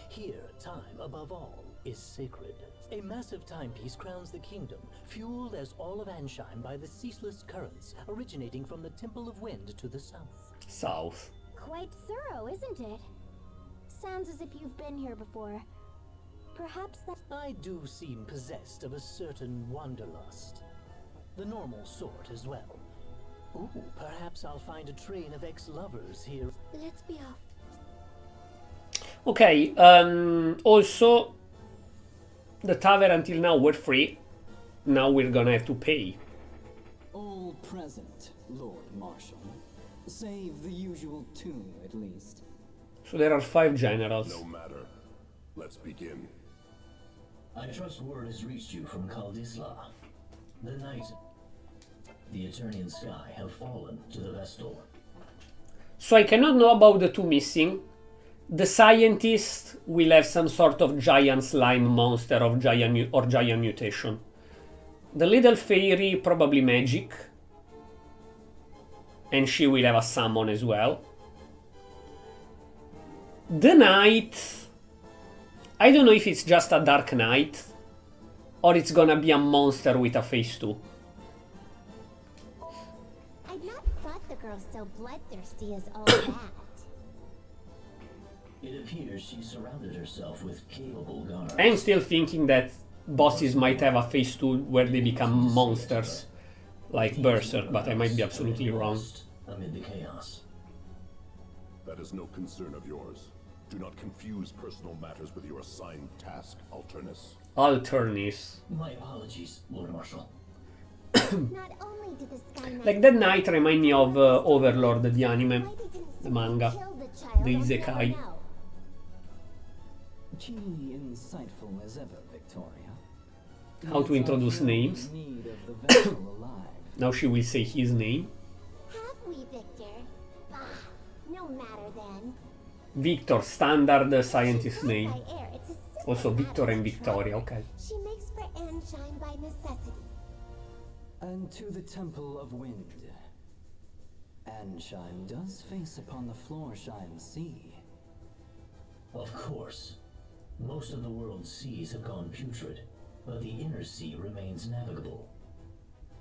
Here, time, above all, is sacred. A massive timepiece crowns the kingdom, fueled as all of Ansheim by the ceaseless currents originating from the Temple of Wind to the south. South. Quite thorough, isn't it? Sounds as if you've been here before. Perhaps that... I do seem possessed of a certain wanderlust. The normal sort as well. Ooh, perhaps I'll find a train of ex-lovers here. Let's be off. Okay, also, the tavern until now were free. Now we're gonna have to pay. All present, Lord Marshal. Save the usual tune, at least. So there are 5 generals. No matter. Let's begin. I trust word has reached you from Kaldisla. The night, the Eternian sky have fallen to the Vestal. So I cannot know about the 2 missing. The scientist will have some sort of giant slime monster of giant mutation. The little fairy probably magic. And she will have a summon as well. The knight... I don't know if it's just a dark knight. Or it's gonna be a monster with a face too. I'd not thought the girl so bloodthirsty as all that. It appears she surrounded herself with capable guards. I'm still thinking that bosses might have a phase 2 where they become monsters, like Berserk, but I might be absolutely wrong. Amid the chaos. That is no concern of yours. Do not confuse personal matters with your assigned task, Alternus. Alternus. My apologies, Lord Marshal. Not only did the Sky Knight... Like that knight remind me of Overlord, the anime, the manga, the isekai. Keenly insightful as ever, Victoria. How to introduce names. Now she will say his name. Have we, Victor? Ah, no matter then. Victor, standard scientist name. Also Victor and Victoria, okay. She makes for Anne sunshine by necessity. And to the Temple of Wind. Anshine does face upon the Floorshine Sea. Of course. Most of the world's seas have gone putrid, but the inner sea remains navigable.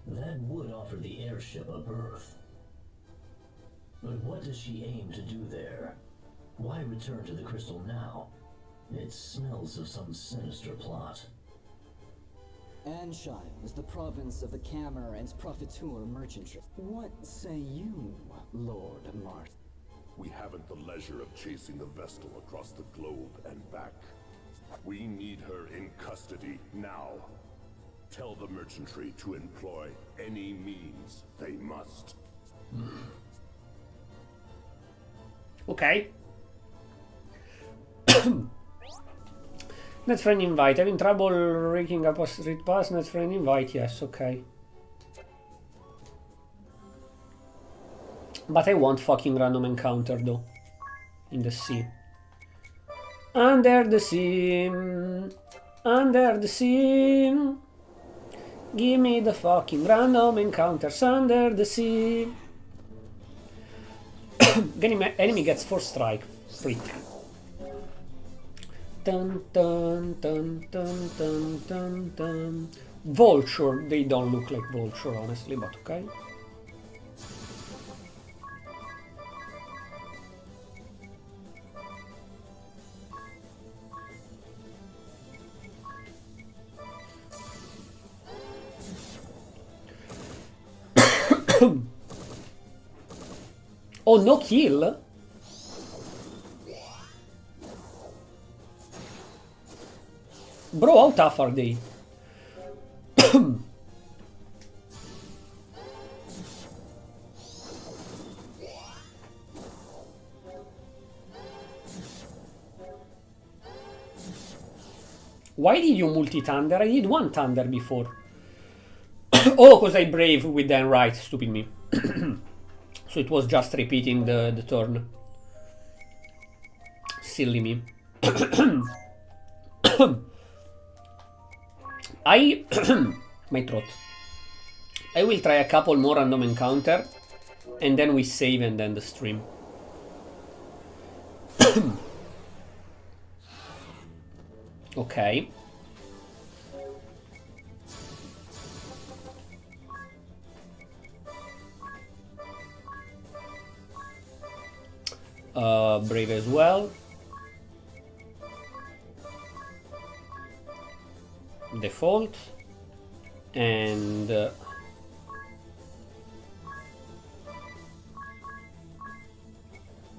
That would offer the airship a berth. But what does she aim to do there? Why return to the crystal now? It smells of some sinister plot. Anshine is the province of the Cammer and Profiteur merchantry. What say you, Lord Mart? We haven't the leisure of chasing the Vestal across the globe and back. We need her in custody now. Tell the merchantry to employ any means they must. Okay. Net friend invite. Having trouble ranking up a street pass? Net friend invite, yes, okay. But I want fucking random encounter though. In the sea. Under the sea. Under the sea. Give me the fucking random encounters under the sea. Enemy gets 4 strike. Freak. Dun, dun, dun, dun, dun, dun, dun. Vulture. They don't look like Vulture, honestly, but okay. Oh, no kill? Bro, how tough are they? Why did you multi-thunder? I did 1 thunder before. Oh, because I brave with them right, stupid me. So it was just repeating the turn. Silly me. My throat. I will try a couple more random encounter, and then we save and then the stream. Okay. Brave as well. Default. And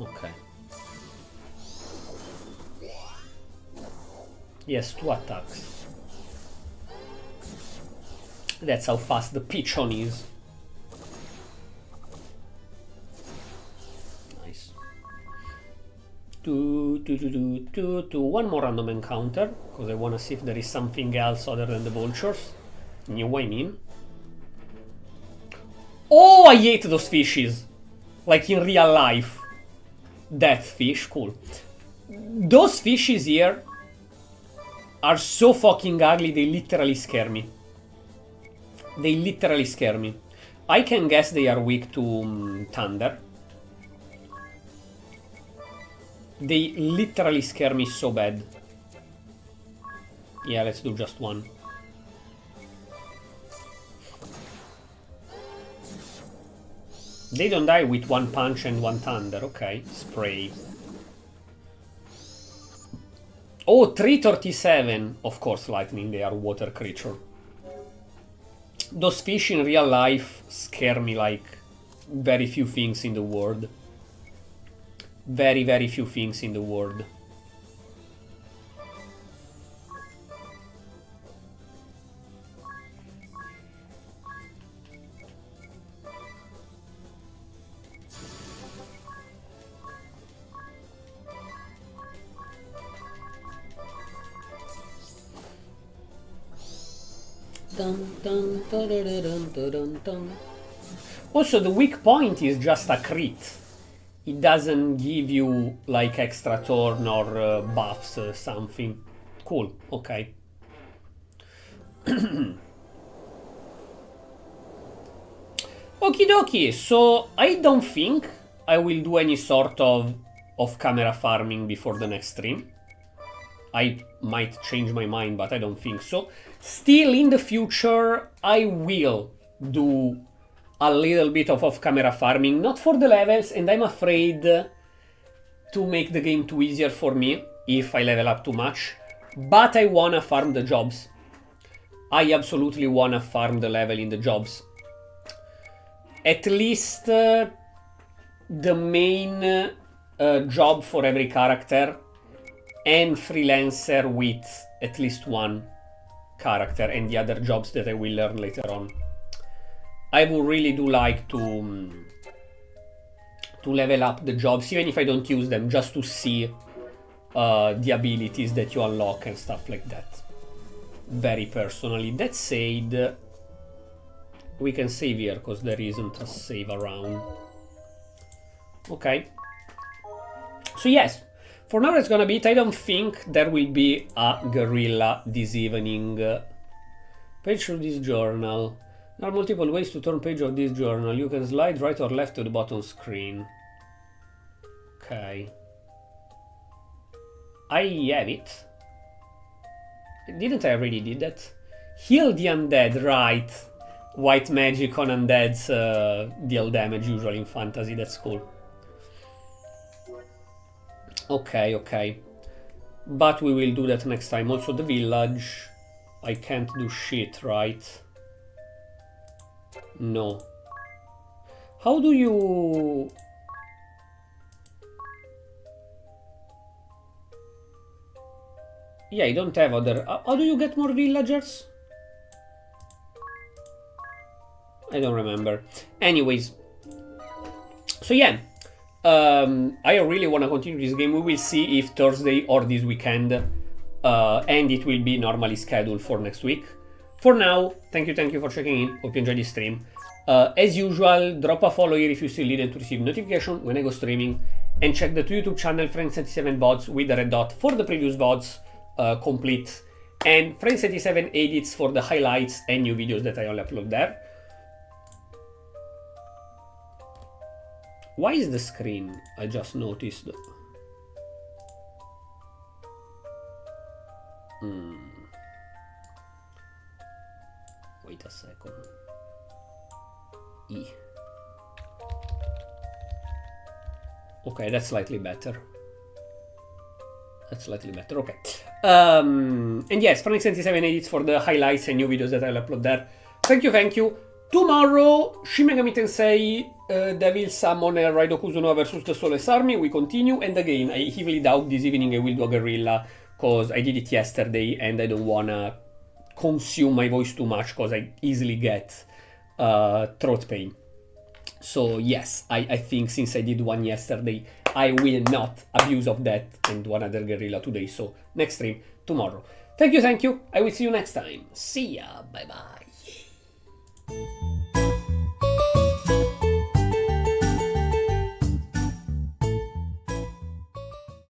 okay. Yes, 2 attacks. That's how fast the Pichon is. Nice. 1 more random encounter, because I want to see if there is something else other than the vultures. You know what I mean? Oh, I hate those fishes. Like in real life. Death fish, cool. Those fishes here are so fucking ugly, they literally scare me. They literally scare me. I can guess they are weak to thunder. They literally scare me so bad. Yeah, let's do just 1. They don't die with 1 punch and 1 thunder, okay. Spray. Oh, 337. Of course, lightning, they are water creature. Those fish in real life scare me like very few things in the world. Very, very few things in the world. Dun, dun, dun, dun, dun, dun, dun. Also, the weak point is just a crit. It doesn't give you like extra turn or buffs, something. Cool, okay. Okie dokie, so I don't think I will do any sort of off-camera farming before the next stream. I might change my mind, but I don't think so. Still, in the future, I will do a little bit of off-camera farming, not for the levels, and I'm afraid to make the game too easier for me if I level up too much, but I wanna farm the jobs. I absolutely wanna farm the level in the jobs. At least the main job for every character, and freelancer with at least one character, and the other jobs that I will learn later on. I would really do like to level up the jobs, even if I don't use them, just to see the abilities that you unlock and stuff like that. Very personally. That said, we can save here, because there isn't a save around. Okay. So yes, for now that's gonna be it. I don't think there will be a guerrilla this evening. Page of this journal. There are multiple ways to turn page of this journal. You can slide right or left to the bottom screen. Okay. I have it. Didn't I already did that? Heal the undead, right. White magic on undeads deal damage usually in fantasy, that's cool. Okay, okay. But we will do that next time. Also the village. I can't do shit, right? No. How do you... Yeah, I don't have other... How do you get more villagers? I don't remember. Anyways. So yeah. I really want to continue this game. We will see if Thursday or this weekend. And it will be normally scheduled for next week. For now, thank you for checking in. Hope you enjoyed this stream. As usual, drop a follow here if you still need to receive notification when I go streaming. And check the YouTube channel Franix77 VODs with the red dot for the previous VODs complete. And Franix77 edits for the highlights and new videos that I only upload there. Why is the screen? I just noticed. Wait a second. E. Okay, that's slightly better. That's slightly better, okay. And yes, Franix77 edits for the highlights and new videos that I'll upload there. Thank you. Tomorrow, Shin Megami Tensei Devil Summoner Raido Kuzunoha vs the Soulless Army, we continue, and again, I heavily doubt this evening I will do a guerrilla, because I did it yesterday and I don't wanna consume my voice too much, because I easily get throat pain. So yes, I think since I did one yesterday, I will not abuse of that and do another guerrilla today, so next stream tomorrow. Thank you, I will see you next time. See ya, bye bye.